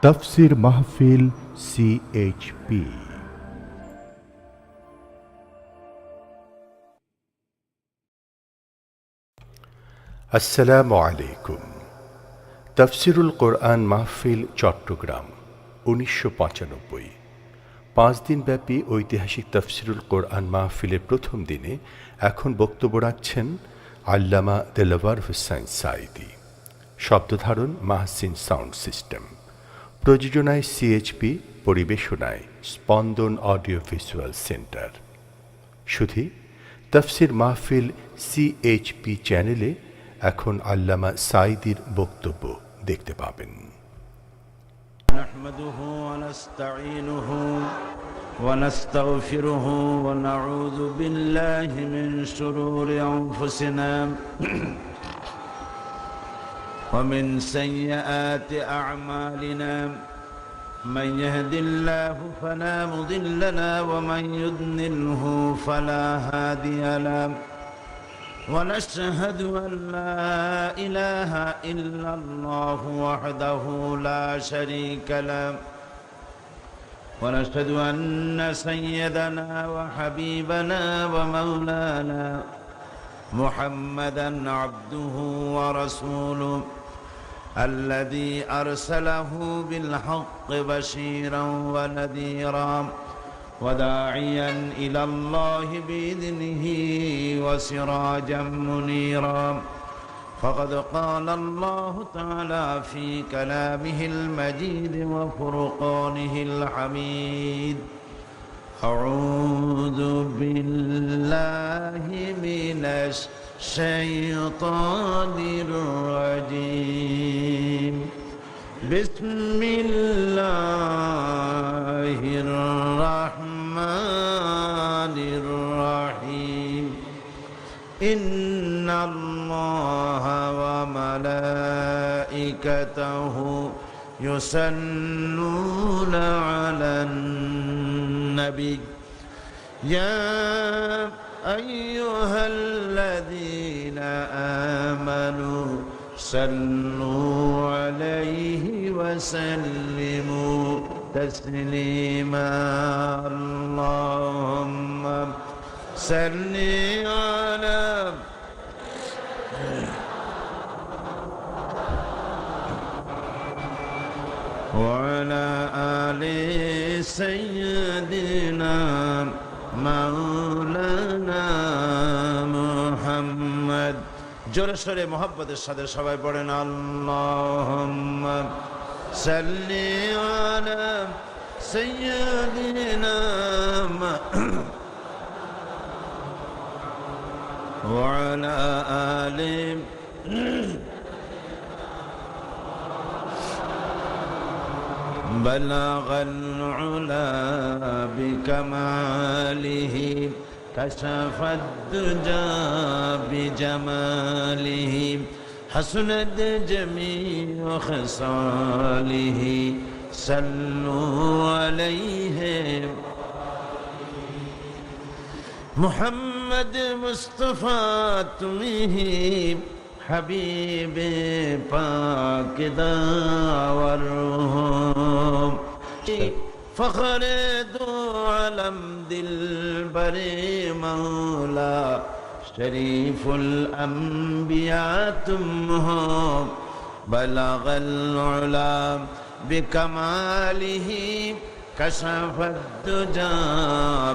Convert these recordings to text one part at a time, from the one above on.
তাফসীর মাহফিল সিএইচপি। আসসালামু আলাইকুম। তাফসীরুল কোরআন মাহফিল চট্টগ্রাম 1995। 5 দিনব্যাপী ঐতিহাসিক তাফসীরুল কোরআন মাহফিলের প্রথম দিনে এখন বক্তব্য রাখছেন আল্লামা দেলাওয়ার হোসাইন সাঈদী। শব্দধারণ মাহসিন সাউন্ড সিস্টেম, প্রযোজনায় সিএইচপি, পরিবেশনায় স্পন্দন অডিও ভিজুয়াল সেন্টার। শুধু তাফসীর মাহফিল সিএইচপি চ্যানেলে এখন আল্লামা সাঈদীর বক্তব্য দেখতে পাবেন। নাহমাদুহু ওয়া নাস্তাঈনুহু ওয়া নাস্তাগফিরুহু ওয়া নাউযু বিল্লাহি মিন শুরুরি আনফুসিনা ওয়া মিন সাইয়্যাতি আ'মালিনা মান ইয়াহদিল্লাহু ফালা মুদিল্লা লাহু ওয়া মান ইউদ্লিলহু ফালা হাদিয়া লাহু ونشهد أن لا إله إلا الله وحده لا شريك له ونشهد أن سيدنا وحبيبنا ومولانا محمدا عبده ورسوله الذي أرسله بالحق بشيرا ونذيرا وداعيا إلى الله بإذنه وسراجا منيرا. فقد قال الله تعالى في كلامه المجيد وفرقانه الحميد: أعوذ بالله من الشيطان الرجيم. بسم الله الرحمن الرحيم. إن الله وملائكته يصلون على النبي يا أيها الذين آمنوا صلوا عليه وسلموا تسليما. اللهم صل على وعلى آل سيدنا مولانا محمد. জোরে সোরে মোহাব্বতের সাথে সবাই পড়েন আল্লাহুম্মা সাল্লি আলা সাইয়্যিদিনা ওয়া আলা আলি বালাগাল উলা বিকামালিহি كشف الدجى بجماله حسنت جميع خصاله صلوا عليه. محمد مصطفى تمه حبيب پاک داور فخر دو علم دل بر مولا شریف الانبیاء تم ہو. بلغ العلا بکمالہ کشف الدجى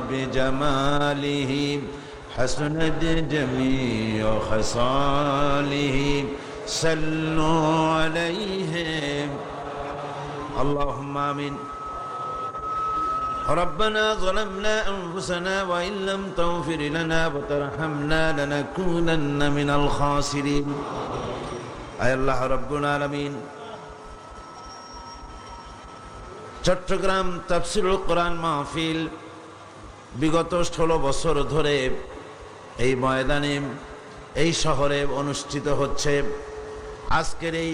بجمالہ حسنت جمیع خصالہ صلوا علیہ. اللهم آمین. ربنا ظلمنا أنفسنا وإن لم تغفر لنا وترحمنا لنكونن من الخاسرين. أي الله رب العالمين. চট্টগ্রাম তাফসীরুল কোরআন মাহফিল বিগত 16 বছর ধরে এই ময়দানে, এই শহরে অনুষ্ঠিত হচ্ছে। আজকের এই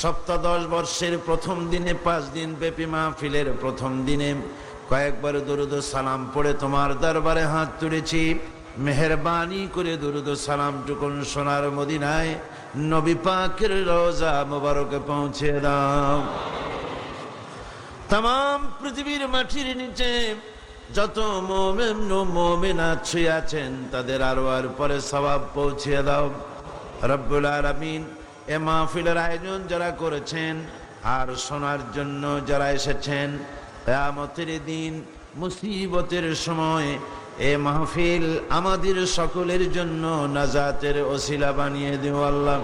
সপ্তাদশ বর্ষের প্রথম দিনে, 5 দিন ব্যাপী মাহফিলের প্রথম দিনে কয়েকবার দরুদ ও সালাম পড়ে তোমার দরবারে হাত তুলেছি। মেহেরবানি করে দরুদ ও সালাম টুকুন সোনার মদিনায় নবী পাকের রওজা মোবারকে পৌঁছে দাও। তাম পৃথিবীর মাটির নিচে যত মুমিন ও মুমিনাত শুয়ে আছেন তাদের আরওয়ার পরে সওয়াব পৌঁছিয়ে দাও রব্বুল আলামিন। এ মাহফিলের আয়োজন যারা করেছেন আর শোনার জন্য যারা এসেছেন, কিয়ামতের দিন মুসিবতের সময় এ মাহফিল আমাদের সকলের জন্য নাজাতের ওসিলা বানিয়ে দিও আল্লাহ।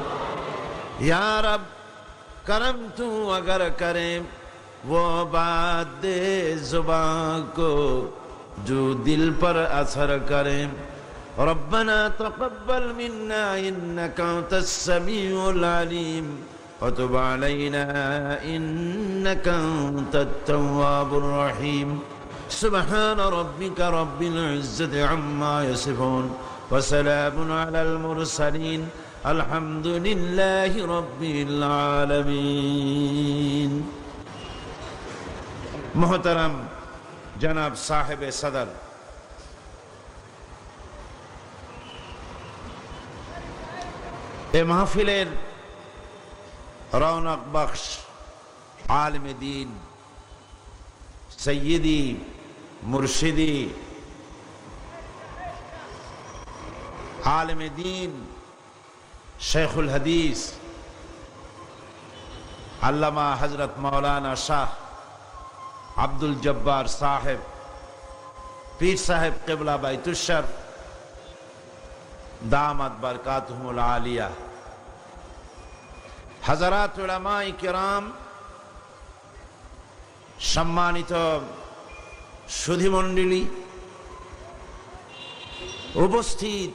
ইয়া রব करम तू अगर करे वो बात दे जुबान को जो दिल पर असर करे। रब्बना तक़ब्बल मिन्ना इन्नका अंतस समीउल अलीम व तुब अलैना इन्नका अंतत तव्वाबुर रहीम। सुब्हान रब्बिका रब्बिल इज्जति अम्मा यसिफून व सलामुन अलल मुरसलीन अल्हम्दुलिल्लाहि रब्बिल आलमीन। मोहतरम जनाब साहिब सदर, ए महफिलेर रौनक बख्श आलिम दीन सय्यदी मुर्शिदी आलिम दीन शेखुल हदीस अल्लामा हजरत मौलाना शाह अब्दुल जब्बार साहेब पीर साहेब क़िबला बैतुश्शर दामत बरकातुहुमुल आलिया, हजरात उलमाए किराम, सम्मानित सुधीमंडली, उपस्थित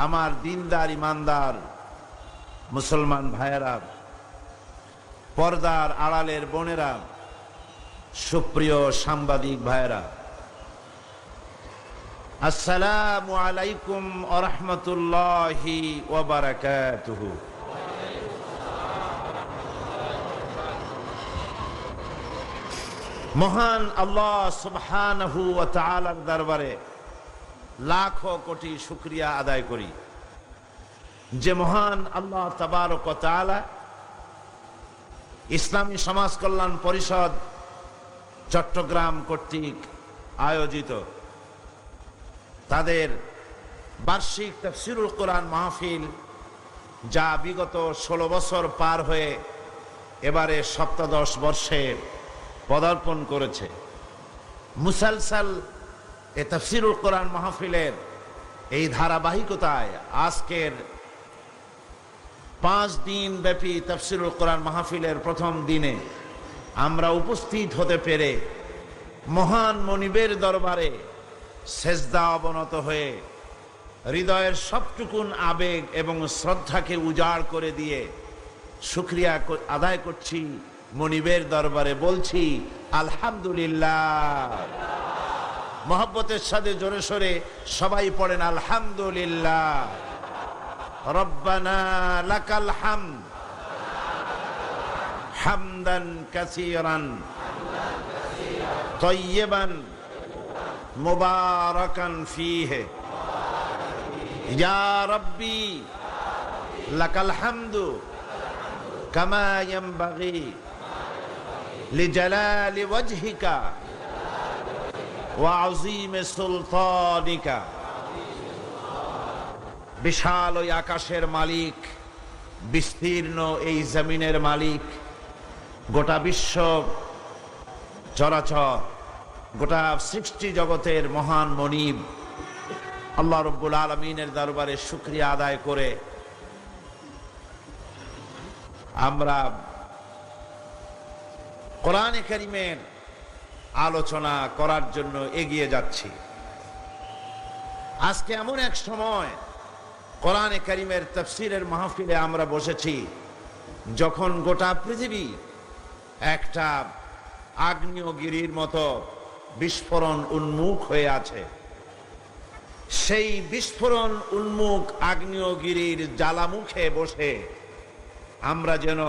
आमार दीनदार ईमानदार मुसलमान भाइरा, पर्दार आड़ालेर बोनेरा, सुप्रिय सांबादिक भाइरा, अस्सलामु आलैकुम व रहमतुल्लाहि व बाराकातुहु। महान अल्लाह सुब्हानहु व तआलार दरबारे लाखों कोटी शुक्रिया आदाय करी जे महान अल्लाह तबारक व तआला इस्लामी समाज कल्याण परिषद चट्टग्राम कर्तृक आयोजित तादेर वार्षिक तफसिरुल कुरान महफिल जा विगत 16 बछर पार हुए एबारे 17 वर्षे पदार्पण करेছে। मुसलसल ए तफसिरुल कुरान महफिलेर এই ধারাবাহিকতায় আজকের 5 দিন ব্যাপী তফসিরুল কোরআন মাহফিলের প্রথম দিনে আমরা উপস্থিত হতে পেরে মহান মনিবের দরবারে সেজদা অবনত হয়ে হৃদয়ের সবটুকুন আবেগ এবং শ্রদ্ধাকে উজাড় করে দিয়ে শুকরিয়া আদায় করছি মনিবের দরবারে, বলছি আলহামদুলিল্লাহ। मोहब्बतेर साथे जोरे सोरे सबाई पड़ेन अल्हम्दुलिल्लाह। रब्बाना लाकाल हाम्द हामदान कासीरान तय्यिबान मुबारकान फीहि या रब्बी लाकाल हाम्दु कमा यंबगी लिजलाली वजहिका वाज़ीम सुल्तानिका। विशाल ओई आकाशेर मालिक, विस्तीर्ण এই জমিনের মালিক, গোটা বিশ্ব চরাচর, গোটা সৃষ্টি জগতের মহান মনিব আল্লাহ রব্বুল আলামিনের দরবারে শুকরিয়া আদায় করে আমরা কোরআনে কারীমের আলোচনা করার জন্য এগিয়ে যাচ্ছি। আজকে এমন এক সময় কোরআনে কারীমের তাফসীরের মাহফিলে আমরা বসেছি যখন গোটা পৃথিবী একটা আগ্নেয়গিরির মতো বিস্ফোরণ উন্মুখ হয়ে আছে। সেই বিস্ফোরণ উন্মুখ আগ্নেয়গিরির জ্বালামুখে বসে আমরা যেন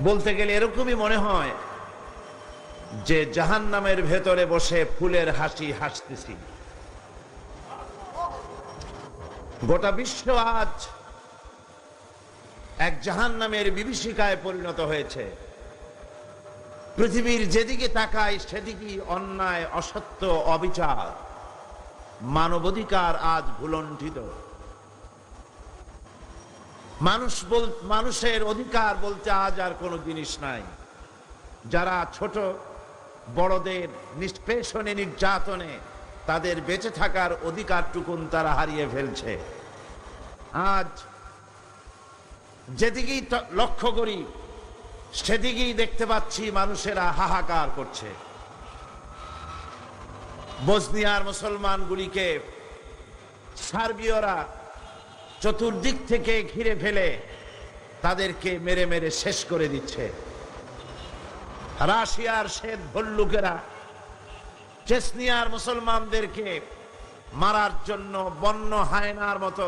বলতে গেলে এরকমই মনে হয় যে জাহান্নামের ভেতরে বসে ফুলের হাসি হাসতেছি। গোটা বিশ্ব আজ এক জাহান্নামের বিভীষিকায় পরিণত হয়েছে। পৃথিবীর যেদিকে তাকায় সেদিকেই অন্যায়, অসত্য, অবিচার, মানবাধিকার আজ ভুলণ্ঠিত। মানুষের অধিকার বলতে আজ আর কোনো জিনিস নাই। যারা ছোট বড়দের নিষ্পেষণে, নির্যাতনে তাদের বেঁচে থাকার অধিকারটুকুন তারা হারিয়ে ফেলছে। আজ যেদিকেই লক্ষ্য করি সেদিকেই দেখতে পাচ্ছি মানুষেরা হাহাকার করছে। বসনিয়ার মুসলমানগুলিকে সার্বীয়রা চতুর্দিক থেকে ঘিরে ফেলে তাদেরকে মেরে মেরে শেষ করে দিচ্ছে। রাশিয়ার শ্বেত ভল্লুকেরা চেচনিয়ার মুসলমানদেরকে মারার জন্য বন্য হায়নার মতো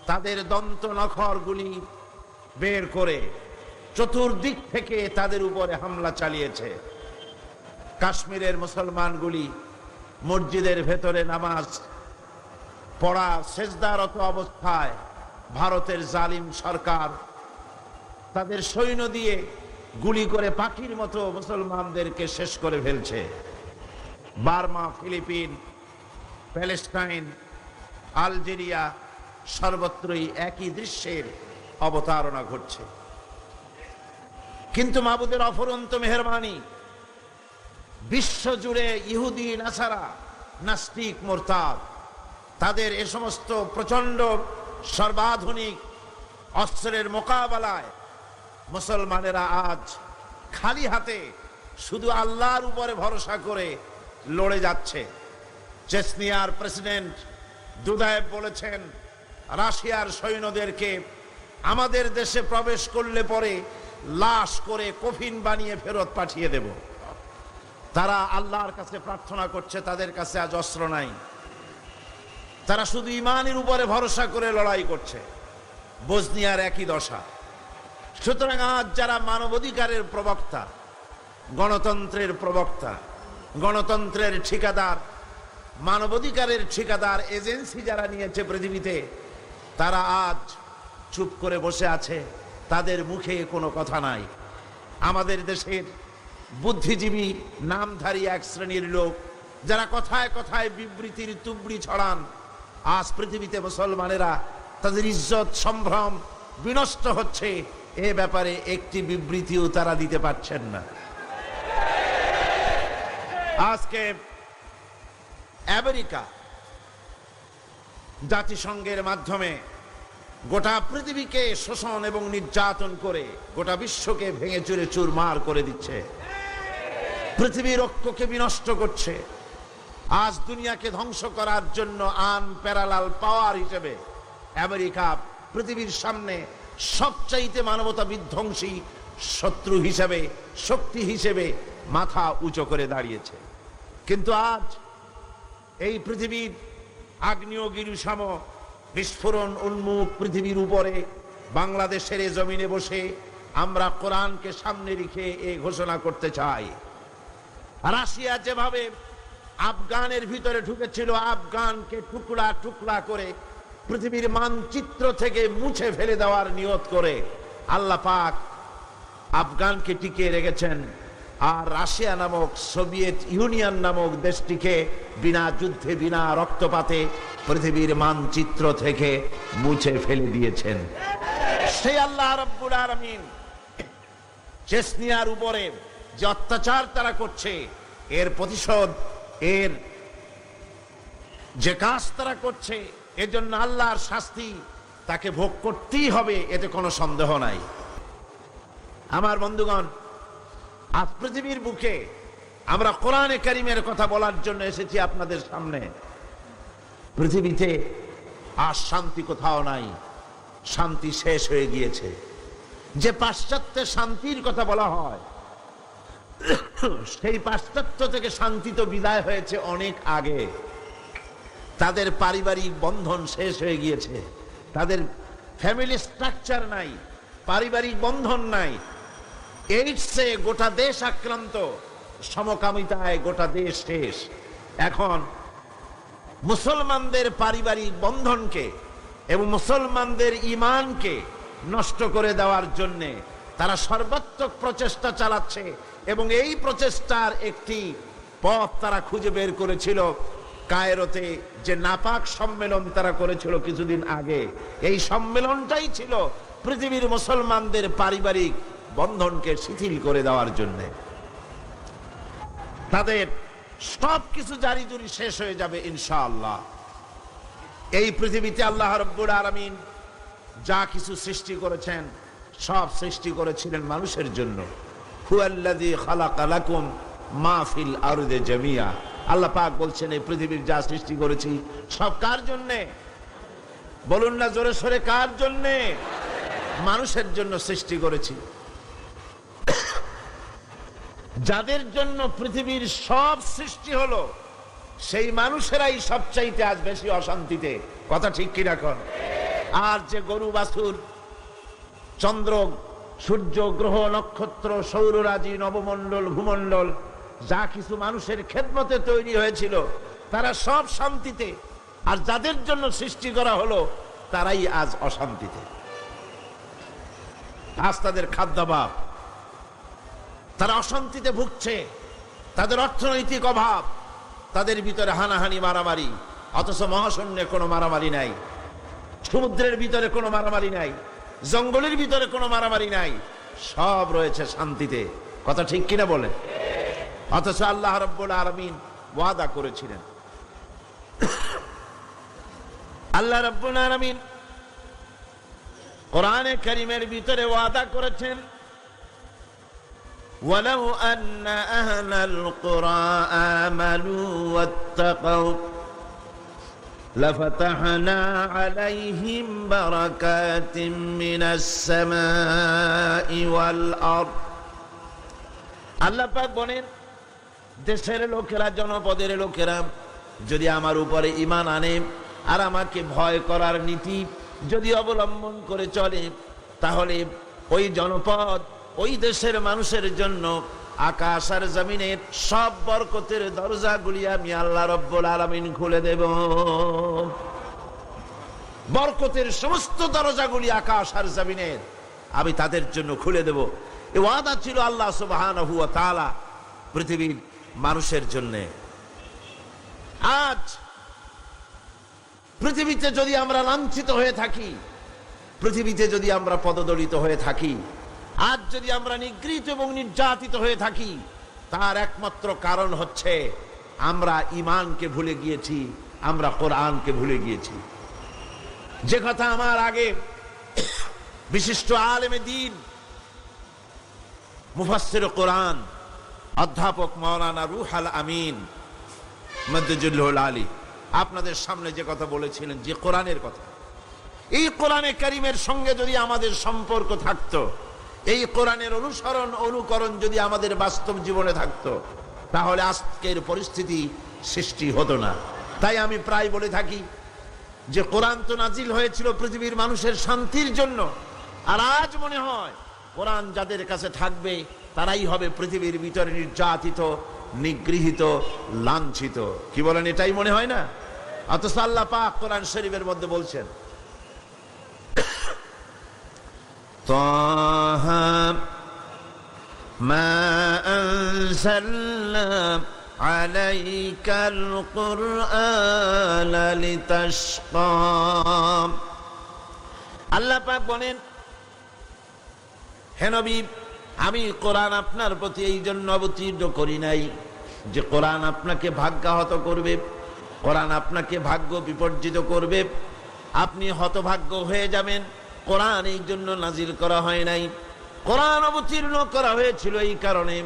তাদের দন্ত নখরগুলি বের করে চতুর্দিক থেকে তাদের উপরে হামলা চালিয়েছে। কাশ্মীরের মুসলমানগুলি মসজিদের ভেতরে নামাজ পড়া সেজদারত অবস্থায় ভারতের জালিম সরকার তাদের সৈন্য দিয়ে গুলি করে পাখির মতো মুসলমানদেরকে শেষ করে ফেলছে। বার্মা, ফিলিপিন, প্যালেস্টাইন, আলজেরিয়া সর্বত্রই একই দৃশ্যের অবতারণা ঘটছে। কিন্তু মাবুদের অফুরন্ত মেহেরবানি, বিশ্বজুড়ে ইহুদি, নাসারা, নাস্তিক, মোরতাদ তাদের এ সমস্ত প্রচন্ড সর্বাধুনিক অস্ত্রের মোকাবেলায় মুসলমানেরা আজ খালি হাতে শুধু আল্লাহর উপরে ভরসা করে লড়ে যাচ্ছে। চেচনিয়ার প্রেসিডেন্ট দুদায়েভ বলেছেন, রাশিয়ার সৈন্যদেরকে আমাদের দেশে প্রবেশ করলে পরে লাশ করে কফিন বানিয়ে ফেরত পাঠিয়ে দেব। তারা আল্লাহর কাছে প্রার্থনা করছে, তাদের কাছে আজ অস্ত্র নাই, তারা শুধু ইমানের উপরে ভরসা করে লড়াই করছে। বসনিয়ার একই দশা। সুতরাং আজ যারা মানবাধিকারের প্রবক্তা, গণতন্ত্রের প্রবক্তা, গণতন্ত্রের ঠিকাদার, মানবাধিকারের ঠিকাদার এজেন্সি যারা নিয়েছে পৃথিবীতে, তারা আজ চুপ করে বসে আছে, তাদের মুখে কোনো কথা নাই। আমাদের দেশের বুদ্ধিজীবী নামধারী এক শ্রেণীর লোক যারা কথায় কথায় বিবৃতির তুবড়ি ছড়ান, আজ পৃথিবীতে মুসলমানেরা তাদের ইজ্জত সম্ভ্রম বিনষ্ট হচ্ছে, এ ব্যাপারে একটি বিবৃতিও তারা দিতে পারছেন না। আজকে আমেরিকা জাতিসংঘের মাধ্যমে গোটা পৃথিবীকে শোষণ এবং নির্যাতন করে গোটা বিশ্বকে ভেঙে চুরে চুরমার করে দিচ্ছে, পৃথিবীর ঐক্যকে বিনষ্ট করছে। আজ দুনিয়াকে ধ্বংস করার জন্য আনপ্যারালাল পাওয়ার হিসেবে আমেরিকা পৃথিবীর সামনে সবচাইতে মানবতা বিধ্বংসী শত্রু হিসেবে, শক্তি হিসেবে মাথা উঁচু করে দাঁড়িয়েছে। কিন্তু আজ এই পৃথিবীর আগ্নেয়গিরিসম বিস্ফোরণ উন্মুখ পৃথিবীর উপরে বাংলাদেশের এ জমিনে বসে আমরা কোরআনকে সামনে রেখে এই ঘোষণা করতে চাই, রাশিয়া যেভাবে আফগানের ভিতরে ঢুকেছিল, আফগানকে টুকরা টুকরা করে পৃথিবীর মানচিত্র থেকে মুছে ফেলে দেওয়ার নিয়ত করে আল্লাহ পাক আফগানকে টিকিয়ে রেখেছেন, আর রাশিয়া নামক সোভিয়েত ইউনিয়ন নামক দেশটিকে বিনা যুদ্ধে, বিনা রক্তপাতে পৃথিবীর মানচিত্র থেকে মুছে ফেলে দিয়েছেন। সেই আল্লাহ রাব্বুল আলামিন চেচনিয়ার উপরে যে অত্যাচার তারা করছে, এর প্রতিশোধ, এর যে কাজ তারা করছে, এর জন্য আল্লাহর শাস্তি তাকে ভোগ করতেই হবে, এতে কোনো সন্দেহ নাই। আমার বন্ধুগণ, আজ পৃথিবীর বুকে আমরা কোরআনে কারীমের কথা বলার জন্য এসেছি আপনাদের সামনে। পৃথিবীতে আর শান্তি কোথাও নাই, শান্তি শেষ হয়ে গিয়েছে। যে পাশ্চাত্যে শান্তির কথা বলা হয়, সেই পাশ্চাত্য থেকে শান্তি তো বিদায় হয়েছে অনেক আগে। তাদের পারিবারিক বন্ধন শেষ হয়ে গিয়েছে, তাদের ফ্যামিলি স্ট্রাকচার নাই, পারিবারিক বন্ধন নাই। এইডসে গোটা দেশ আক্রান্ত, সমকামিতায় গোটা দেশ শেষ। এখন মুসলমানদের পারিবারিক বন্ধনকে এবং মুসলমানদের ঈমানকে নষ্ট করে দেওয়ার জন্যে তারা সর্বাত্মক প্রচেষ্টা চালাচ্ছে এবং এই প্রচেষ্টার একটি পথ তারা খুঁজে বের করেছিল। কায়রোতে যে নাপাক সম্মেলন তারা করেছিল কিছুদিন আগে, এই সম্মেলনটাই ছিল পৃথিবীর মুসলমানদের পারিবারিক বন্ধনকে শিথিল করে দেওয়ার জন্য। তাদের সবকিছু জারি জুরি শেষ হয়ে যাবে ইনশাআল্লাহ। এই পৃথিবীতে আল্লাহ রাব্বুল আলামিন যা কিছু সৃষ্টি করেছেন সব সৃষ্টি করেছিলেন মানুষের জন্য। হুয়াল্লাযী খালাকা লাকুম মা ফিল আরদি জামিয়া। আল্লাহ পাক বলছেন এই পৃথিবীর যা সৃষ্টি করেছি সব কার জন্যে? বলুন না জোরে সোরে, কার জন্যে? মানুষের জন্য সৃষ্টি করেছি। যাদের জন্য পৃথিবীর সব সৃষ্টি হলো সেই মানুষেরাই সবচাইতে আজ বেশি অশান্তিতে। কথা ঠিক কি রাখুন? আর যে গরু বাছুর, চন্দ্র সূর্য গ্রহ নক্ষত্র সৌররাজি নবমণ্ডল ভূমণ্ডল যা কিছু মানুষের খেদমতে তৈরি হয়েছিল তারা সব শান্তিতে, আর যাদের জন্য সৃষ্টি করা হলো তারাই আজ অশান্তিতে। আজ তাদের খাদ্যাভাব, তারা অশান্তিতে ভুগছে, তাদের অর্থনৈতিক অভাব, তাদের ভিতরে হানাহানি মারামারি, অথচ মহাশূন্যে কোনো মারামারি নাই, সমুদ্রের ভিতরে কোনো মারামারি নাই, জঙ্গলের ভিতরে কোনো মারামারি নাই, সব রয়েছে শান্তিতে। কথা ঠিক কিনা বলে? অথচ আল্লাহ রাব্বুল আলামিন ওয়াদা করেছিলেন, আল্লাহ রাব্বুল আলামিন কোরআনে কারীমের ভিতরে ওয়াদা করেছেন, ওয়ালাউ আন্না আহলাল কুরা আমানু ওয়াত্তাকাউ লাফাতাহনা আলাইহিম বারাকাতিম মিনাস সামাই ওয়াল আরদ। আল্লাহ পাক বলেন, দেশের লোকেরা, জনপদের লোকেরা যদি আমার উপরে ঈমান আনে আর আমাকে ভয় করার নীতি যদি অবলম্বন করে চলে, তাহলে ওই জনপদ, ওই দেশের মানুষের জন্য আকাশ আর জমিনের সব বরকতের দরজাগুলি আমি আল্লাহ রাব্বুল আলামিন খুলে দেব। বরকতের সমস্ত দরজাগুলি আকাশ আর জমিনের আমি তাদের জন্য খুলে দেব। এই ওয়াদা ছিল আল্লাহ সুবহানাহু ওয়া তাআলা পৃথিবীর মানুষের জন্য। আজ পৃথিবীতে যদি আমরা লাঞ্ছিত হয়ে থাকি, পৃথিবীতে যদি আমরা পদদলিত হয়ে থাকি, আজ যদি আমরা নিগৃহীত এবং নির্যাতিত হয়ে থাকি, তার একমাত্র কারণ হচ্ছে আমরা ঈমানকে ভুলে গিয়েছি, আমরা কোরআনকে ভুলে গিয়েছি। যে কথা আমার আগে বিশিষ্ট আলেমে দ্বীন মুফাসসির কোরআন অধ্যাপক মাওলানা রুহুল আমিন মাদ্দাজিল্লাহুল আলী আপনাদের সামনে যে কথা বলেছিলেন, যে কোরআনের কথা, এই কোরআনে কারীমের সঙ্গে যদি আমাদের সম্পর্ক থাকতো, এই কোরআনের অনুসরণ অনুকরণ যদি আমাদের বাস্তব জীবনে থাকতো, তাহলে আজকের পরিস্থিতি সৃষ্টি হতো না। তাই আমি প্রায় বলে থাকি যে কোরআন তো নাজিল হয়েছিল পৃথিবীর মানুষের শান্তির জন্য, আর আজ মনে হয় কোরআন যাদের কাছে থাকবে তারাই হবে পৃথিবীর ভিতরে নির্যাতিত, নিগৃহীত, লাঞ্ছিত। কি বলেন? এটাই মনে হয় না? অথচ আল্লাহ পাক কোরআন শরীফের মধ্যে বলছেন, তাহা মা আনজালনা আলাইকাল কুরআন লিতাশকা। আল্লাহ পাক বলেন, হে নবী, আমি কোরআন আপনার প্রতি এই জন্য অবতীর্ণ করি নাই যে কোরআন আপনাকে ভাগ্যাহত করবে, কোরআন আপনাকে ভাগ্য বিপর্জিত করবে, আপনি হতভাগ্য হয়ে যাবেন। কোরআন এই জন্য নাজিল করা হয় নাই। কোরআন অবতীর্ণ করা হয়েছিল এই কারণে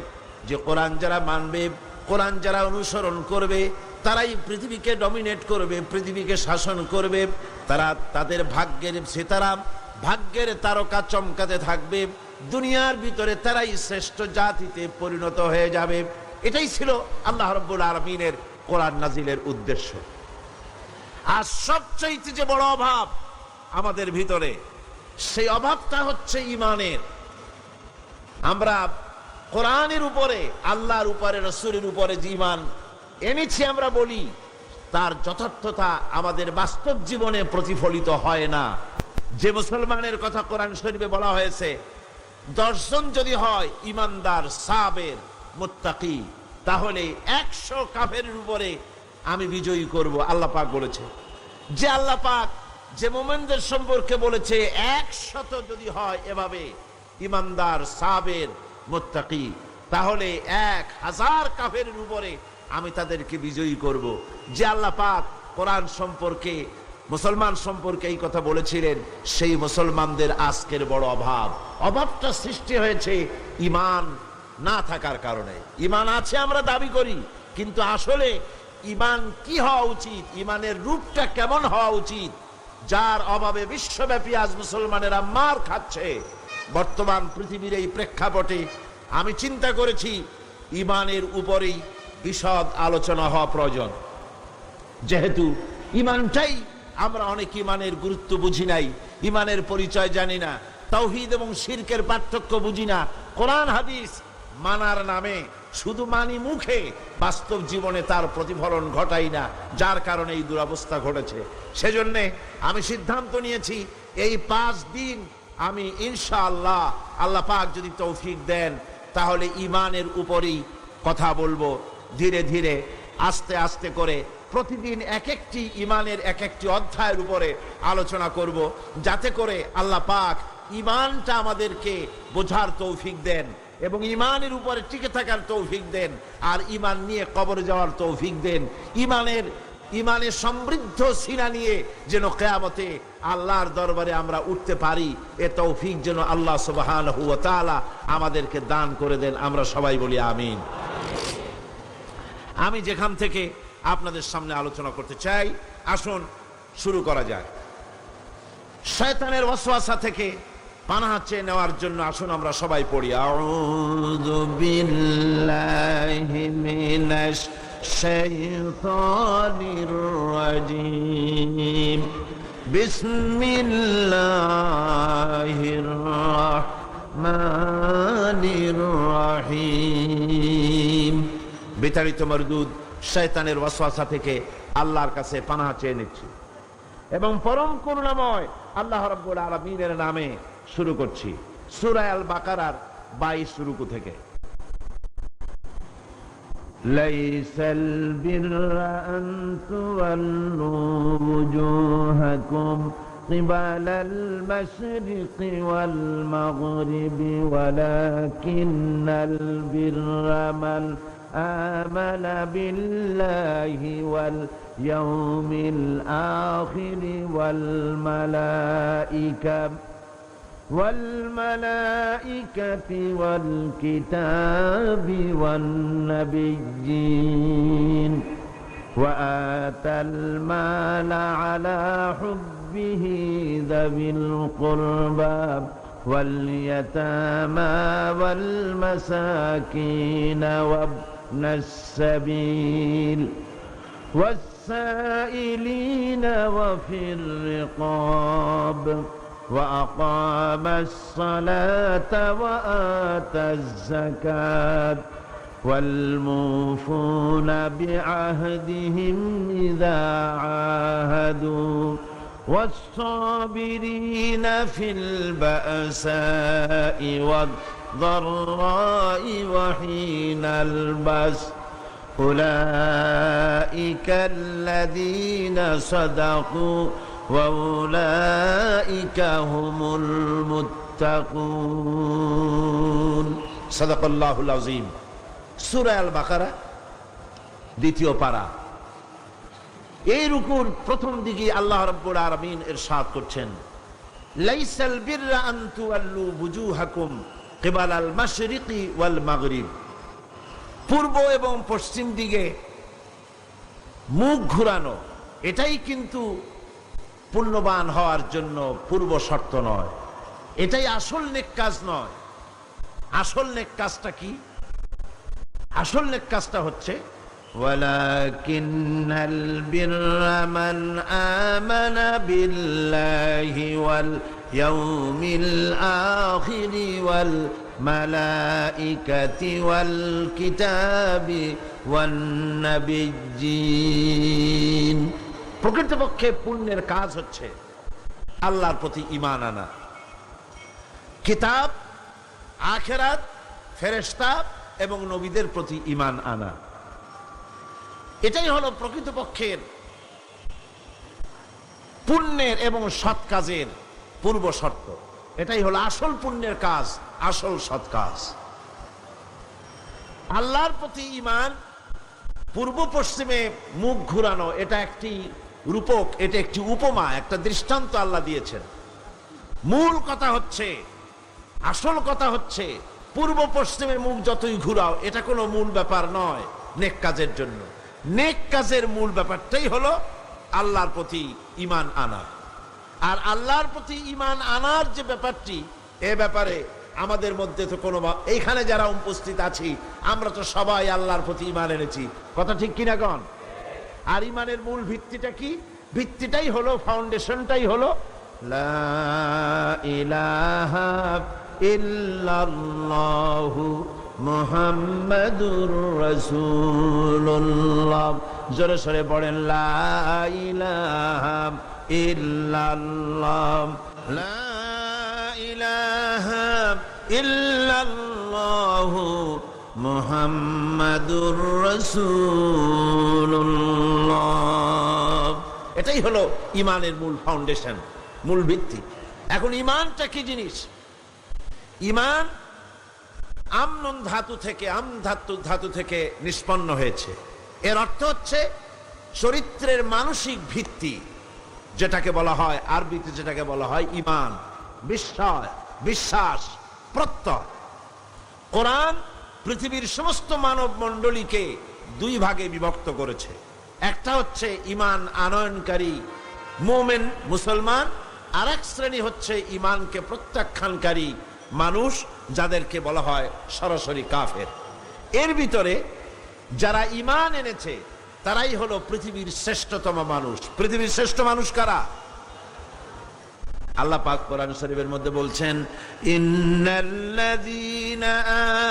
যে কোরআন যারা মানবে, কোরআন যারা অনুসরণ করবে, তারাই পৃথিবীকে ডমিনেট করবে, পৃথিবীকে শাসন করবে। তারা তাদের ভাগ্যের সিতারা, ভাগ্যের তারকা চমকাতে থাকবে, দুনিয়ার ভিতরে তারাই শ্রেষ্ঠ জাতিতে পরিণত হয়ে যাবে। এটাই ছিল আল্লাহ রাব্বুল আলামিনের কোরআন নাজিলের উদ্দেশ্য। আর সবচাইতে যে বড় অভাব আমাদের ভিতরে, সেই অভাবটা হচ্ছে ঈমানের। আমরা কোরআনের উপরে, আল্লাহর উপরে, রাসূলের উপরে যে ঈমান এনেছি আমরা বলি, তার যথার্থতা আমাদের বাস্তব জীবনে প্রতিফলিত হয় না। যে মুসলমানের কথা কোরআন শরীফে বলা হয়েছে, 10 জন যদি হয় ইমানদার, সাবের, মুত্তাকি, তাহলে 100 কাফেরের উপরে আমি বিজয়ী করব, আল্লাহ পাক বলেছে। যে আল্লাহ পাক যে মুমিনদের সম্পর্কে বলেছে 100 যদি হয় এভাবে ইমানদার, সাবের, মুত্তাকি, তাহলে 1000 কাফেরের উপরে আমি তাদেরকে বিজয়ী করব। যে আল্লাহ পাক কোরআন সম্পর্কে, মুসলমান সম্পর্কে এই কথা বলেছিলেন, সেই মুসলমানদের আজকের বড় অভাবটা সৃষ্টি হয়েছে ঈমান না থাকার কারণে। ঈমান আছে আমরা দাবি করি, কিন্তু আসলে ঈমান কি হওয়া উচিত, ঈমানের রূপটা কেমন হওয়া উচিত, যার অভাবে বিশ্বব্যাপী আজ মুসলমানেরা মার খাচ্ছে। বর্তমান পৃথিবীর এই প্রেক্ষাপটে আমি চিন্তা করেছি ঈমানের উপরেই বিশদ আলোচনা হওয়া প্রয়োজন। যেহেতু ঈমানটাই, আমরা অনেক ঈমানের গুরুত্ব বুঝি নাই, ঈমানের পরিচয় জানি না, তাওহীদ এবং শিরকের পার্থক্য বুঝি না, কোরআন হাদিস মানার নামে শুধু মানি মুখে, বাস্তব জীবনে তার প্রতিফলন ঘটাই না, যার কারণে এই দুরবস্থা ঘটেছে। সেজন্যে আমি সিদ্ধান্ত নিয়েছি এই 5 দিন আমি ইনশাআল্লাহ, আল্লাহ পাক যদি তৌফিক দেন, তাহলে ঈমানের উপরেই কথা বলবো। ধীরে ধীরে আস্তে আস্তে করে প্রতিদিন এক একটি ঈমানের এক একটি অধ্যায়ের উপরে আলোচনা করব, যাতে করে আল্লাহ পাক ঈমানটা আমাদেরকে বোঝার তৌফিক দেন এবং ঈমানের উপরে টিকে থাকার তৌফিক দেন, আর ঈমান নিয়ে কবরে যাওয়ার তৌফিক দেন। ঈমানের সমৃদ্ধ সিনা নিয়ে যেন কিয়ামতে আল্লাহর দরবারে আমরা উঠতে পারি, এ তৌফিক যেন আল্লাহ সুবহানাহু ওয়া তাআলা আমাদেরকে দান করে দেন। আমরা সবাই বলি আমিন। আমি যেখান থেকে আপনাদের সামনে আলোচনা করতে চাই, আসুন শুরু করা যায়। শয়তানের ওয়াসওয়াসা থেকে পানাহ চেয়ে নেওয়ার জন্য আসুন আমরা সবাই পড়ি, আউযু বিল্লাহি মিনাশ শাইতানির রাজীম, বিসমিল্লাহির রাহমানির রাহিম। বিতাড়িত মরদুদ শয়তানের ওয়াসওয়াসা থেকে আল্লাহর কাছে পানাহ চেয়ে নিচ্ছি এবং পরম করুণাময় আল্লাহ রাব্বুল আলামিনের নামে শুরু করছি। সূরা আল বাকারার 22 রুকু থেকে। লাইসাল বিররা আন তুওয়াল্লু ওয়ুজুহাকুম কিবালাল মাশরিকি ওয়াল মাগরিবি ওয়ালাকিন্নাল বিররা মান آمن بالله واليوم الآخر والملائكة والكتاب والنبيين وآتى المال على حبه ذوي القربى واليتامى والمساكين وابن السبيل والسائلين وفي الرقاب وأقام الصلاة وآتى الزكاة والموفون بعهدهم إذا عاهدوا والصابرين في البأساء والضراء وحين البأس أولئك الذين صدقوا وأولئك هم المتقون صدق الله العظيم। সূরা আল বাকারা দ্বিতীয় পারা। এই রুকুর প্রথম দিকে আল্লাহ রাব্বুল আলামিন ইরশাদ করছেন, লাইসাল বিররা আন তুওয়াল্লু বুজুহাকুম কিবালাল মাশরিকি ওয়াল মাগরিব। পূর্ব এবং পশ্চিম দিকে মুখ ঘুরানো, এটাই কিন্তু পুণ্যবান হওয়ার জন্য পূর্ব শর্ত নয়, এটাই আসল নেক কাজ নয়। আসল নেক কাজটা কি? আসল নেক কাজটা হচ্ছে ولكن البر من آمن بالله واليوم الآخر والملائكة والكتاب والنبيين। প্রকৃতপক্ষে পুণ্যের কাজ হচ্ছে আল্লাহর প্রতি ঈমান আনা, কিতাব আখিরাত, ফেরেশতা এবং নবীদের প্রতি ঈমান আনা। এটাই হলো প্রকৃতপক্ষের পুণ্যের এবং সৎ কাজের পূর্ব শর্ত। এটাই হলো আসল পুণ্যের কাজ, আসল সৎ কাজ। আল্লাহর প্রতি ঈমান, পূর্ব পশ্চিমে মুখ ঘুরানো, এটা একটি রূপক, এটা একটি উপমা, একটা দৃষ্টান্ত আল্লাহ দিয়েছেন। মূল কথা হচ্ছে, আসল কথা হচ্ছে, পূর্ব পশ্চিমে মুখ যতই ঘুরাও এটা কোনো মূল ব্যাপার নয় নেক কাজের জন্য। নেক কাজের মূল ব্যাপারটাই হলো আল্লাহর প্রতি ঈমান আনা। আর আল্লাহর প্রতি ঈমান আনার যে ব্যাপারটি, এ ব্যাপারে আমাদের মধ্যে তো কোনো, এইখানে যারা উপস্থিত আছি আমরা তো সবাই আল্লাহর প্রতি ঈমান এনেছি, কথা ঠিক কিনা গণ? আর ঈমানের মূল ভিত্তিটা কি? ভিত্তিটাই হলো, ফাউন্ডেশনটাই হলো লা ইলাহা ইল্লাল্লাহু মুহাম্মাদুর রাসূলুল্লাহ। জোরে সরে পড়েন, লা ইলাহা ইল্লাল্লাহ, লা ইলাহা ইল্লাল্লাহু মুহাম্মাদুর রাসূলুল্লাহ। এটাই হলো ঈমানের মূল ফাউন্ডেশন, মূল ভিত্তি। এখন ঈমানটা কি জিনিস? ঈমান আমনুন ধাতু থেকে, ধাতু থেকে নিষ্পন্ন হয়েছে। এর অর্থ হচ্ছে চরিত্রের মানসিক ভিত্তি, যেটাকে বলা হয় আরবিতে, যেটাকে বলা হয় ঈমান, বিশ্বাস, প্রত্যয়। কোরআন পৃথিবীর সমস্ত মানব মণ্ডলীকে দুই ভাগে বিভক্ত করেছে। একটা হচ্ছে ঈমান আনয়নকারী মুমিন মুসলমান, আর এক শ্রেণী হচ্ছে ঈমানকে প্রত্যাখ্যানকারী মানুষ, যাদেরকে বলা হয় সরাসরি কাফের। এর ভিতরে যারা ঈমান এনেছে তারাই হলো পৃথিবীর শ্রেষ্ঠতম মানুষ। পৃথিবীর শ্রেষ্ঠ মানুষ কারা? আল্লাহ পাক কোরআন শরীফের মধ্যে বলছেন, ইন্নাল্লাযীনা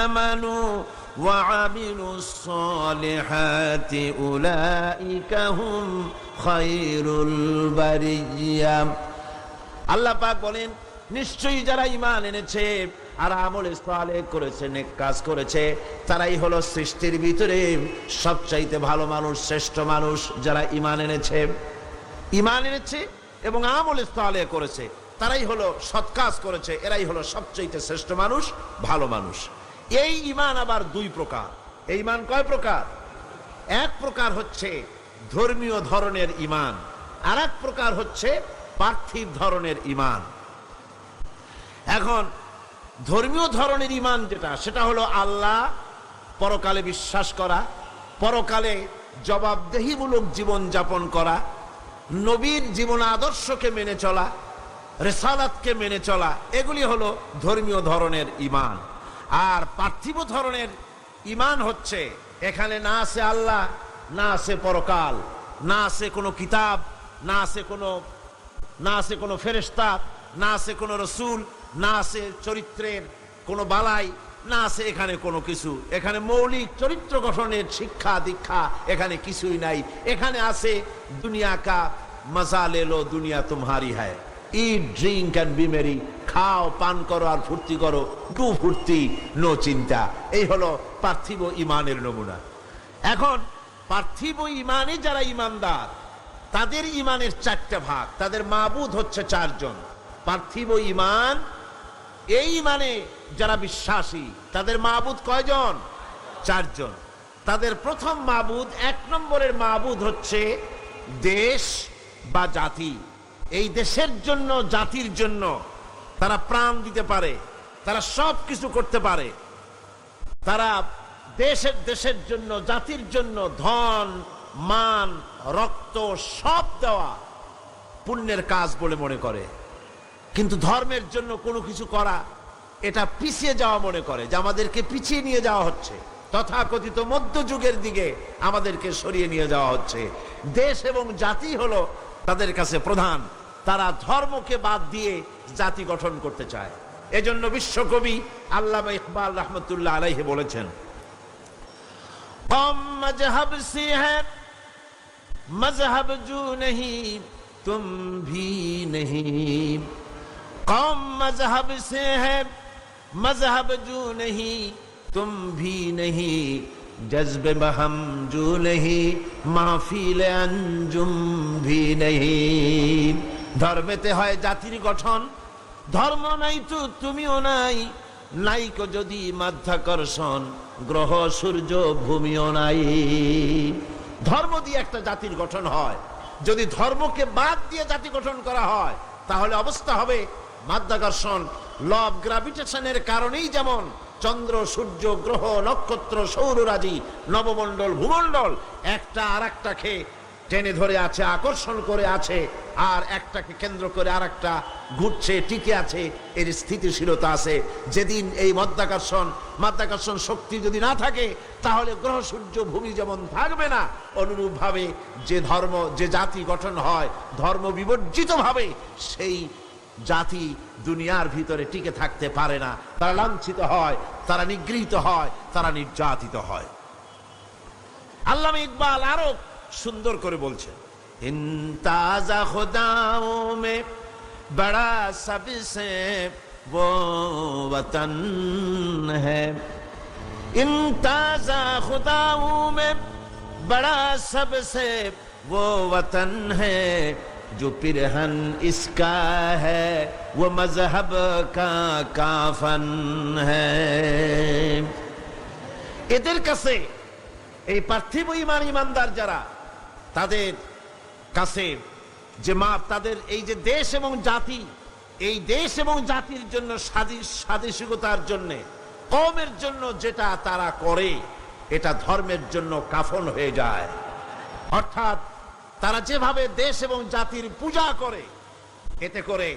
আমানু ওয়া আমিলুস সালিহাতি উলাইকা হুম খায়রুল বারিয়া। আল্লাহ পাক বলেন, নিশ্চয়ই যারা ঈমান এনেছে আর আমল সালেহ করেছে, নেক কাজ করেছে, তারাই হলো সৃষ্টির ভিতরে সবচাইতে ভালো মানুষ, শ্রেষ্ঠ মানুষ। যারা ঈমান এনেছে এবং আমল সালেহ করেছে, তারাই হলো সৎ কাজ করেছে, এরাই হলো সবচাইতে শ্রেষ্ঠ মানুষ, ভালো মানুষ। এই ঈমান আবার দুই প্রকার। এই ঈমান কয় প্রকার? এক প্রকার হচ্ছে ধর্মীয় ধরনের ঈমান, আর এক প্রকার হচ্ছে পার্থিব ধরনের ঈমান। এখন ধর্মীয় ধরনের ঈমান যেটা, সেটা হলো আল্লাহ, পরকালে বিশ্বাস করা, পরকালে জবাবদেহিমূলক জীবন যাপন করা, নবীর জীবন আদর্শকে মেনে চলা, রিসালাতকে মেনে চলা, এগুলি হলো ধর্মীয় ধরনের ঈমান। আর পার্থিব ধরনের ঈমান হচ্ছে, এখানে না আছে আল্লাহ, না আছে পরকাল, না আছে কোনো কিতাব, না আছে কোনো ফেরেশতা, না আছে কোনো রসুল, না আছে চরিত্রের কোনো বালাই, না আছে এখানে কোনো কিছু। এখানে মৌলিক চরিত্র গঠনের শিক্ষা দীক্ষা এখানে কিছুই নাই। এখানে আছে দুনিয়া কা মজা লে লো, দুনিয়া তুমহারি হ্যায়, ইট ড্রিঙ্ক অ্যান্ড বি মেরি, খাও পান করো আর ফুর্তি করো, ডু ফুর্তি নো চিন্তা। এই হলো পার্থিব ঈমানের নমুনা। এখন পার্থিব ঈমানে যারা ঈমানদার, তাদের ঈমানের চারটা ভাগ, তাদের মাবুদ হচ্ছে চারজন। পার্থিব ঈমান, এই ঈমানে যারা বিশ্বাসী, তাদের মাবুদ কয়জন? চারজন। তাদের প্রথম মাবুদ, এক নম্বরের মাবুদ হচ্ছে দেশ বা জাতি। এই দেশের জন্য, জাতির জন্য তারা প্রাণ দিতে পারে, তারা সব কিছু করতে পারে। তারা দেশের জন্য, জাতির জন্য ধন, মান, রক্ত সব দেওয়া পুণ্যের কাজ বলে মনে করে। কিন্তু ধর্মের জন্য কোনো কিছু করা, এটা পিছিয়ে যাওয়া মনে করে, যে আমাদেরকে পিছিয়ে নিয়ে যাওয়া হচ্ছে, তথাকথিত মধ্যযুগের দিকে আমাদেরকে সরিয়ে নিয়ে যাওয়া হচ্ছে। দেশ এবং জাতি হলো তাদের কাছে প্রধান। তারা ধর্মকে বাদ দিয়ে জাতি গঠন করতে চায়। এজন্য বিশ্বকবি আল্লামা ইকবাল রহমতুল্লাহ আলাইহি বলেছেন, কম মজহব সে হ্যায় মজহব জু নহি তুম ভি নহি, কম মজহব সে হ্যায় मजहब जू नहीं तुम भी नहीं, जज्बे बहम जू नहीं, মাহফিল আঞ্জুম ভি নেহি। ধর্মেতে হয় জাতির গঠন, ধর্ম নাই তো তুমিও নাই, নাইকো যদি মাধ্যাকর্ষণ, গ্রহ সূর্য ভূমিও নাই। ধর্ম দিয়ে একটা জাতির গঠন হয়, যদি ধর্মকে বাদ দিয়ে জাতি গঠন করা হয় তাহলে অবস্থা হবে মাধ্যাকর্ষণ, ল অফ গ্রাভিটেশনের কারণেই যেমন চন্দ্র সূর্য গ্রহ নক্ষত্র সৌররাজি নবমণ্ডল ভূমণ্ডল একটা আর একটাকে টেনে ধরে আছে, আকর্ষণ করে আছে, আর একটাকে কেন্দ্র করে আর একটা ঘুরছে, টিকে আছে, এর স্থিতিশীলতা আছে। যেদিন এই মাধ্যাকর্ষণ শক্তি যদি না থাকে তাহলে গ্রহ সূর্য ভূমি যেমন থাকবে না, অনুরূপ ভাবে যে জাতি গঠন হয় ধর্ম বিবর্জিত ভাবে, সেই জাতি দুনিয়ার ভিতরে টিকে থাকতে পারে না, তারা লাঞ্ছিত হয়, তারা নিগৃহীত হয়, তারা নির্যাতিত হয়। আল্লামা ইকবাল আরো সুন্দর করে বলছেন, ইনতাজা খুদাও মে বড়া সবসে वो वतन है, इनताजा खुदाओं में बड़ा सबसे वो वतन है, जो पिरहन इसका है वो मजहब का काफन है। এদের কাছে এই পার্থিব ঈমান ঈমানদার যারা, তাদের কাছে যে তাদের এই যে দেশ এবং জাতি, এই দেশ এবং জাতির জন্য স্বাদেশিকতার জন্য কওমের জন্য যেটা তারা করে এটা ধর্মের জন্য কাফন হয়ে যায়। অর্থাৎ তারা যেভাবে দেশ এবং জাতির পূজা করে এতে করে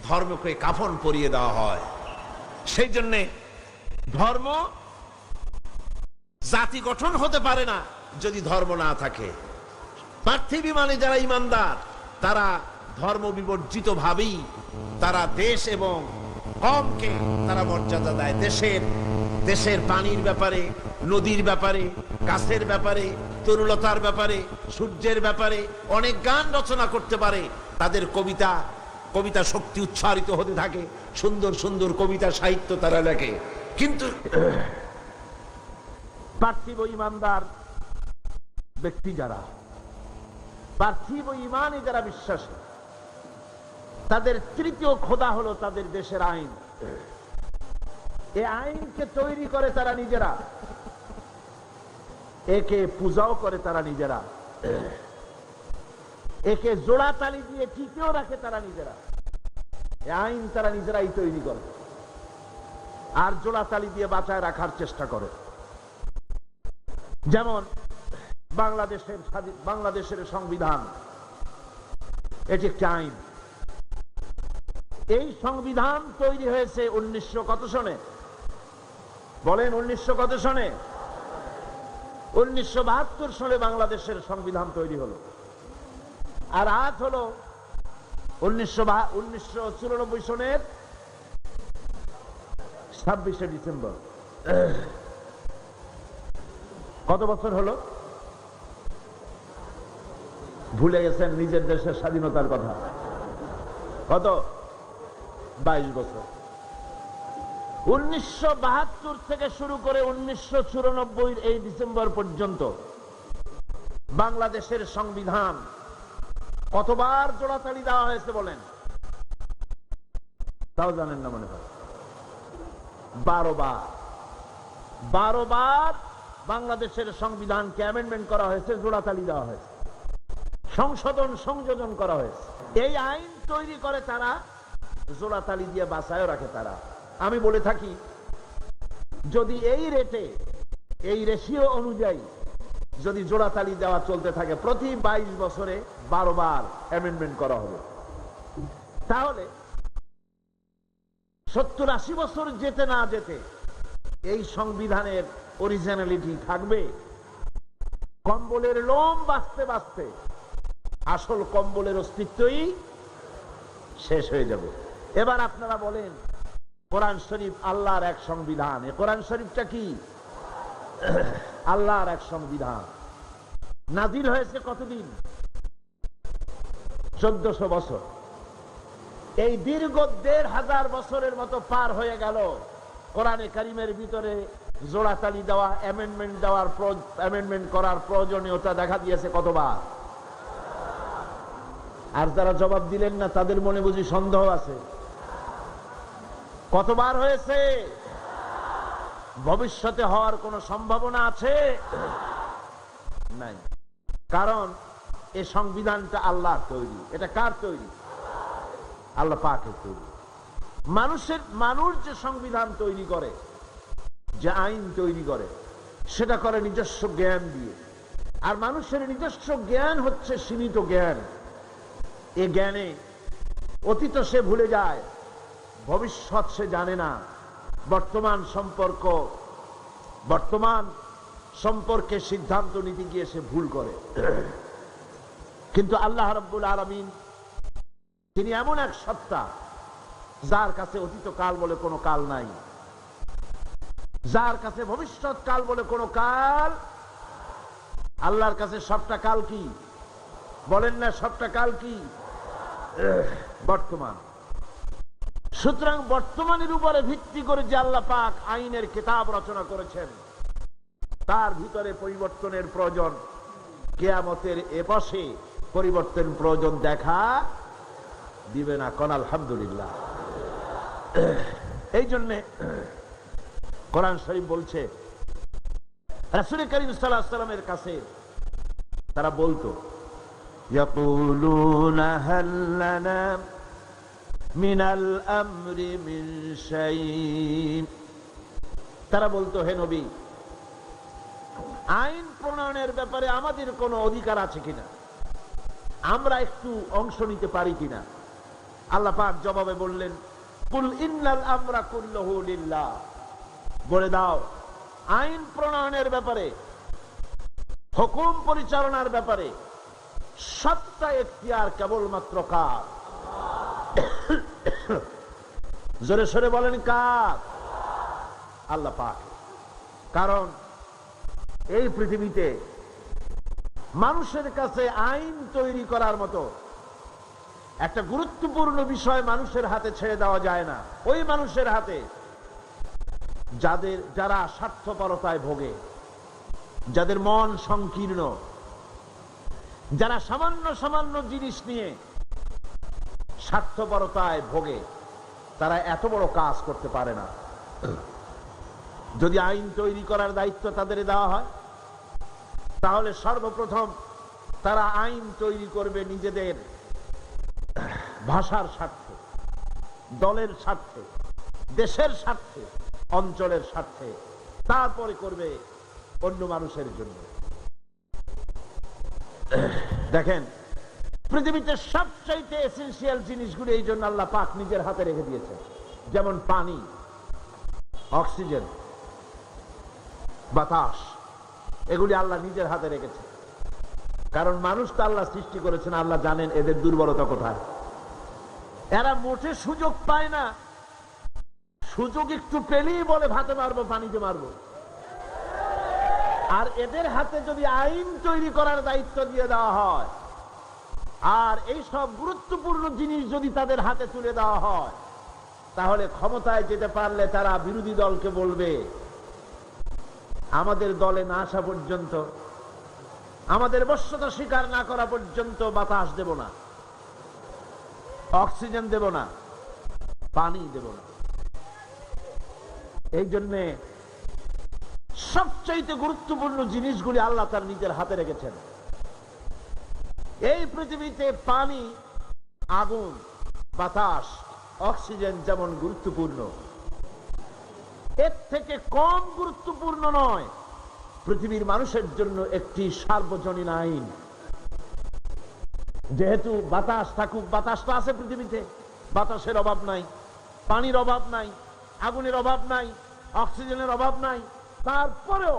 ধর্মকে কাফন পরিয়ে দেওয়া হয়। সেই জন্য ধর্ম জাতি গঠন হতে পারে না যদি ধর্ম না থাকে। পার্থিব ঈমানে যারা ঈমানদার তারা ধর্ম বিবর্জিত ভাবেই তারা দেশ এবং কওমকে তারা মর্যাদা দেয়। দেশের পানির ব্যাপারে, নদীর ব্যাপারে, গাছের ব্যাপারে, তরুলতার ব্যাপারে, সূর্যের ব্যাপারে অনেক গান রচনা করতে পারে। তাদের কবিতা শক্তি উচ্চারিত হতে থাকে, সুন্দর সুন্দর কবিতা সাহিত্য তারা লেখে। কিন্তু পার্থিব ঈমানদার ব্যক্তি যারা, পার্থিব ঈমানে যারা বিশ্বাসী, তাদের তৃতীয় খোদা হলো তাদের দেশের আইন। এই আইনকে তৈরি করে তারা নিজেরা, একে পূজাও করে তারা নিজেরা, একে জোড়া তালি দিয়ে টিকেও রাখে তারা নিজেরা। এই আইন তারা নিজেরাই তৈরি করে আর জোড়া তালি দিয়ে বাঁচায় রাখার চেষ্টা করে। যেমন বাংলাদেশের সংবিধান, এটি একটি আইন। এই সংবিধান তৈরি হয়েছে 1900 কত সনে? বলেন 1900 কত সনে? 1972 সালে বাংলাদেশের সংবিধান তৈরি হলো। আর আজ হলো 1994 সনের 26শে ডিসেম্বর। কত বছর হলো? ভুলে গেছেন নিজের দেশের স্বাধীনতার কথা। কত? 22 বছর। 1972 থেকে শুরু করে 1994 এই ডিসেম্বর পর্যন্ত বাংলাদেশের সংবিধান কতবার জোড়াতালি দেওয়া হয়েছে বলেন? তাও জানেন না মনে হয়? 12 বার। 12 বার বাংলাদেশের সংবিধানকে অ্যামেন্ডমেন্ট করা হয়েছে, জোড়াতালি দেওয়া হয়েছে, সংযোজন করা হয়েছে। এই আইন তৈরি করে তারা, জোড়াতালি দিয়ে বাঁচায়ও রাখে তারা। আমি বলে থাকি, যদি এই রেটে, এই রেশিও অনুযায়ী যদি জোড়াতালি দেওয়া চলতে থাকে, প্রতি 22 বছরে 12 বার অ্যামেন্ডমেন্ট করা হবে, তাহলে 70-80 বছর যেতে না যেতে এই সংবিধানের অরিজিনালিটি থাকবে। কম্বলের লোম বাঁচতে বাঁচতে আসল কম্বলের অস্তিত্বই শেষ হয়ে যাবে। এবার আপনারা বলেন, কোরআন শরীফ আল্লাহর এক সংবিধান। এই কোরআন শরীফটা কি? আল্লাহর এক সংবিধান। নাজিল হয়েছে কতদিন? 1400 বছর। এই দীর্ঘ 1500 বছরের মতো পার হয়ে গেল, কোরআনে কারিমের ভিতরে জোড়াতালি দেওয়া, অ্যামেন্ডমেন্ট করার প্রয়োজনীয়তা দেখা দিয়েছে কতবার? আর যারা জবাব দিলেন না তাদের মনে বুঝি সন্দেহ আছে? কতবার হয়েছে? ভবিষ্যতে হওয়ার কোনো সম্ভাবনা আছে? নাই। কারণ এই সংবিধানটা আল্লাহর তৈরি। এটা কার তৈরি? আল্লাহ পাকের তৈরি। মানুষ যে সংবিধান তৈরি করে, যে আইন তৈরি করে, সেটা করে নিজস্ব জ্ঞান দিয়ে। আর মানুষের নিজস্ব জ্ঞান হচ্ছে সীমিত জ্ঞান। এ জ্ঞানে অতীত সে ভুলে যায়, ভবিষ্যৎ সে জানে না, বর্তমান সম্পর্কে সিদ্ধান্ত নিতে গিয়ে সে ভুল করে। কিন্তু আল্লাহ রাব্বুল আলামিন তিনি এমন এক সত্তা যার কাছে অতীত কাল বলে কোনো কাল নাই, যার কাছে ভবিষ্যৎ কাল বলে কোনো কাল। আল্লাহর কাছে সবটা কাল কি? বলেন না, সবটা কাল কি? বর্তমান। সুতরাং বর্তমানের উপরে ভিত্তি করে যে আল্লাহ পাক আইনের কিতাব রচনা করেছেন, তার ভিতরে পরিবর্তনের প্রয়োজন কিয়ামতের এপাশে পরিবর্তন প্রয়োজন দেখা দিবে না। কোন আলহামদুলিল্লাহ। এই জন্য কোরআন শরীফ বলছে, রাসূল করিম সাল্লাল্লাহু আলাইহি ওয়াসাল্লামের কাছে তারা বলতো, ইয়াকুলুনা হাল লানা মিনাল আমরি মিন শাই। তারা বলতো, হে নবী, আইন প্রণয়নের ব্যাপারে আমাদের কোনো অধিকার আছে কিনা, আমরা একটু অংশ নিতে পারি কিনা? আল্লাহ পাক জবাবে বললেন, কুল ইন্নাল আমরা কুল্লুহু লিল্লাহ। বলে দাও, আইন প্রণয়নের ব্যাপারে, হুকুম পরিচালনার ব্যাপারে সত্তা এখতিয়ার কেবলমাত্র কার? জোরে সরে বলেন, কার? আল্লাহ পাক। কারণ এই পৃথিবীতে মানুষের কাছে আইন তৈরি করার মতো একটা গুরুত্বপূর্ণ বিষয় মানুষের হাতে ছেড়ে দেওয়া যায় না। ওই মানুষের হাতে যারা স্বার্থপরতায় ভোগে, যাদের মন সংকীর্ণ, যারা সামান্য জিনিস নিয়ে স্বার্থপরতায় ভোগে, তারা এত বড় কাজ করতে পারে না। যদি আইন তৈরি করার দায়িত্ব তাদের দেওয়া হয়, তাহলে সর্বপ্রথম তারা আইন তৈরি করবে নিজেদের ভাষার স্বার্থে, দলের স্বার্থে, দেশের স্বার্থে, অঞ্চলের স্বার্থে, তারপরে করবে অন্য মানুষের জন্য। দেখেন, পৃথিবীতে সবচাইতে এসেনশিয়াল জিনিসগুলো এই জন্য আল্লাহ পাক নিজের হাতে রেখে দিয়েছে। যেমন পানি, অক্সিজেন, বাতাস, এগুলি আল্লাহ নিজের হাতে রেখেছে। কারণ মানুষ তো আল্লাহ সৃষ্টি করেছেন, আল্লাহ জানেন এদের দুর্বলতা কোথায়। এরা মোটে সুযোগ পায় না, সুযোগ একটু পেলেই বলে ভাতে মারবো, পানিতে মারবো। আর এদের হাতে যদি আইন তৈরি করার দায়িত্ব দিয়ে দেওয়া হয়, আর এই সব গুরুত্বপূর্ণ জিনিস যদি তাদের হাতে তুলে দেওয়া হয়, তাহলে ক্ষমতায় যেতে পারলে তারা বিরোধী দলকে বলবে, আমাদের দলে না আসা পর্যন্ত, আমাদের বশ্যতা স্বীকার না করা পর্যন্ত বাতাস দেব না, অক্সিজেন দেব না, পানি দেব না। এই জন্যে সবচাইতে গুরুত্বপূর্ণ জিনিসগুলি আল্লাহ তার নিজের হাতে রেখেছেন। এই পৃথিবীতে পানি, আগুন, বাতাস, অক্সিজেন যেমন গুরুত্বপূর্ণ, এর থেকে কম গুরুত্বপূর্ণ নয় পৃথিবীর মানুষের জন্য একটি সার্বজনীন আইন। যেহেতু বাতাস থাকুক, বাতাস তো আছে পৃথিবীতে, বাতাসের অভাব নাই, পানির অভাব নাই, আগুনের অভাব নাই, অক্সিজেনের অভাব নাই, তারপরেও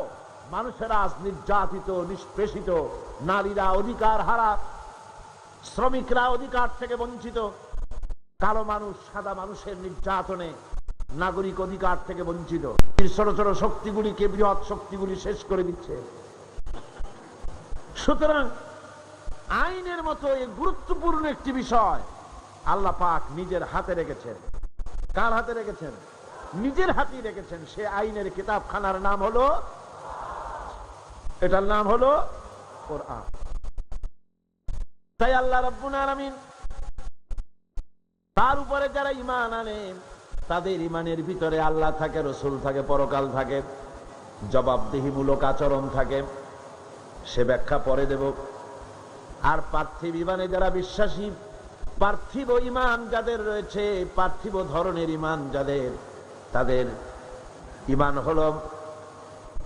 মানুষেরা আজ নির্যাতিত, নিষ্পেষিত, নারীরা অধিকার হারা, শ্রমিকরা অধিকার থেকে বঞ্চিত, কালো মানুষ সাদা মানুষের নির্যাতনে নাগরিক অধিকার থেকে বঞ্চিত। ছোট ছোট শক্তিগুলিকে বৃহৎ শক্তিগুলি শেষ করে দিচ্ছে। সুতরাং আইনের মতো এই গুরুত্বপূর্ণ একটি বিষয় আল্লাহ পাক নিজের হাতে রেখেছেন। কার হাতে রেখেছেন? নিজের হাতেই রেখেছেন। সে আইনের কিতাবখানার নাম হলো, এটার নাম হলো কোরআন। তাই আল্লাহ রাব্বুল আলামিন তার উপরে যারা ঈমান আনে তাদের ঈমানের ভিতরে আল্লাহ থাকে, রাসূল থাকে, পরকাল থাকে, জবাবদিহিমূলক আচরণ থাকে। সে ব্যাখ্যা পরে দেব। আর পার্থিব ঈমানে যারা বিশ্বাসী, পার্থিব ঈমান যাদের রয়েছে, পার্থিব ধরনের ঈমান যাদের, তাদের ঈমান হলো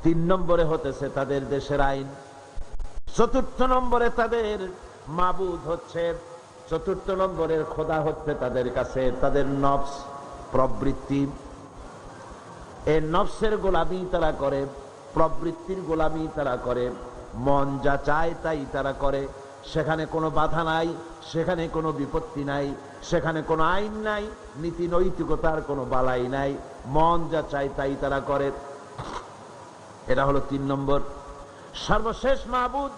3 নম্বরে হতেছে তাদের দেশের আইন, 4র্থ নম্বরে তাদের মাবুদ হচ্ছে, 4র্থ নম্বরের খোদা হচ্ছে তাদের কাছে তাদের নফস, প্রবৃত্তি। এই নফসের গোলামি তারা করে, প্রবৃত্তির গোলামি তারা করে, মন যা চায় তাই তারা করে। সেখানে কোনো বাধা নাই, সেখানে কোনো বিপত্তি নাই, সেখানে কোনো আইন নাই, নীতি নৈতিকতার কোনো বালাই নাই, মন যা চায় তাই তারা করে। এটা হলো 3 নম্বর। সর্বশেষ মাবুদ,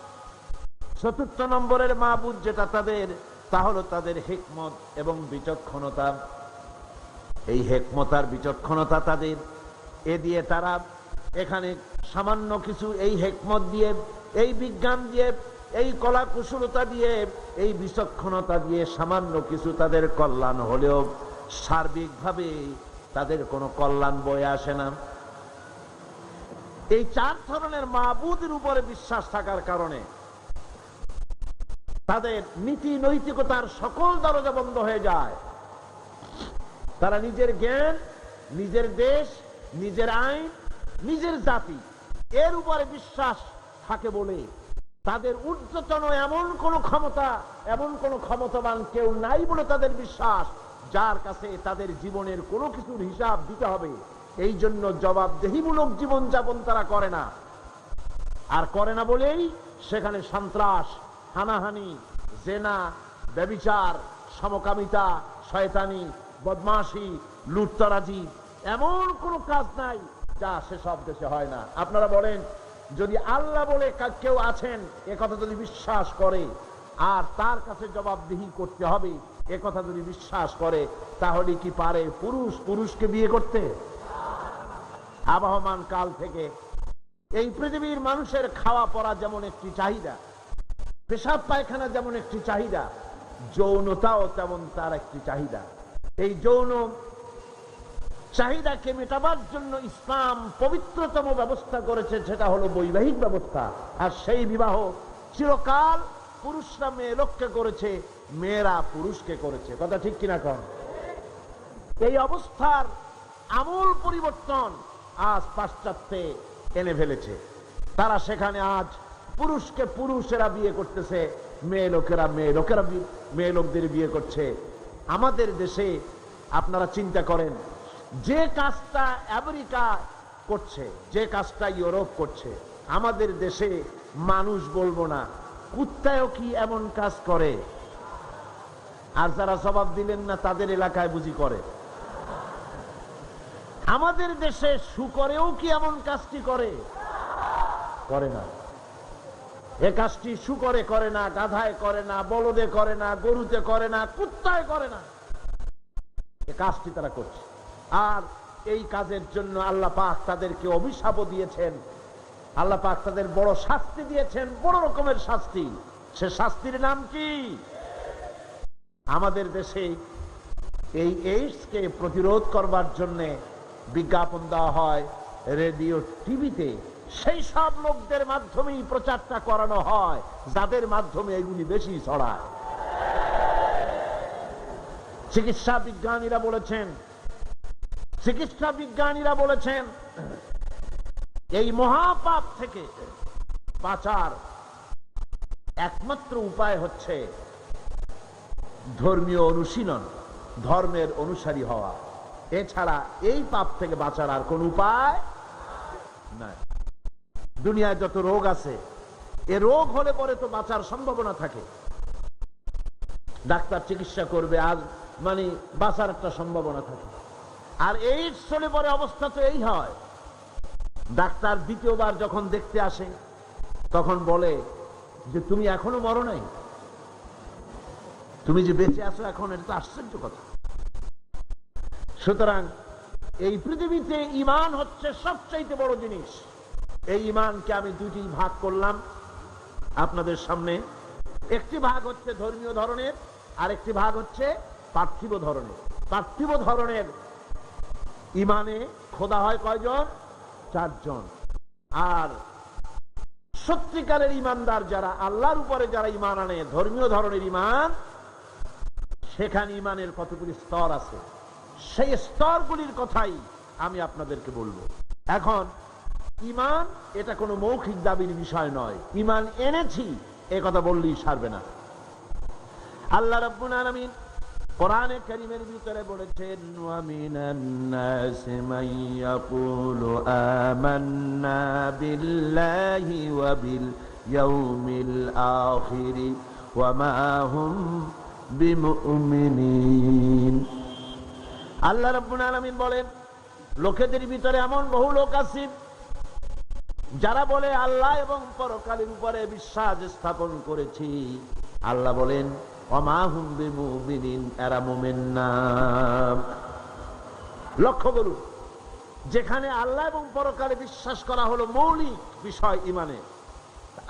4র্থ নম্বরের মাবুদ যেটা তাদের, তা হলো তাদের হিকমত এবং বিচক্ষণতা। এই হিকমত আর বিচক্ষণতা তাদের, এ দিয়ে তারা এখানে সামান্য কিছু, এই হিকমত দিয়ে, এই বিজ্ঞান দিয়ে, এই কলা কুশলতা দিয়ে, এই বিচক্ষণতা দিয়ে সামান্য কিছু তাদের কল্যাণ হলেও সার্বিকভাবে তাদের কোনো কল্যাণ বয়ে আসে না। এই 4 ধরনের মাবুদের উপরে বিশ্বাস থাকার কারণে তাদের নীতি নৈতিকতার সকল দরজা বন্ধ হয়ে যায়। তারা নিজের জ্ঞান, নিজের দেশ, নিজের আইন, নিজের জাতি, এর উপরে বিশ্বাস থাকে বলে তাদের ঊর্ধ্বতন এমন কোন ক্ষমতা, এমন কোন ক্ষমতাবান কেউ নাই বলে তাদের বিশ্বাস, যার কাছে তাদের জীবনের কোনো কিছুর হিসাব দিতে হবে। এই জন্য জবাবদেহিমূলক জীবনযাপন তারা করে না। আর করে না বলেই সেখানে সন্ত্রাস, হানাহানি, জেনা, ব্যভিচার, সমকামিতা, শয়তানি, বদমাশি, লুটতরাজি, এমন কোনো কাজ নাই যা সেসব দেশে হয় না। আপনারা বলেন, যদি আল্লাহ বলে কেউ আছেন এ কথা যদি বিশ্বাস করে আর তার কাছে জবাবদিহি করতে হবে এ কথা যদি বিশ্বাস করে, তাহলে কি পারে পুরুষ পুরুষকে বিয়ে করতে? আবহমান কাল থেকে এই পৃথিবীর মানুষের খাওয়া পড়া যেমন একটি চাহিদা, পেশাব পায়খানা যেমন একটি চাহিদা, যৌনতাও তেমন তার একটি চাহিদা। এই যৌন চাহিদাকে মেটাবার জন্য ইসলাম পবিত্রতম ব্যবস্থা করেছে, সেটা হলো বৈবাহিক ব্যবস্থা। আর সেই বিবাহ চিরকাল পুরুষরা মেয়ে লোককে করেছে, মেয়েরা পুরুষকে করেছে। কথা ঠিক কিনা কন? এই অবস্থার আমূল পরিবর্তন আজ পাশ্চাত্যে এনে ফেলেছে। তারা সেখানে আজ পুরুষকে পুরুষেরা বিয়ে করতেছে, মেয়ে লোকেরা মেয়ে লোকদের বিয়ে করছে। আমাদের দেশে আপনারা চিন্তা করেন, যে কাজটা আমেরিকা করছে, যে কাজটা ইউরোপ করছে, আমাদের দেশে মানুষ বলবো না, কুত্তায়ও কি এমন কাজ করে? আর যারা জবাব দিলেন না তাদের এলাকায় বুঝি করে। আমাদের দেশে শুকরেও কি এমন কাজটি করে? করে না। এ কাজটি শুকরে করে না, গাধায় করে না, বলদে করে না, গরুতে করে না, কুত্তায় করে না। এ কাজটি তারা করছে। আর এই কাজের জন্য আল্লাহ পাক তাদেরকে অভিশাপও দিয়েছেন। আল্লাহ পাক তাদের বড় শাস্তি দিয়েছেন, বড় রকমের শাস্তি। সে শাস্তির নাম কি? আমাদের দেশে এই এইডসকে প্রতিরোধ করবার জন্য বিজ্ঞাপন দেওয়া হয় রেডিও, টিভিতে। সেই সব লোকদের মাধ্যমেই প্রচারটা করানো হয় যাদের মাধ্যমে এগুলি বেশি ছড়ায়। চিকিৎসা বিজ্ঞানীরা বলেছেন এই মহাপাপ থেকে বাঁচার একমাত্র উপায় হচ্ছে ধর্মীয় অনুশীলন, ধর্মের অনুসারী হওয়া। এছাড়া এই পাপ থেকে বাঁচার আর কোন উপায় নাই। দুনিয়ায় যত রোগ আছে, এ রোগ হলে পরে তো বাঁচার সম্ভাবনা থাকে। ডাক্তার চিকিৎসা করবে, আজ মানে বাঁচার একটা সম্ভাবনা থাকে। আর এইডস হলে পরে অবস্থা তো এই হয়, ডাক্তার দ্বিতীয়বার যখন দেখতে আসে তখন বলে যে তুমি এখনো মরো নাই, তুমি যে বেঁচে আছো এখন, এটা তো আশ্চর্য কথা। সুতরাং এই পৃথিবীতে ঈমান হচ্ছে সবচাইতে বড় জিনিস। এই ঈমানকে আমি দুটি ভাগ করলাম আপনাদের সামনে। একটি ভাগ হচ্ছে ধর্মীয় ধরনের, আর একটি ভাগ হচ্ছে পার্থিব ধরনের। পার্থিব ধরনের ঈমানে খোদা হয় কয়জন? 4 জন। আর সত্যিকারের ঈমানদার যারা, আল্লাহর উপরে যারা ঈমান আনে, ধর্মীয় ধরনের ঈমান, সেখানে ঈমানের কতগুলি স্তর আছে। সেই স্তরগুলির কথাই আমি আপনাদেরকে বলবো। এখন ঈমান এটা কোনো মৌখিক দাবির বিষয় নয়। ঈমান এনেছি এ কথা বললেই সারবে না। আল্লাহ রাব্বুল আলামিন কোরআনে কারীমের ভিতরে বলেছেন, ওয়া মিনান নাসি মান ইয়াকুলু আমান্না বিল্লাহি ওয়া বিল ইয়াউমিল আখির ওয়া মা হুম বিমুমিনিন। আল্লাহ রাব্বুল আলামিন বলেন, লোকেদের ভিতরে এমন বহু লোক আছে যারা বলে আল্লাহ এবং পরকালের উপরে বিশ্বাস স্থাপন করেছি। আল্লাহ বলেন, ওমা হুম বিমুমিনিন, এরা মুমিন না। লক্ষ্য করুন, যেখানে আল্লাহ এবং পরকালে বিশ্বাস করা হলো মৌলিক বিষয় ঈমানে,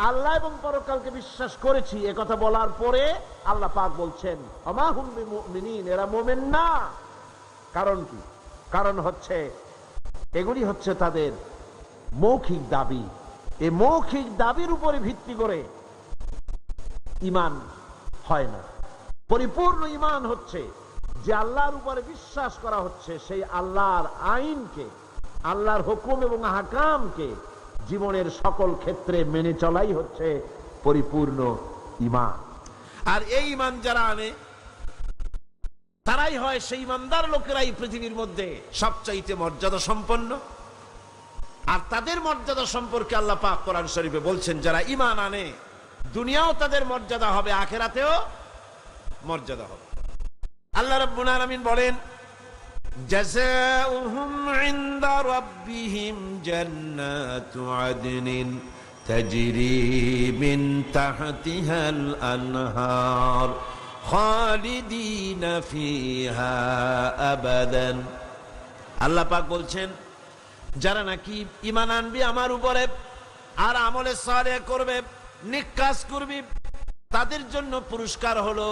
আল্লাহ এবং পরকালকে বিশ্বাস করেছি এ কথা বলার পরে আল্লাহ পাক বলছেন ওমা হুম বিমুমিনিন, এরা মুমিন না। কারণ কি? কারণ হচ্ছে এগুলি হচ্ছে তাদের মৌখিক দাবি। এই মৌখিক দাবির উপরে ভিত্তি করে ঈমান হয় না। পরিপূর্ণ ঈমান হচ্ছে যে আল্লাহর উপরে বিশ্বাস করা হচ্ছে, সেই আল্লাহর আইনকে, আল্লাহর হুকুম এবং আহকামকে জীবনের সকল ক্ষেত্রে মেনে চলাই হচ্ছে পরিপূর্ণ ঈমান। আর এই ঈমান যারা আনে তারাই হয় সেই ঈমানদার লোকেরাই পৃথিবীর মধ্যে সবচাইতে মর্যাদা সম্পন্ন। আর তাদের মর্যাদা সম্পর্কে আল্লাহ পাক কোরআন শরীফে বলছেন, যারা ঈমান আনে দুনিয়াও তাদের মর্যাদা হবে, আখিরাতেও মর্যাদা হবে। আল্লাহ রাব্বুল আলামিন বলেন, জাযাউহুম ইনদা রাব্বিহিম জান্নাতু আদনিন তাজরি মিন তাহতিহাল আনহার খালিদিনা ফিহা আবাদান। আল্লাহ পাক বলছেন, যারা নাকি ঈমান আনবে আমার উপরে আর আমলে সালেহ করবে, নেক কাজ করবে, তাদের জন্য পুরস্কার হলো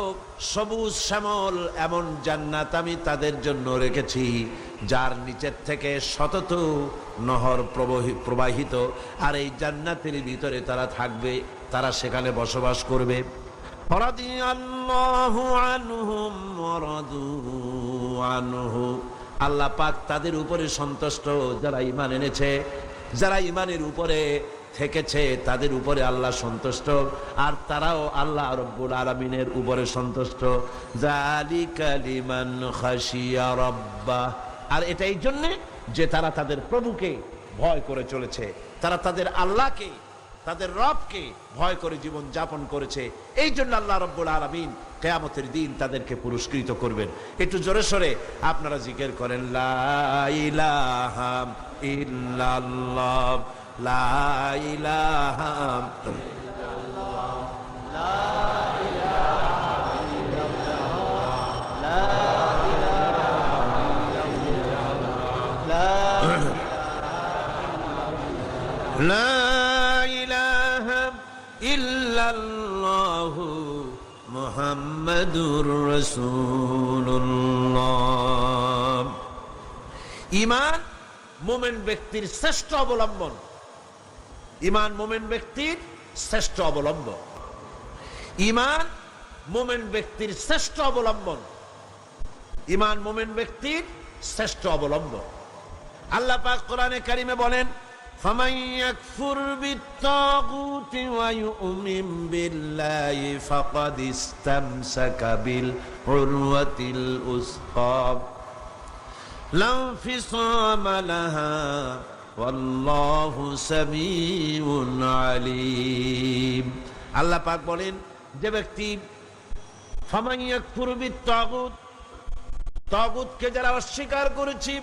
সবুজ শ্যামল এমন জান্নাত আমি তাদের জন্য রেখেছি, যার নিচের থেকে শতত নহর প্রবাহিত। আর এই জান্নাতের ভিতরে তারা থাকবে, তারা সেখানে বসবাস করবে। রাদিয়াল্লাহু আনহুম ওয়া রাদু আনহু, আল্লাহ পাক তাদের উপরে সন্তুষ্ট যারা ঈমান এনেছে, যারা ঈমানের উপরে থেকেছে তাদের উপরে আল্লাহ সন্তুষ্ট, আর তারাও আল্লাহ রাব্বুল আলামিনের উপরে সন্তুষ্ট। যালিকা লিমান খাশিয়া রাব্বাহ, আর এটাই জন্য যে তারা তাদের প্রভুকে ভয় করে চলেছে, তারা তাদের আল্লাহকে, তাদের রবকে ভয় করে জীবন যাপন করেছে। এই জন্য আল্লাহ রাব্বুল আলামিন কিয়ামতের দিন তাদেরকে পুরস্কৃত করবেন। একটু জোরে সরে আপনারা জিকির করেন, লা ইলাহা ইল্লাল্লাহ, লা ইলাহা ইল্লাল্লাহ, লা ইলাহা ইল্লাল্লাহ, লা ইলাহা ইল্লাল্লাহ, লা ইলাহা ইল্লাল্লাহ মুহাম্মাদুর রাসূলুল্লাহ। ঈমান মুমিন ব্যক্তির শ্রেষ্ঠ অবলম্বন। ঈমান মুমিন ব্যক্তির শ্রেষ্ঠ অবলম্বন। ঈমান মুমিন ব্যক্তির শ্রেষ্ঠ অবলম্বন। ঈমান মুমিন ব্যক্তির শ্রেষ্ঠ অবলম্বন। আল্লাহ পাক কোরআনে কারিমে বলেন, ফামান ইয়াকফুর বিত্তাগুতি ওয়া ইউমিন বিল্লাহি ফাকাদ ইসতামসাকা বিল উরওয়াতিল উসকা লা ইনফিসামা লাহা ওয়াল্লাহু সামিউন আলিম। আল্লাহ পাক বলেন, যে ব্যক্তি ফামান ইয়াকফুর বিত্তাগুত, তাগুতকে যারা অস্বীকার করেছে,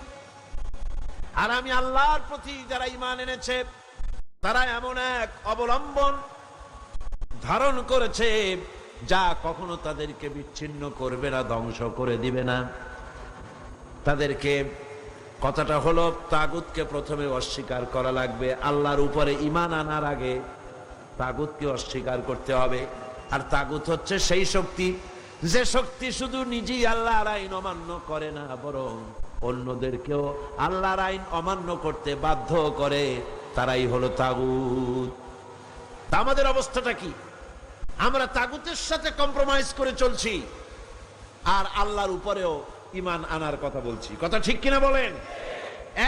আর আমি আল্লাহর প্রতি যারা ঈমান এনেছে, তারা এমন এক অবলম্বন ধারণ করেছে যা কখনো তাদেরকে বিচ্ছিন্ন করবে না, ধ্বংস করে দিবে না। তাদেরকে কথাটা হলো তাগুতকে প্রথমে অস্বীকার করা লাগবে। আল্লাহর উপরে ঈমান আনার আগে তাগুতকে অস্বীকার করতে হবে। আর তাগুত হচ্ছে সেই শক্তি, যে শক্তি শুধু নিজেই আল্লাহর আইন অমান্য করে না, বরং অন্যদেরকেও আল্লাহর আইন অমান্য করতে বাধ্য করে, তারাই হলো তাগুত। তা আমাদের অবস্থাটা কি? আমরা তাগুতের সাথে কম্প্রোমাইজ করে চলছি, আর আল্লাহর উপরেও ঈমান আনার কথা বলছি। কথা ঠিক কিনা বলেন?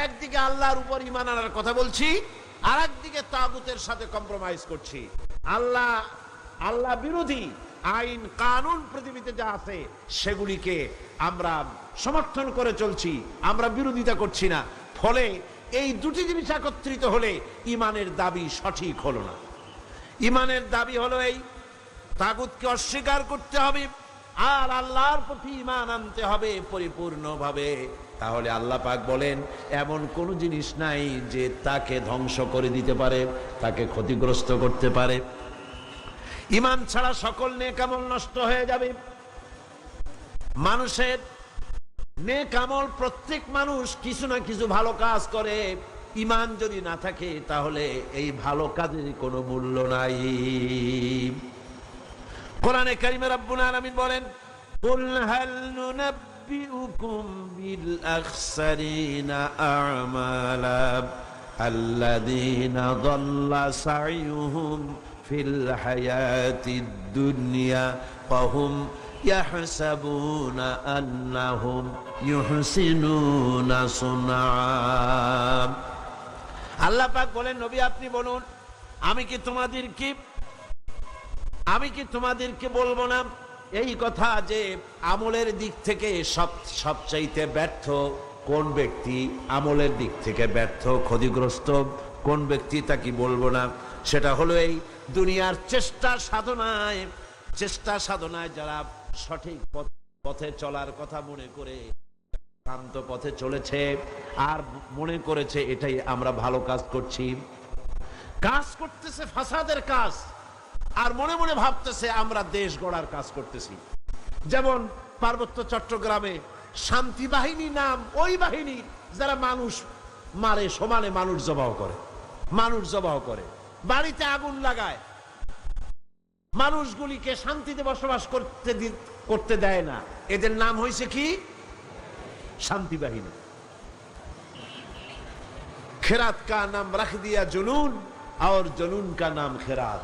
একদিকে আল্লাহর উপর ঈমান আনার কথা বলছি, আর একদিকে তাগুতের সাথে কম্প্রোমাইজ করছি। আল্লাহ বিরোধী আইন কানুন পৃথিবীতে যা আছে সেগুলিকে আমরা সমর্থন করে চলছি, আমরা বিরোধিতা করছি না। ফলে এই দুটি জিনিস একত্রিত হলে ঈমানের দাবি সঠিক হলো না। ঈমানের দাবি হলো এই, তাগুতকে অস্বীকার করতে হবে আর আল্লাহর প্রতি ঈমান আনতে হবে পরিপূর্ণভাবে। তাহলে আল্লাহ পাক বলেন, এমন কোন জিনিস নাই যে তাকে ধ্বংস করে দিতে পারে, তাকে ক্ষতিগ্রস্ত করতে পারে। ঈমান ছাড়া সকল নেক আমল নষ্ট হয়ে যাবে। মানুষের নেক আমল, প্রত্যেক মানুষ কিছু না কিছু ভালো কাজ করে। ঈমান যদি না থাকে তাহলে এই ভালো কাজের কোনো মূল্য নাই। কোরআনে কারিমে রব্বুল আলামিন বলেন, কুল হাল নুনাব্বিউকুম বিল আখসারিনা আমালা আল্লাযীনা যাল্লা সা'য়ুহুম ফিল হায়াতিদ দুনিয়া ওয়া হুম ইয়াহসাবুনা আন্নাহুম ইউহসিনুনা সুনআ। আল্লাহ পাক বলেন, নবী আপনি বলুন, আমি কি তোমাদেরকে বলবো না এই কথা যে আমলের দিক থেকে সবচাইতে ব্যর্থ কোন ব্যক্তি, আমলের দিক থেকে ব্যর্থ ক্ষতিগ্রস্ত কোন ব্যক্তি, তা কি বলবো না? সেটা হলো এই দুনিয়ার চেষ্টা সাধনায় যারা সঠিক পথে চলার কথা মনে করে ভ্রান্ত পথে চলেছে আর মনে করেছে এটাই আমরা ভালো কাজ করতেছে ফাসাদের কাজ, আর মনে মনে ভাবতেছে আমরা দেশ গড়ার কাজ করতেছি। যেমন পার্বত্য চট্টগ্রামে শান্তি বাহিনী নাম ওই বাহিনী যারা মানুষ মারে, সমানে মানুষ জবাহ করে, বাড়িতে আগুন লাগায়, মানুষগুলিকে শান্তিতে বসবাস করতে দেয় না। এদের নাম হয়েছে কি? শান্তি বাহিনী। খেরাত কা নাম রাখ দিয়া জুনুন আর জুনুন কা নাম খেরাত।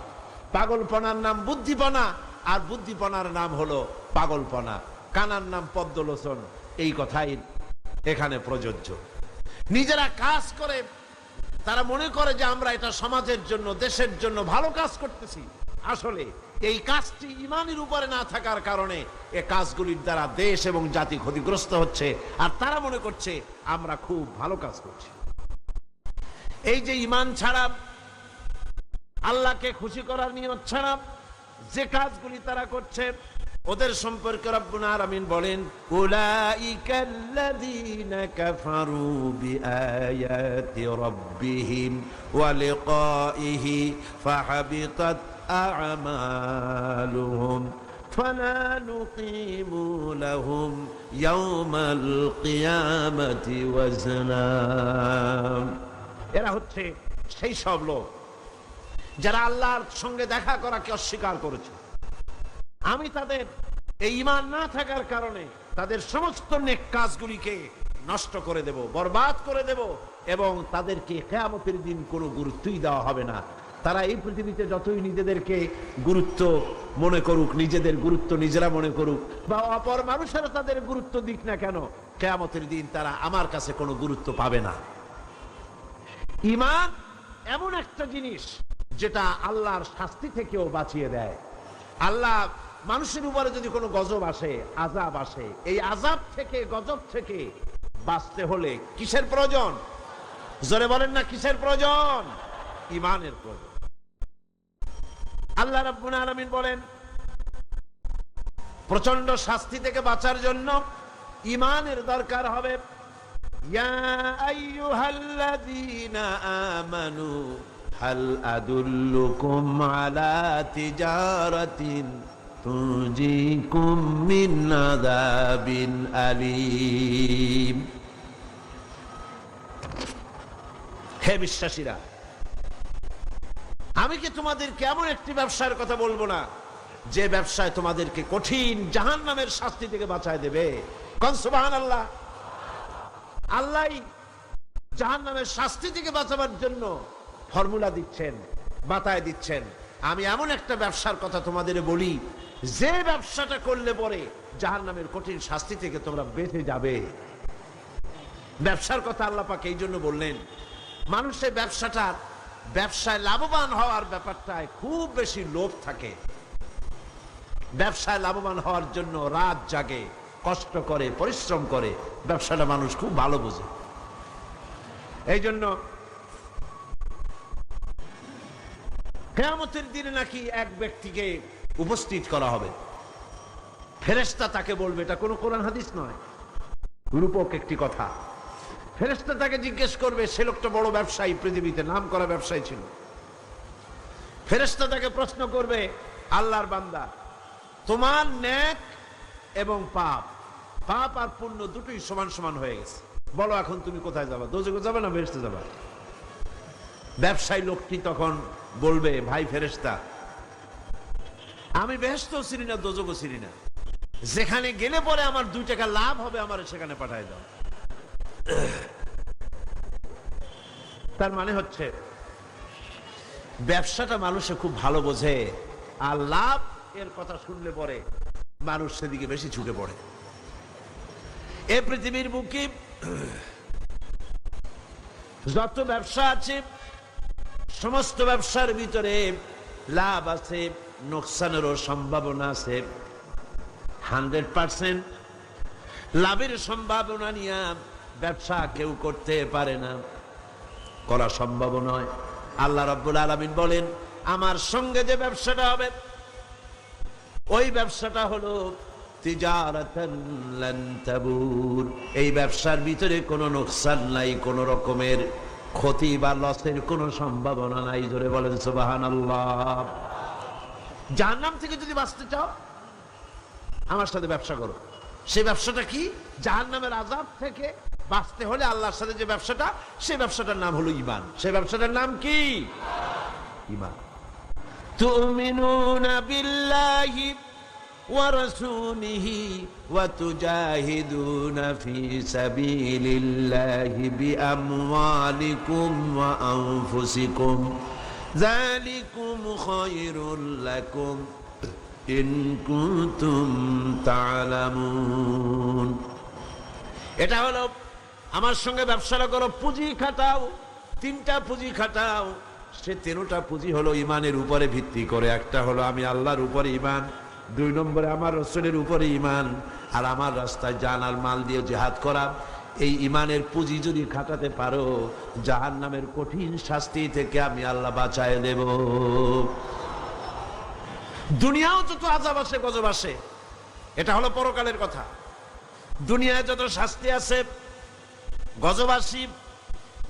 পাগলপনার নাম বুদ্ধিপনা, আর বুদ্ধিপনার নাম হলো পাগলপনা। কানার নাম পদ্মলোচন। এই কথাই এখানে প্রযোজ্য। নিজেরা কাজ করে তারা মনে করে যে আমরা এটা সমাজের জন্য, দেশের জন্য ভালো কাজ করতেছি। আসলে এই কাজটি ঈমানের উপরে না থাকার কারণে এই কাজগুলির দ্বারা দেশ এবং জাতি ক্ষতিগ্রস্ত হচ্ছে, আর তারা মনে করছে আমরা খুব ভালো কাজ করছি। এই যে ঈমান ছাড়া, আল্লাহকে খুশি করার নিয়ত ছাড়া যে কাজগুলি তারা করছে, ওদের সম্পর্কে রব্বুল আলামিন বলেন, উলাইকাল্লাযীনা কাফারু বিআয়াতি রাব্বিহিম ওয়া লিকাইহি ফাহাবিতাত আ'মালুহুম ফালা নুকিমু লাহুম ইয়াওমাল কিয়ামাতি ওয়াজনা। এরা হচ্ছে সেই সব লোক যারা আল্লাহর সঙ্গে দেখা করাকে অস্বীকার করেছে। আমি তাদের এই ঈমান না থাকার কারণে তাদের সমস্ত নেক কাজগুলিকে নষ্ট করে দেব, বরবাদ করে দেব, এবং তাদেরকে কিয়ামতের দিন কোনো গুরুত্বই দেওয়া হবে না। তারা এই পৃথিবীতে যতই নিজেদেরকে গুরুত্ব মনে করুক, নিজেদের গুরুত্ব নিজেরা মনে করুক, বা অপর মানুষেরা তাদের গুরুত্ব দিক না কেন, কিয়ামতের দিন তারা আমার কাছে কোনো গুরুত্ব পাবে না। ঈমান এমন একটা জিনিস যেটা আল্লাহর শাস্তি থেকেও বাঁচিয়ে দেয়। আল্লাহ মানুষের উপরে যদি কোনো গজব আসে, আযাব আসে, এই আযাব থেকে, গজব থেকে বাঁচতে হলে কিসের প্রয়োজন? জোরে বলেন না, কিসের প্রয়োজন? ঈমানের প্রয়োজন। আল্লাহ রাব্বুল আলামিন বলেন, প্রচন্ড শাস্তি থেকে বাঁচার জন্য ঈমানের দরকার হবে। ইয়া আইয়ুহাল্লাযীনা আমানু হাল আদুল্লুকুম আলা তিজারাতিন তুনজিকুম মিন আযাবিন আলীম। হে বিশ্বাসীরা, আমি কি তোমাদেরকে এমন একটি ব্যবসার কথা বলবো না যে ব্যবসায় তোমাদেরকে কঠিন জাহান্নামের শাস্তি থেকে বাঁচায় দেবে? কোন সুবহানাল্লাহ। আল্লাহ জাহান্নামের শাস্তি থেকে বাঁচাবার জন্য ফর্মুলা দিচ্ছেন, বাতায় দিচ্ছেন। আমি এমন একটা ব্যবসার কথা তোমাদের বলি যে ব্যবসাটা করলে পরে জাহান্নামের কঠিন শাস্তি থেকে তোমরা বেঁচে যাবে। ব্যবসার কথা আল্লাহ পাক এই জন্য বললেন, মানুষের ব্যবসায় লাভবান হওয়ার ব্যাপারটায় খুব বেশি লোভ থাকে। ব্যবসায় লাভবান হওয়ার জন্য রাত জাগে, কষ্ট করে, পরিশ্রম করে। ব্যবসাটা মানুষ খুব ভালো বোঝে। এই জন্য কিয়ামতের দিনে নাকি এক ব্যক্তিকে উপস্থিত করা হবে, ফেরেশতা তাকে বলবে, এটা কোনো কোরআন হাদিস নয়, রূপক একটি কথা। ফেরেশতা তাকে জিজ্ঞেস করবে, সে লোকটা বড় ব্যবসায়ী, পৃথিবীতে নাম করা ব্যবসায়ী ছিল। ফেরেশতা তাকে প্রশ্ন করবে, আল্লাহর বান্দা, তোমার নেক এবং পাপ আর পুণ্য দুটোই সমান সমান হয়ে গেছে, বলো এখন তুমি কোথায় যাবা? দোজখে যাবে না বেহেশতে যাবা? ব্যবসায়ী লোকটি তখন বলবে, ভাই ফেরেশতা, আমি বেহেশতও চিনি না, দোজখও চিনি না, যেখানে গেলে পরে আমার 2 টাকা লাভ হবে আমার সেখানে পাঠায় দাও। তার মানে হচ্ছে ব্যবসাটা মানুষে খুব ভালো বোঝে, আর লাভ এর কথা শুনলে পরে মানুষ সেদিকে বেশি ঝুঁকে পড়ে। এই পৃথিবীর বুকে যত ব্যবসা আছে সমস্ত ব্যবসার ভিতরে লাভ আছে, নোকসানেরও সম্ভাবনা আছে। 100% লাভের সম্ভাবনা নিয়ে ব্যবসা কেউ করতে পারে না, করা সম্ভব নয়। আল্লাহ রাব্বুল আলামিন বলেন, আমার সঙ্গে যে ব্যবসাটা হবে ওই ব্যবসাটা হলো তিজারাতান লান তাবুর। এই ব্যবসার ভিতরে কোনো নোকসান নাই, কোনো রকমের ক্ষতি বা লসের কোনো সম্ভাবনা নাই। জোরে বলেন সুবহানাল্লাহ। জাহান্নাম থেকে যদি বাঁচতে চাও আমার সাথে ব্যবসা করো। সেই ব্যবসাটা কি? জাহান্নামের আযাব থেকে বাঁচতে হলে আল্লাহর সাথে যে ব্যবসাটা, সেই ব্যবসাটার নাম হলো ঈমান। সেই ব্যবসাটার নাম কি? ঈমান। তুমিনুনা বিল্লাহি ওয়া রাসূলিহি ওয়া তুজাহিদুনা ফি সাবিলিল্লাহি বিআমওয়ালিকুম ওয়া আনফুসিকুম যালিকুম খায়রুল লাকুম ইন কুনতুম তা'লামুন। এটা হলো আমার সঙ্গে ব্যবসাটা করো, পুঁজি খাটাও, 3টা পুঁজি খাটাও। সে 3টা পুঁজি হলো ইমানের উপরে ভিত্তি করে। একটা হলো আমি আল্লাহর উপরে ইমান, 2 নম্বরে আমার রাসূলের উপরে ইমান, আর আমার রাস্তায় জান আর মাল দিয়ে জিহাদ করা। এই ইমানের পুঁজি যদি খাটাতে পারো, জাহান্নামের কঠিন শাস্তি থেকে আমি আল্লাহ বাঁচায় দেব। দুনিয়াও যত আযাব আসে, গজব আসে, এটা হলো পরকালের কথা। দুনিয়ায় যত শাস্তি আছে, গজব আসি,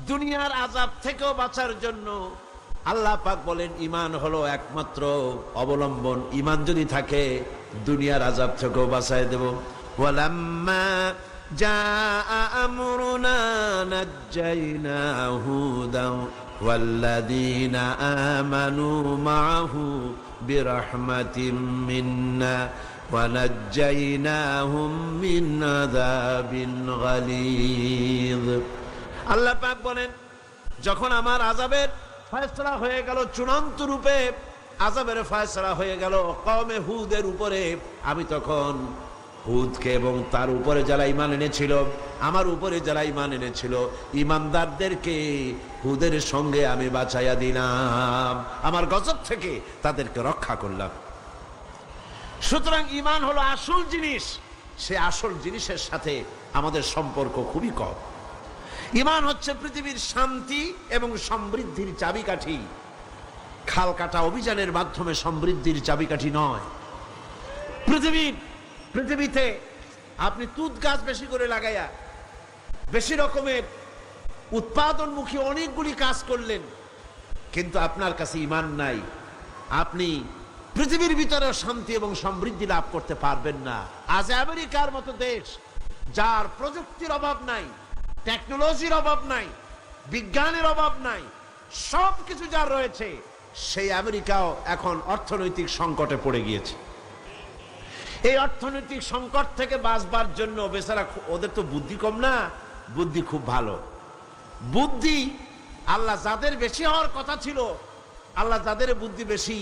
দুনিয়ার আযাব থেকেও বাঁচার জন্য আল্লাহ পাক বলেন ঈমান হলো একমাত্র অবলম্বন। ঈমান যদি থাকে দুনিয়ার আযাব থেকেও বাঁচায় দেব। ওয়ালাম্মা জাআ আমরুনা নাজ্জাইনা হুদান ওয়াল্লাযীনা আমানু মাআহু বিরহমাতিম মিন্না ওয়ানাজ্জাইনাহুম মিন আযাবিন গালিয। আল্লাহ পাক বলেন, যখন আমার আযাবের ফয়সালা হয়ে গেল, চূড়ান্ত রূপে আযাবের ফয়সালা হয়ে গেল কওমে হুদের উপরে, আমি তখন হুদকে এবং তার উপরে যারা ঈমান এনেছিল, আমার উপরে যারা ঈমান এনেছিল, ঈমানদারদেরকে হুদের সঙ্গে আমি বাঁচাইয়া দিলাম, আমার গজব থেকে তাদেরকে রক্ষা করলাম। সুতরাং ঈমান হলো আসল জিনিস। সে আসল জিনিসের সাথে আমাদের সম্পর্ক খুবই কম। ঈমান হচ্ছে পৃথিবীর শান্তি এবং সমৃদ্ধির চাবিকাঠি। খাল কাটা অভিযানের মাধ্যমে সমৃদ্ধির চাবিকাঠি নয়। পৃথিবীতে আপনি তুত গাছ বেশি করে লাগাইয়া বেশি রকমের উৎপাদনমুখী অনেকগুলি কাজ করলেন, কিন্তু আপনার কাছে ঈমান নাই, আপনি পৃথিবীর ভিতরে শান্তি এবং সমৃদ্ধি লাভ করতে পারবেন না। আজ আমেরিকার মতো দেশ, যার প্রযুক্তির অভাব নাই, টেকনোলজির অভাব নাই, বিজ্ঞানের অভাব নাই, সবকিছু যার রয়েছে, সেই আমেরিকাও এখন অর্থনৈতিক সংকটে পড়ে গিয়েছে। এই অর্থনৈতিক সংকট থেকে বাঁচবার জন্য বেচারা, ওদের তো বুদ্ধি কম না, বুদ্ধি খুব ভালো। বুদ্ধি আল্লাহ যাদের বেশি হওয়ার কথা ছিল, আল্লাহ যাদের বুদ্ধি বেশি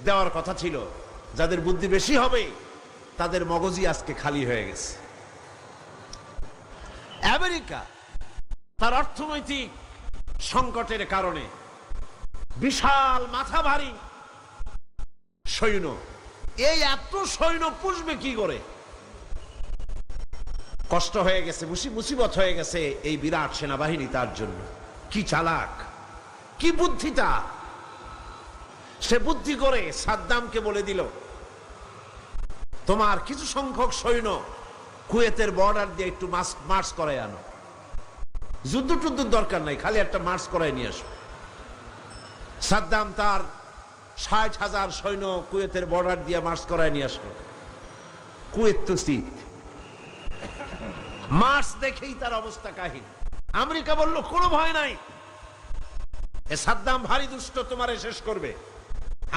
দেওয়ার কথা ছিল, যাদের বুদ্ধি বেশি হবে, তাদের মগজই আজকে খালি হয়ে গেছে। আমেরিকা তার অর্থনৈতিক সংকটের কারণে বিশাল মাথা ভারী সৈন্য, এই এত সৈন্য পুষবে কি করে? কষ্ট হয়ে গেছে, মুসিবত হয়ে গেছে এই বিরাট সেনাবাহিনী তার জন্য। কি চালাক, কি বুদ্ধিটা! সে বুদ্ধি করে সাদ্দামকে বলে দিল, তোমার কিছু সংখ্যক সৈন্য কুয়েতের বর্ডার দিয়ে একটু মার্চ করায় আনো, যুদ্ধ টুদ্ধ দরকার নাই, খালি একটা মার্চ করায় নিয়ে আসো। সাদ্দাম তার 60,000 সৈন্য কুয়েতের বর্ডার দিয়ে মার্চ করায় নিয়ে আসলো। কুয়েত তো স্থিত, মার্চ দেখেই তার অবস্থা কাহিল। আমেরিকা বলল, কোনো ভয় নাই, এ সাদ্দাম ভারী দুষ্ট, তোমারে শেষ করবে,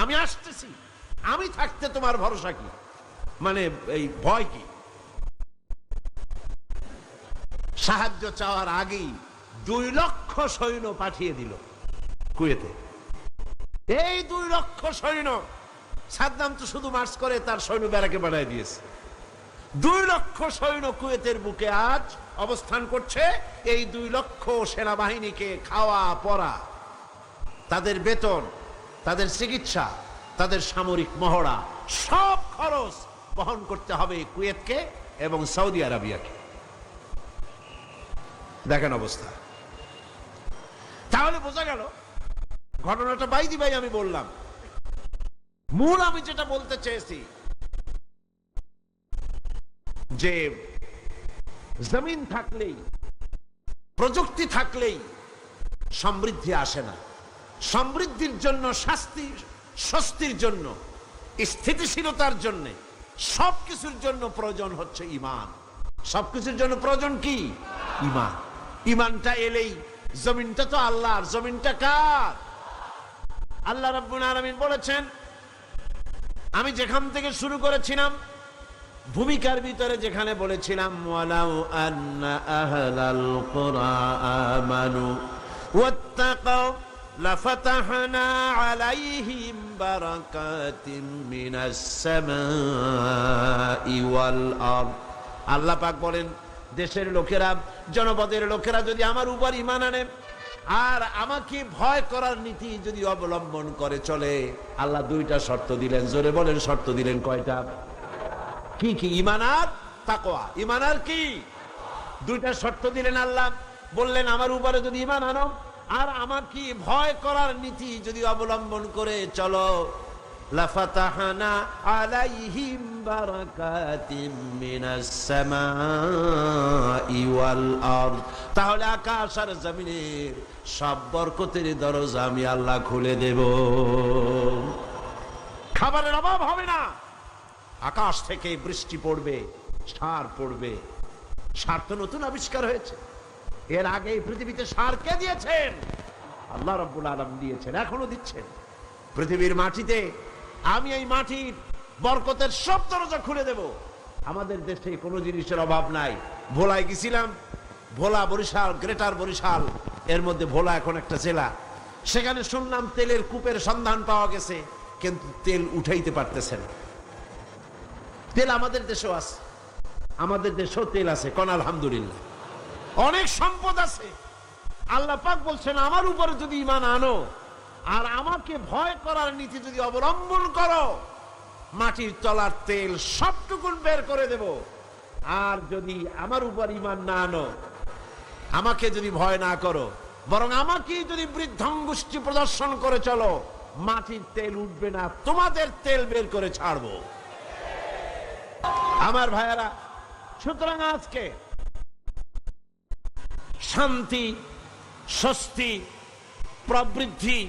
আমি আসতেছি, আমি থাকতে তোমার ভরসা কি, মানে এই ভয় কি? সাহায্য চাওয়ার আগেই 2 লক্ষ সৈন্য পাঠিয়ে দিল কুয়েতে। এই 2 লক্ষ সৈন্য, সাদ্দাম তো শুধু মার্চ করে, তার সৈন্য ব্যারাকে বাড়ায় দিয়েছে। 2 লক্ষ সৈন্য কুয়েতের বুকে আজ অবস্থান করছে। এই 2 লক্ষ সেনাবাহিনীকে খাওয়া পরা, তাদের বেতন, তাদের চিকিৎসা, তাদের সামরিক মহড়া, সব খরচ বহন করতে হবে কুয়েতকে এবং সৌদি আরবিয়াকে। দেখেন অবস্থা। তাহলে বোঝা গেল ঘটনাটা বাইদি ভাই আমি বললাম, মূল আমি যেটা বলতে চেয়েছি যে জমিন থাকলেই, প্রযুক্তি থাকলেই সমৃদ্ধি আসে না। সমৃদ্ধির জন্য, স্বস্তির জন্য, স্থিতিশীলতার জন্য, সবকিছুর জন্য প্রয়োজন হচ্ছে ঈমান। সবকিছুর জন্য প্রয়োজন কি? ঈমান। ঈমানটা এলেই, জমিনটা তো আল্লাহর, জমিনটা কার? আল্লাহ রাব্বুল আলামিন বলেছেন, আমি যেখান থেকে শুরু করেছিলাম ভূমিকার ভিতরে, যেখানে বলেছিলাম ওয়ালাউ আন্না আহলাল কুরআ আমানু ওয়াত্তাকাউ লাফাতাহনা আলাইহিম বারাকাতিম মিনাস সামাই ওয়াল আরদ। আল্লাহ পাক বলেন, দেশের লোকেরা, জনপদের লোকেরা যদি আমার উপর ঈমান আনে আর আমাকে ভয় করার নীতি যদি অবলম্বন করে চলে, আল্লাহ 2টা শর্ত দিলেন। জোরে বলেন, শর্ত দিলেন কয়টা? কি কি? ঈমান আর তাকওয়া। ঈমান আর কি? 2টা শর্ত দিলেন আল্লাহ। বললেন, আমার উপরে যদি ঈমান আনো আর আমাকে ভয় করার নীতি যদি অবলম্বন করে চলো, লাফাতাহনা আলাইহিম বারাকাতিম মিনাস সামাই ওয়াল আরদ, তাহলে আকাশ আর জমিনের সব বরকতের দরজা আমি আল্লাহ খুলে দেব। খাবারের অভাব হবে না, আকাশ থেকে বৃষ্টি পড়বে, সার পড়বে। সার তো নতুন আবিষ্কার হয়েছে, এর আগে এই পৃথিবীতে সার কে দিয়েছেন? আল্লাহ রাব্বুল আলামিন দিয়েছেন, এখনো দিচ্ছেন। পৃথিবীর মাটিতে আমি এই মাটির বরকতের সব দরজা খুলে দেব। আমাদের দেশে কোনো জিনিসের অভাব নাই। ভোলায় গেছিলাম, ভোলা, বরিশাল, গ্রেটার বরিশাল, এর মধ্যে ভোলা এখন একটা জেলা। সেখানে শুনলাম তেলের কূপের সন্ধান পাওয়া গেছে, কিন্তু তেল উঠাইতে পারতেছে না। তেল আমাদের দেশেও আছে, আমাদের দেশেও তেল আছে, কোন আলহামদুলিল্লাহ। অনেক সম্পদ আছে। আল্লাহ পাক বলছেন, আমার উপরে যদি ঈমান আনো আর আমাকে ভয় করার নীতি যদি অবলম্বন করো, মাটির তলার তেল সবটুকুন বের করে দেব। আর যদি আমার উপর ঈমান না আনো, আমাকে যদি ভয় না করো, বরং আমাকে যদি বৃদ্ধাঙ্গুষ্টি প্রদর্শন করে চলো, মাটির তেল উঠবে না, তোমাদের তেল বের করে ছাড়বো। আমার ভাইয়েরা, সুতরাং আজকে শান্তি, স্বস্তি, প্রবৃদ্ধি,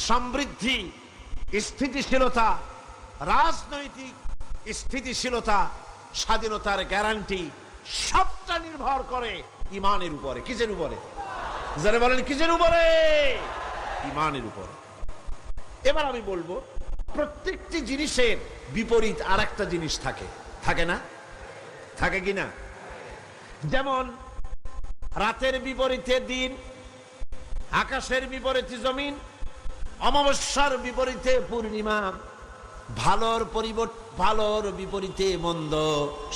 সমৃদ্ধি, স্থিতিশীলতা, রাজনৈতিক স্থিতিশীলতা, স্বাধীনতার গ্যারান্টি সবটা নির্ভর করে ঈমানের উপরে। কিসের উপরে? যারা বলেন কিসের উপরে? ঈমানের উপর। এবার আমি বলবো, প্রত্যেকটি জিনিসের বিপরীত আর একটা জিনিস থাকে, থাকে না? থাকে কি না? যেমন রাতের বিপরীতে দিন, আকাশের বিপরীতে জমিন, অমাবস্যার বিপরীতে পূর্ণিমা, ভালোর বিপরীতে মন্দ,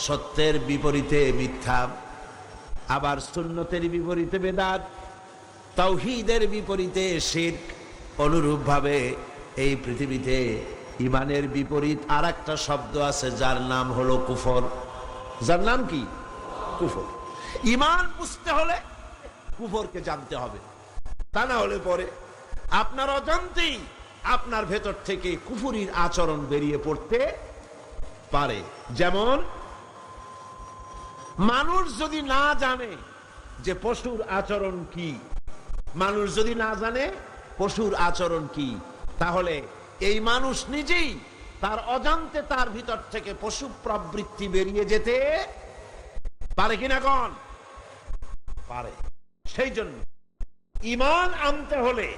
সত্যের বিপরীতে মিথ্যা, আবার সুন্নতের বিপরীতে বেদাত, তাওহীদের বিপরীতে শিরক। অনুরূপ ভাবে এই পৃথিবীতে ঈমানের বিপরীত আর একটা শব্দ আছে, যার নাম হলো কুফর। যার নাম কি? কুফর। ঈমান বুঝতে হলে কুফরকে জানতে হবে, তা না হলে পরে আপনার অজান্তেই আপনার ভেতর থেকে কুফরির আচরণ বেরিয়ে পড়তে পারে। যেমন মানুষ যদি না জানে যে পশুর আচরণ কি, মানুষ যদি না জানে পশুর আচরণ কি, তাহলে এই মানুষ নিজেই তার অজান্তে তার ভিতর থেকে পশু প্রবৃত্তি বেরিয়ে যেতে পারে কিনা? কোন পারে। সেই জন্য ঈমান আনতে হলে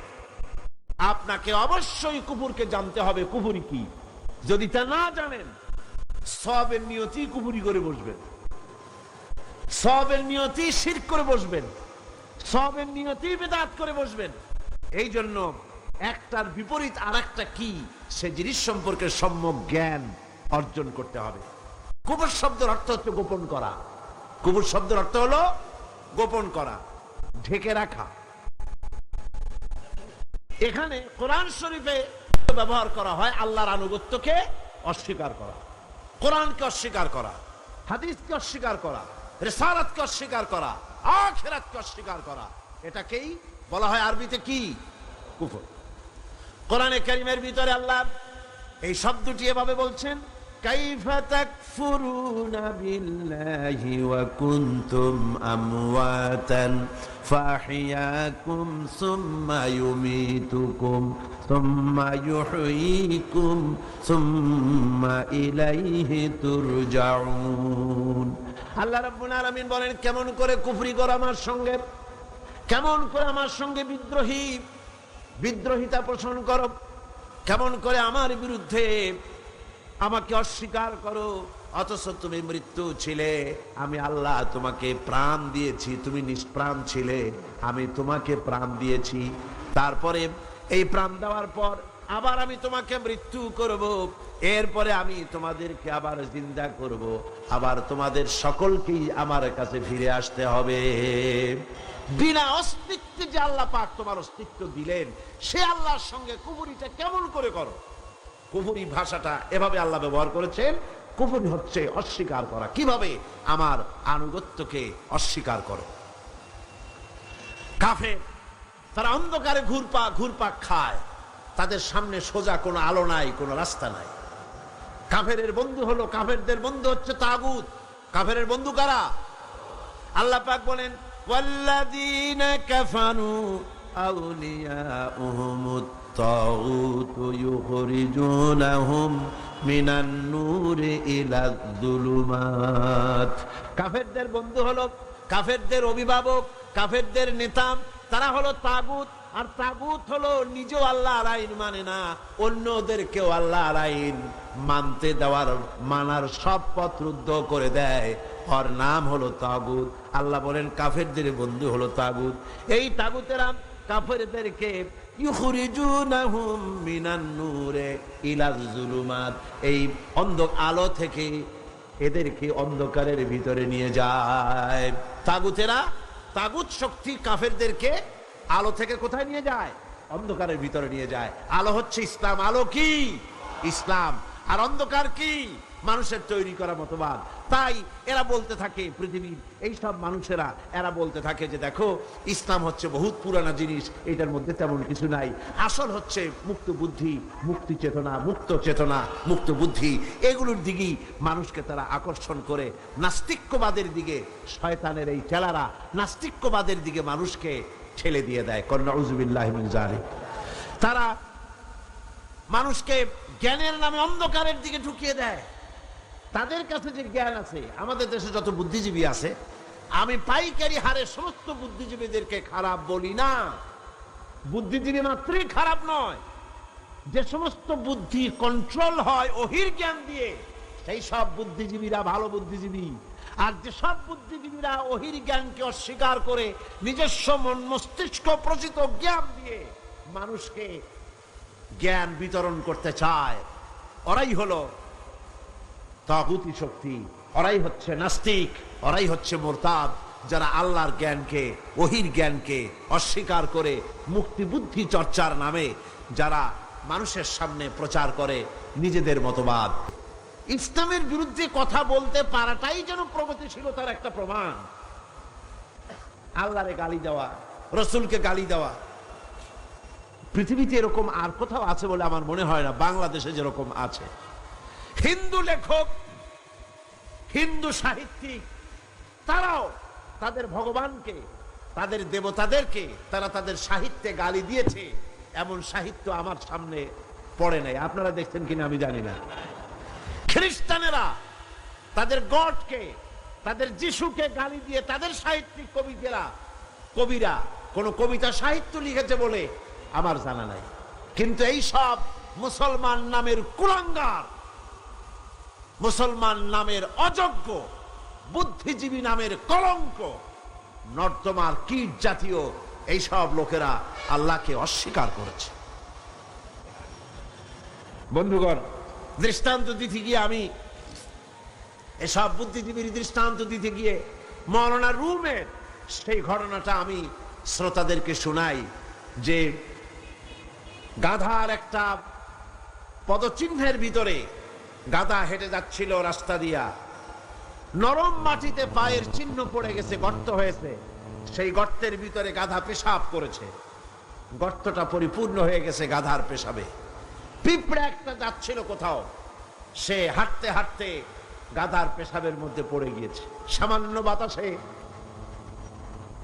আপনাকে অবশ্যই কুফরকে জানতে হবে, কুফরি কি। যদি তা না জানেন, সওয়াবের নিয়তি কুফরি করে বসবেন, সওয়াবের নিয়তি শিরক করে বসবেন, সওয়াবের নিয়তি বিদআত করে বসবেন। এই জন্য একটার বিপরীত আর একটা কি, সে জিনিস সম্পর্কে সম্যক জ্ঞান অর্জন করতে হবে। কুফর শব্দের অর্থ হচ্ছে গোপন করা। কুফর শব্দের অর্থ হলো গোপন করা, ঢেকে রাখা। এখানে কোরআন শরীফে ব্যবহার করা হয় আল্লাহর আনুগত্যকে অস্বীকার করা, কোরআনকে অস্বীকার করা, হাদিসকে অস্বীকার করা, রিসালাতকে অস্বীকার করা, আখিরাতকে অস্বীকার করা। এটাকেই বলা হয় আরবিতে কি? কুফর। কোরআনে কারীমের ভিতরে আল্লাহ এই শব্দটি এভাবে বলছেন, কাইফা তাকফুরুনা বিল্লাহি ওয়া কুনতুম আমওয়াতান ফাহিয়াকুম সুম্মা ইউমিতুকুম সুম্মা ইউহয়িকুম সুম্মা ইলাইহি তুরজাউন। আল্লাহ রাব্বুল আলামিন বলেন, কেমন করে কুফরি করো আমার সঙ্গে, কেমন করে আমার সঙ্গে বিদ্রোহিতা পোষণ করো, কেমন করে আমার বিরুদ্ধে আমাকে অস্বীকার করো, অথচ তুমি মৃত্যু ছিলে, আমি আল্লাহ তোমাকে প্রাণ দিয়েছি, তুমি নিষ্প্রাণ ছিলে, আমি তোমাকে প্রাণ দিয়েছি, তারপরে এই প্রাণ দেওয়ার পর আবার আমি তোমাকে মৃত্যু করব, এরপরে আমি তোমাদেরকে আবার জিন্দা করব, আবার তোমাদের সকলকেই আমার কাছে ফিরে আসতে হবে। বিনা অস্তিত্বে যে আল্লাহ পাক তোমার অস্তিত্ব দিলেন, সে আল্লাহর সঙ্গে কুফরিটা কেমন করে করো? কুফরি ভাষাটা এভাবে আল্লাহ ব্যবহার করেছেন। কুফরি হচ্ছে অস্বীকার করা। কিভাবে? আমার আনুগত্যকে অস্বীকার করো। কাফের তারা অন্ধকারে ঘুরপাক খায়, তাদের সামনে সোজা কোনো আলো নাই, কোনো রাস্তা নাই। কাফেরের বন্ধু হলো, কাফেরদের বন্ধু হচ্ছে তাগুত। কাফেরের বন্ধু কারা? আল্লাহ পাক বলেন, ওয়াল্লাযীনা কাফারু আউলিয়াউহুমুত তাগুত ইউখরিজুনাহুম মিনান নূরি ইলায যুলুমাত। কাফেরদের বন্ধু হলো, কাফেরদের অভিভাবক, কাফেরদের নেতা, তারা হলো তাগুত। আর তাগুত হলো নিজেও আল্লাহর আইন মানে না, অন্যদেরকেও আল্লাহর আইন মানতে দেওয়ার, মানার সব পথ রুদ্ধ করে দেয়, ওর নাম হলো তাগুত। আল্লাহ বলেন কাফেরদের বন্ধু হলো তাগুত। এই তাগুতেরা কাফেরদেরকে ইউখরিজুনাহুম মিনান নূরে ইলায যুলুমাত, এই আলো থেকে এদেরকে অন্ধকারের ভিতরে নিয়ে যায়। তাগুতেরা, তাগুত শক্তি কাফেরদেরকে আলো থেকে কোথায় নিয়ে যায়? অন্ধকারের ভিতরে নিয়ে যায়। আলো হচ্ছে ইসলাম। আলো কি? ইসলাম। আর অন্ধকার কি? মানুষের তৈরি করা মতবাদ। তাই এরা বলতে থাকে, পৃথিবীর এই সব মানুষেরা এরা বলতে থাকে যে দেখো, ইসলাম হচ্ছে বহুত পুরানা জিনিস, এটার মধ্যে তেমন কিছু নাই। আসল হচ্ছে মুক্ত বুদ্ধি, মুক্তি চেতনা, মুক্ত চেতনা, মুক্ত বুদ্ধি, এগুলোর দিকেই মানুষকে তারা আকর্ষণ করে। নাস্তিক্যবাদের দিকে শয়তানের এই ঠেলারা নাস্তিক্যবাদের দিকে মানুষকে ঠেলে দিয়ে দেয়। নাউযুবিল্লাহি মিন যালিক। তারা মানুষকে জ্ঞানের নামে অন্ধকারের দিকে ঢুকিয়ে দেয়। তাদের কাছে যে জ্ঞান আছে, আমাদের দেশে যত বুদ্ধিজীবী আছে, আমি পাইকারি হারে সমস্ত বুদ্ধিজীবীদেরকে খারাপ বলি না। বুদ্ধিজীবী মাত্রই খারাপ নয়, যে সমস্ত বুদ্ধি কন্ট্রোল হয় ওহির জ্ঞান দিয়ে, সেই সব বুদ্ধিজীবীরা ভালো বুদ্ধিজীবী। আর যে সব বুদ্ধিজীবীরা ওহির জ্ঞানকে অস্বীকার করে নিজস্ব মন মস্তিষ্ক প্রচিত জ্ঞান দিয়ে মানুষকে জ্ঞান বিতরণ করতে চায়, ওরাই হলো তাগুতি শক্তি, ওরাই হচ্ছে নাস্তিক, ওরাই হচ্ছে মুরতাদ, যারা আল্লাহর জ্ঞানকে ওহির জ্ঞানকে অস্বীকার করে মুক্তি বুদ্ধি চর্চার নামে যারা মানুষের সামনে প্রচার করে নিজেদের মতবাদ। ইসলামের বিরুদ্ধে কথা বলতে পারাটাই যেন প্রগতিশীলতার একটা প্রমাণ। আল্লাহরে গালি দেওয়া, রসুলকে গালি দেওয়া, পৃথিবীতে এরকম আর কোথাও আছে বলে আমার মনে হয় না, বাংলাদেশে যেরকম আছে। হিন্দু লেখক, হিন্দু সাহিত্যিক, তারাও তাদের ভগবানকে, তাদের দেবতাদেরকে তারা তাদের সাহিত্যে গালি দিয়েছে, এমন সাহিত্য আমার সামনে পড়ে নাই। আপনারা দেখছেন কিনা আমি জানি না। খ্রিস্টানেরা তাদের গডকে, তাদের যিশুকে গালি দিয়ে তাদের সাহিত্যিক কবিরা কোন কবিতা সাহিত্য লিখেছে বলে আমার জানা নাই। কিন্তু এই সব মুসলমান নামের কুলাঙ্গার, মুসলমান নামের অযোগ্য, বুদ্ধিজীবী নামের কলঙ্ক, নর্দমার কীট জাতীয় এইসব লোকেরা আল্লাহকে অস্বীকার করেছে। বন্ধুগণ, দৃষ্টান্ত দিতে গিয়ে আমি এসব বুদ্ধিজীবীর দৃষ্টান্ত দিতে গিয়ে মৌলানা রুমের সেই ঘটনাটা আমি শ্রোতাদেরকে শোনাই, যে গাধার একটা পদচিহ্নের ভিতরে গাধা হেঁটে যাচ্ছিল রাস্তা দিয়া, নরম মাটিতে পায়ের চিহ্ন পড়ে গেছে, গর্ত হয়েছে, সেই গর্তের ভিতরে গাধা পেশাব করেছে, গর্তটা পরিপূর্ণ হয়ে গেছে গাধার পেশাবে। পিঁপড়া একটা যাচ্ছিল কোথাও, সে হাঁটতে হাঁটতে গাধার পেশাবের মধ্যে পড়ে গিয়েছে, সামান্য বাতাসে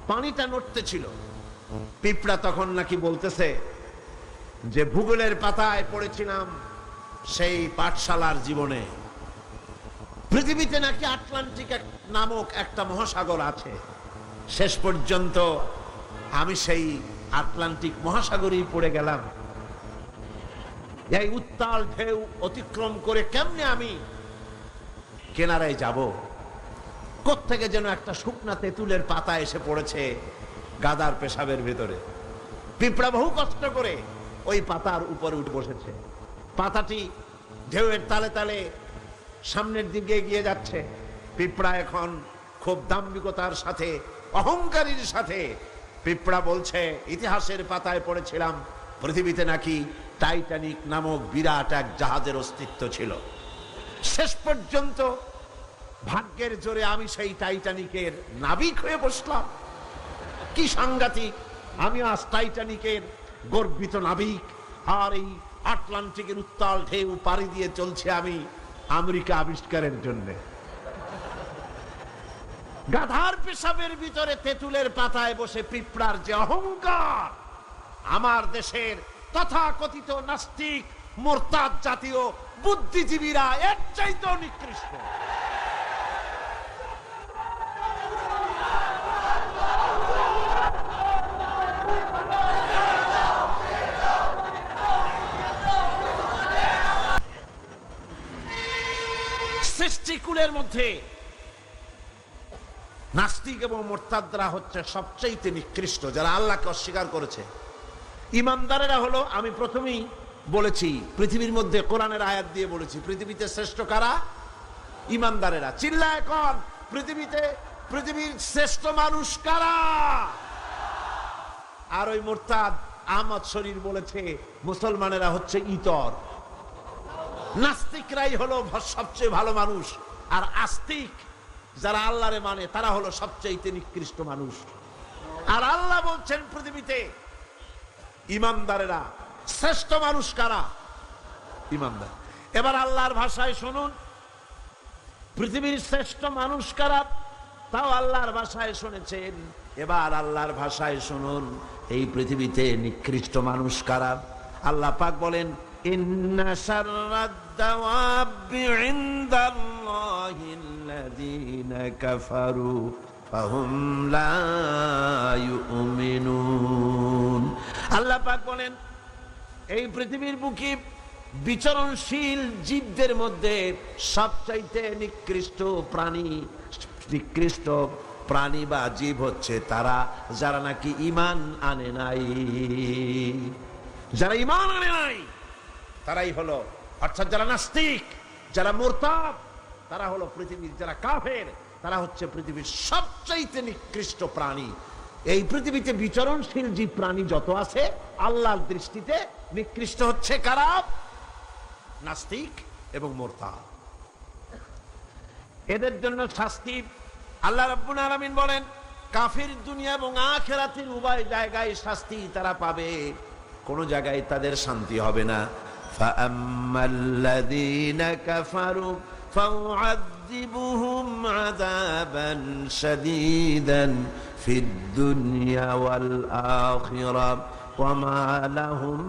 পানিটা নড়তে ছিল। পিঁপড়া তখন নাকি বলতেছে যে ভূগোলের পাতায় পড়েছিলাম সেই পাঠশালার জীবনে, পৃথিবীতে নাকি আটলান্টিক নামক একটা মহাসাগর আছে, শেষ পর্যন্ত আমি সেই আটলান্টিক মহাসাগরেই পড়ে গেলাম। এই উত্তাল ঢেউ অতিক্রম করে কেমনে আমি কিনারায় যাব? কোত্থেকে যেন একটা শুকনা তেঁতুলের পাতা এসে পড়েছে গাধার পেশাবের ভেতরে। পিঁপড়া বহু কষ্ট করে ওই পাতার উপরে উঠে বসেছে। পাতাটি ঢেউয়ের তালে তালে সামনের দিকে এগিয়ে যাচ্ছে। পিঁপড়া এখন খুব দাম্ভিকতার সাথে, অহংকারীর সাথে পিঁপড়া বলছে, ইতিহাসের পাতায় পড়েছিলাম পৃথিবীতে নাকি টাইটানিক নামক বিরাট এক জাহাজের অস্তিত্ব ছিল। শেষ পর্যন্ত ভাগ্যের জোরে আমি সেই টাইটানিকের নাবিক হয়ে বসলাম। কি সাংঘাতিক! আমি আজ টাইটানিকের গর্বিত নাবিক, আর এই আটলান্টিকের উত্তাল ঢেউ পাড়ি দিয়ে চলছে আমি আমেরিকা আবিষ্কারের জন্য। গাধার পেশাবের ভিতরে তেঁতুলের পাতায় বসে পিঁপড়ার যে অহংকার, আমার দেশের তথাকথিত নাস্তিক মুরতাদ জাতীয় বুদ্ধিজীবীরা এর চাইতেও নিকৃষ্ট। সৃষ্টিকুলের মধ্যে নাস্তিক এবং মুরতাদরা হচ্ছে সবচাইতে নিকৃষ্ট, যারা আল্লাহকে অস্বীকার করেছে। ইমানদারেরা হলো, আমি প্রথমেই বলেছি, পৃথিবীর মধ্যে কোরআনের আয়াত দিয়ে বলেছি, পৃথিবীতে শ্রেষ্ঠ কারা? ইমানদারেরা। চিল্লা এখন, পৃথিবীর শ্রেষ্ঠ মানুষ কারা? আর ওই মুরতাদ আহমদ শরীর বলেছে মুসলমানেরা হচ্ছে ইতর। নাস্তিকরাই হলো সবচেয়ে ভালো মানুষ, আর আস্তিক যারা আল্লাহরে মানে তারা হলো সবচেয়ে নিকৃষ্ট মানুষ। আর আল্লাহ বলছেন পৃথিবীতে ইমানদারেরা শ্রেষ্ঠ মানুষ কারা? ইমানদার। এবার আল্লাহর ভাষায় শুনুন, পৃথিবীর শ্রেষ্ঠ মানুষ কারা, তাও আল্লাহর ভাষায় শুনেছেন। এবার আল্লাহর ভাষায় শুনুন, এই পৃথিবীতে নিকৃষ্ট মানুষ কারা। আল্লাহ পাক বলেন, ইন্না শাররাদ দাওয়াবি ইনদাল্লাহিল্লাযীনা কাফারু ফাহুম লা ইউমিনুন। আল্লাহ পাক বলেন, এই পৃথিবীর বুকে বিচরণশীল জীবদের মধ্যে সবচাইতে নিকৃষ্ট প্রাণী বা জীব হচ্ছে তারা যারা নাকি ঈমান আনে নাই। যারা ঈমান আনে নাই তারাই হলো, অর্থাৎ যারা নাস্তিক, যারা মুরতাদ, তারা হলো পৃথিবীর যারা কাফের, তারা হচ্ছে পৃথিবীর সবচাইতে নিকৃষ্ট প্রাণী। এই পৃথিবীতে বিচরণশীল জীব প্রাণী যত আছে আল্লাহর দৃষ্টিতে নিকৃষ্ট হচ্ছে কারা? নাস্তিক এবং মুরতাদ। এদের জন্য শাস্তি আল্লাহ রাব্বুল আলামিন বলেন, কাফির দুনিয়া এবং আখিরাতের উভয় জায়গায় শাস্তি তারা পাবে, কোন জায়গায় তাদের শান্তি হবে না। ফাআম্মাল্লাযীনা কাফারু ফাউআযিবুহুম আযাবান শাদীদান ফিদ দুনিয়া ওয়াল আখিরাহ ওয়া মা লাহুম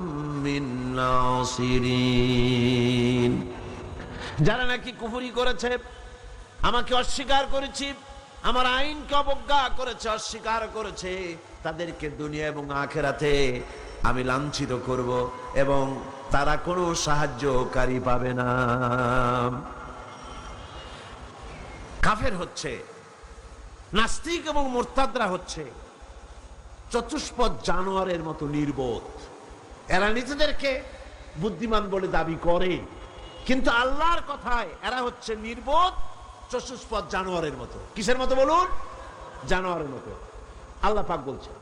মিন নাসিরিন। যারা নাকি কুফরি করেছে, আমাকে অস্বীকার করেছি, আমার আইনকে অবজ্ঞা করেছে, অস্বীকার করেছে, তাদেরকে দুনিয়া এবং আখিরাতে আমি লাঞ্ছিত করব এবং তারা কোনো সাহায্যকারী পাবে না। কাফের হচ্ছে, নাস্তিক এবং মুরতাদরা হচ্ছে চতুষ্পদ জানোয়ারের মতো নির্বোধ। এরা নিজেদেরকে বুদ্ধিমান বলে দাবি করে, কিন্তু আল্লাহর কথায় এরা হচ্ছে নির্বোধ চতুষ্পদ জানোয়ারের মতো। কিসের মতো বলুন? জানোয়ারের মতো। আল্লাহ পাক বলছেন,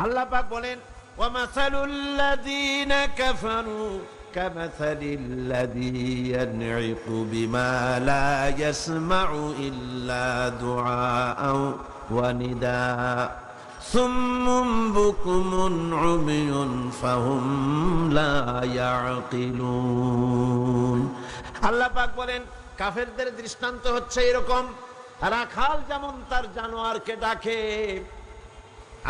আল্লাহ পাক বলেন, ওয়ামাসালুল লাযীনা কাফারু কামাসালিল্লাযী ইয়ানঈকু বিমা লা ইয়াসমাউ ইল্লা দুআআন ওয়া নিদা সুম্মুন বুকুমুন উমিয়ুন ফাহুম লা ইয়াকিলুন। আল্লাহ পাক বলেন, কাফেরদের দৃষ্টান্ত হচ্ছে এরকম, রাখাল যেমন তার জানোয়ারকে ডাকে।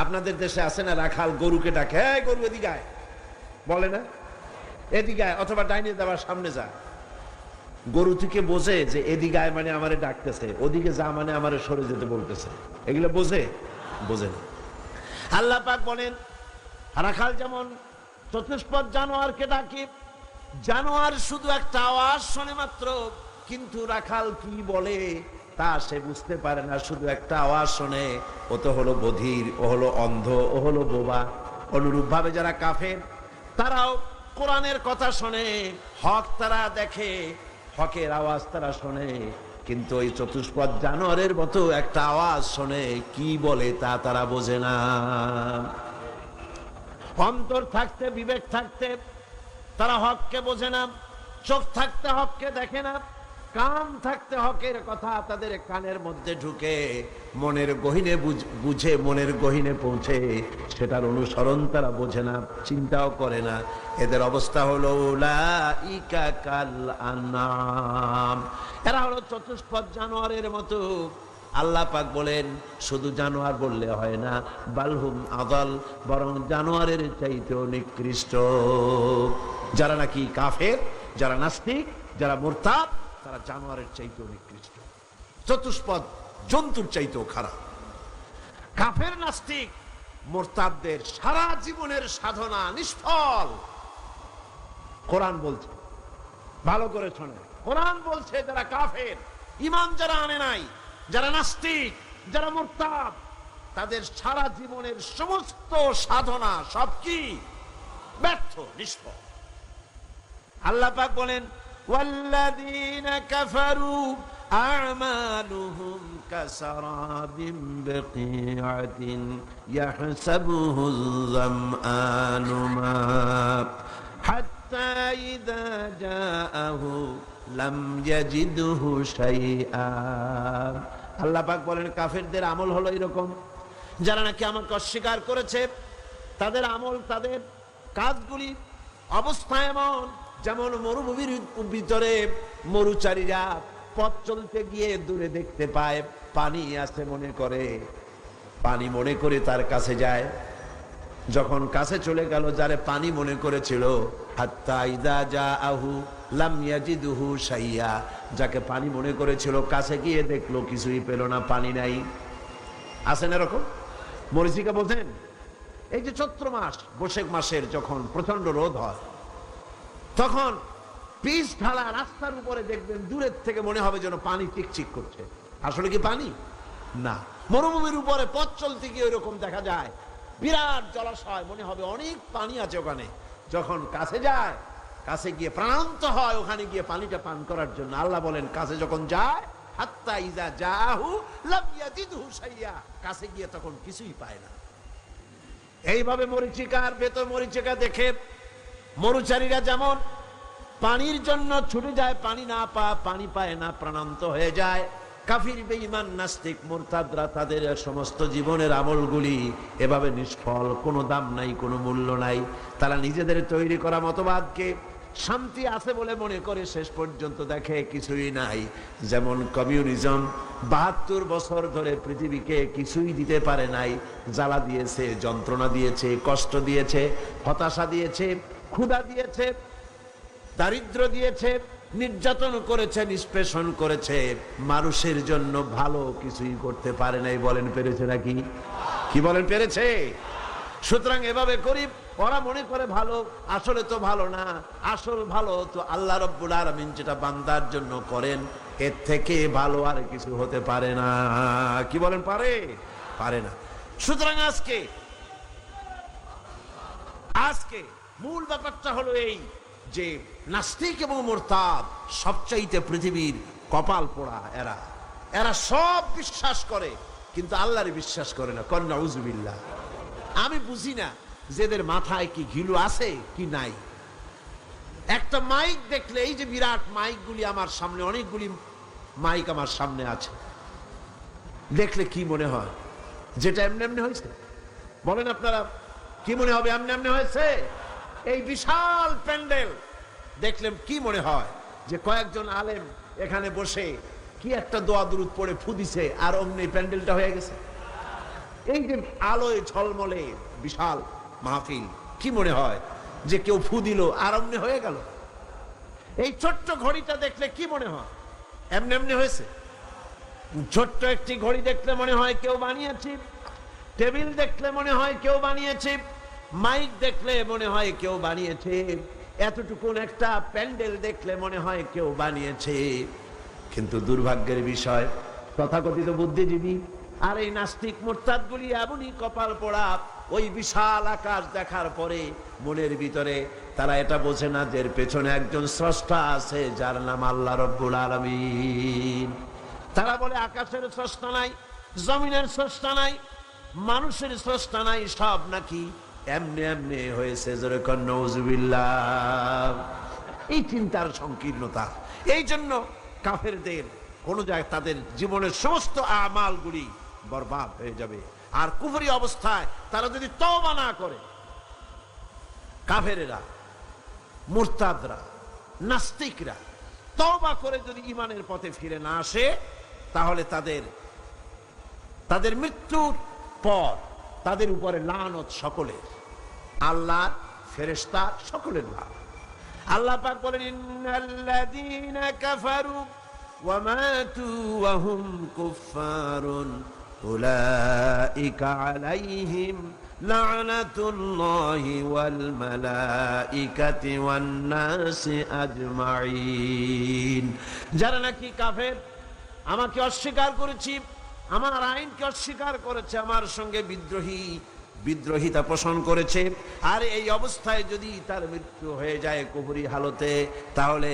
আপনাদের দেশে আছে না রাখাল গরুকে ডাকে, এই গরু এদিকে আয়, বলে না? এদিকে আয়, অথবা ডাইনে যাবার সামনে যা। গরু থেকে বোঝে যে এদিকে আয় মানে আমারে ডাকতেছে, ওদিকে যা মানে আমারে সরে যেতে বলতেছে। এগুলো বোঝে? বোঝে না। আল্লাহ পাক বলেন, রাখাল যেমন চতুষ্পদ জানোয়ারকে ডাকে, জানোয়ার শুধু একটা আওয়াজ শোনে মাত্র, কিন্তু রাখাল কি বলে তা সে বুঝতে পারে না, শুধু একটা আওয়াজ শোনে। ও তো হলো বধির, ও হলো অন্ধ, ও হলো বোবা। অনুরূপ ভাবে যারা কাফের, তারাও কোরআনের কথা শোনে, হক তারা দেখে, হকের আওয়াজ তারা শোনে, কিন্তু ওই চতুষ্পদ জানোয়ারের মতো একটা আওয়াজ শোনে, কি বলে তা তারা বোঝে না। অন্তর থাকতে, বিবেক থাকতে তারা হককে বোঝে না, চোখ থাকতে হককে দেখে না, কান থাকতে হকের কথা তাদের কানের মধ্যে ঢুকে, মনের গহীনে বুঝে, মনের গহীনে পৌঁছে, সেটার অনুসরণ তারা বোঝে না, চিন্তাও করে না। এদের অবস্থা হলো উলাইকা কাল আনআম, এরা হলো চতুষ্পদ জানোয়ারের মতো। আল্লাহ পাক বলেন, শুধু জানোয়ার বললে হয় না, বালহুম আদাল, বরং জানোয়ারের চাইতেও নিকৃষ্ট। যারা নাকি কাফের, যারা নাস্তিক, যারা মুরতাদ, তারা জানোয়ারের চাইতেও নিকৃষ্ট, চতুষ্পদ জন্তুর চাইতেও খারাপ। কাফের নাস্তিক মুরতাদদের সারা জীবনের সাধনা নিষ্ফল। কোরআন বলছে, ভালো করে শোনে, কোরআন বলছে যারা কাফের, ঈমান যারা আনে নাই, যারা নাস্তিক, যারা মুরতাদ, তাদের সারা জীবনের সমস্ত সাধনা সব কি? ব্যর্থ, নিষ্ফল। আল্লাহ পাক বলেন, ওয়াল্লাযীনা কাফারু আ'মালুহুম কাসারাবিন বিকিআতিন ইয়াহসাবুহুল যামআনু মা হাত্তা ইযা জাআহু লাম ইয়াজিদহু শাইআ। আল্লাহ পাক বলেন, কাফেরদের আমল হলো এরকম, যারা নাকি আমাকে অস্বীকার করেছে, তাদের আমল, তাদের কাজগুলি অবস্থা এমন, যেমন মরুভূমির ভিতরে মরুচারীরা পথ চলতে গিয়ে দূরে দেখতে পায় পানি আছে, মনে করে, পানি মনে করে তার কাছে যায়। যখন কাছে চলে গেল, যারে পানি মনে করেছিল, হাত্তা ইযা জাআহু লাম ইয়াজিদহু শাইআ, যাকে পানি মনে করেছিল, কাছে গিয়ে দেখলো কিছুই পেল না, পানি নাই। আছেন এরকম? মরীচিকা বোঝেন? এই যে চৈত্র মাস, বৈশাখ মাসের যখন প্রচন্ড রোদ হয়, তখন পিচ ঢালা রাস্তার উপরে দেখবেন দূরের থেকে মনে হবে যেন পানি চিকচিক করছে। আসলে কি পানি? না। মরুভূমির উপরে পথ চলতে গিয়ে ওইরকম দেখা যায়, বিরাট জলাশয়, মনে হবে অনেক পানি আছে ওখানে। যখন কাছে যায়, কাছে গিয়ে প্রাণান্ত হয় ওখানে গিয়ে পানিটা পান করার জন্য, আল্লাহ বলেন কাছে যখন যায়, হাত্তা ইজা জাহু লাম ইয়াজিদহু শাইয়া, কাছে গিয়ে তখন কিছুই পায় না। এইভাবে মরীচিকার ভেতর মরীচিকা দেখে মরুচারীরা যেমন পানির জন্য ছুটে যায়, পানি পায় না, প্রাণান্ত হয়ে যায়, কাফির বেঈমান নাস্তিক মুরতাদরা তাদের সমস্ত জীবনের আমলগুলি এভাবে নিষ্ফল, কোনো দাম নাই, কোনো মূল্য নাই। তারা নিজেদের তৈরি করা মতবাদকে শান্তি আছে বলে মনে করে, শেষ পর্যন্ত দেখে কিছুই নাই। যেমন কমিউনিজম ৭২ বছর ধরে পৃথিবীকে কিছুই দিতে পারে নাই, জ্বালা দিয়েছে, যন্ত্রণা দিয়েছে, কষ্ট দিয়েছে, হতাশা দিয়েছে, ক্ষুধা দিয়েছে, দারিদ্র দিয়েছে, নির্যাতন করেছে, নিষ্পেষণ করেছে, মানুষের জন্য ভালো কিছুই করতে পারে নাই। বলেন পেরেছে নাকি? কি বলেন পেরেছে? সুতরাং এভাবে করি, ওরা মনে করে ভালো, আসলে তো ভালো না। আসল ভালো তো আল্লাহ রাব্বুল আলামিন যেটা বান্দার জন্য করেন, এর থেকে ভালো আর কিছু হতে পারে না। কি বলেন? পারে? পারে না। সুতরাং আজকে মূল ব্যাপারটা হলো এই যে নাস্তিক এবং মুরতাদ সবচাইতে পৃথিবীর কপাল পোড়া। এরা সব বিশ্বাস করে কিন্তু আল্লাহরে বিশ্বাস করে না। কন্যা উজুবিল্লাহ। আমি বুঝি না যে এদের মাথায় কি ঘিলু আছে কি নাই। একটা মাইক দেখলে, এই যে বিরাট মাইকগুলি আমার সামনে, অনেকগুলি মাইক আমার সামনে আছে, দেখলে কি মনে হয়? যেটা এমনি এমনি হয়েছে? বলেন আপনারা, কি মনে হবে? এমনি এমনি হয়েছে? এই বিশাল প্যান্ডেল দেখলে কি মনে হয়? যে কয়েকজন আলেম এখানে বসে কি একটা দোয়া দুরূদ পড়ে ফু দিছে, আর অমনি প্যান্ডেলটা হয়ে গেছে। এই যে আলোয় ঝলমলে বিশাল মাহফিল, কি মনে হয়? যে কেউ ফু দিল আর অমনি হয়ে গেল। এই ছোট্ট ঘড়িটা দেখলে কি মনে হয়? এমনি এমনি হয়েছে? ছোট্ট একটি ঘড়ি দেখলে মনে হয় কেউ বানিয়েছে, টেবিল দেখলে মনে হয় কেউ বানিয়েছে, মাইক দেখলে মনে হয় কেউ বানিয়েছে, এতটুকুন একটা প্যান্ডেল দেখলে মনে হয় কেউ বানিয়েছে। কিন্তু দুর্ভাগ্যের বিষয়, তথাকথিত বুদ্ধিজীবী আর এই নাস্তিক মুরতাদগুলি এমনই কপাল পোড়া, ওই বিশাল আকাশ দেখার পরে মনের ভিতরে তারা এটা বোঝে না যে এর পেছনে একজন স্রষ্টা আছে, যার নাম আল্লাহ রাব্বুল আলামিন। তারা বলে আকাশের স্রষ্টা নাই, জমিনের স্রষ্টা নাই, মানুষের স্রষ্টা নাই, সব নাকি এমনি এমনি হয়েছে। যেরকম নউজুবিল্লাহ। এই চিন্তার সংকীর্ণতা, এই জন্য কাফেরদের কোন জায়গায় তাদের জীবনের সমস্ত আমালগুলি বরবাদ হয়ে যাবে। আর কুফরি অবস্থায় তারা যদি তওবা না করে, কাফেরেরা, মুরতাদরা, নাস্তিকরা তওবা করে যদি ঈমানের পথে ফিরে না আসে, তাহলে তাদের মৃত্যুর পর তাদের উপরে লানত সকলের, আল্লাহ, ফেরেশতা, সকলের লানত। আল্লাহ পাক বলেন, ইন্নাল্লাযীনা কাফারু ওয়া মাতু ওয়া হুম কুফফারুন উলাইকা আলাইহিম লা'নাতুল্লাহি ওয়াল মালাইকাতি ওয়ান নাসি আজমাইন। যারা নাকি কাফের, আমাকে অস্বীকার করেছি, আমার আইনকে অস্বীকার করেছে, আমার সঙ্গে বিদ্রোহিতা পোষণ করেছে, আর এই অবস্থায় যদি তার মৃত্যু হয়ে যায় কুফরি হালতে, তাহলে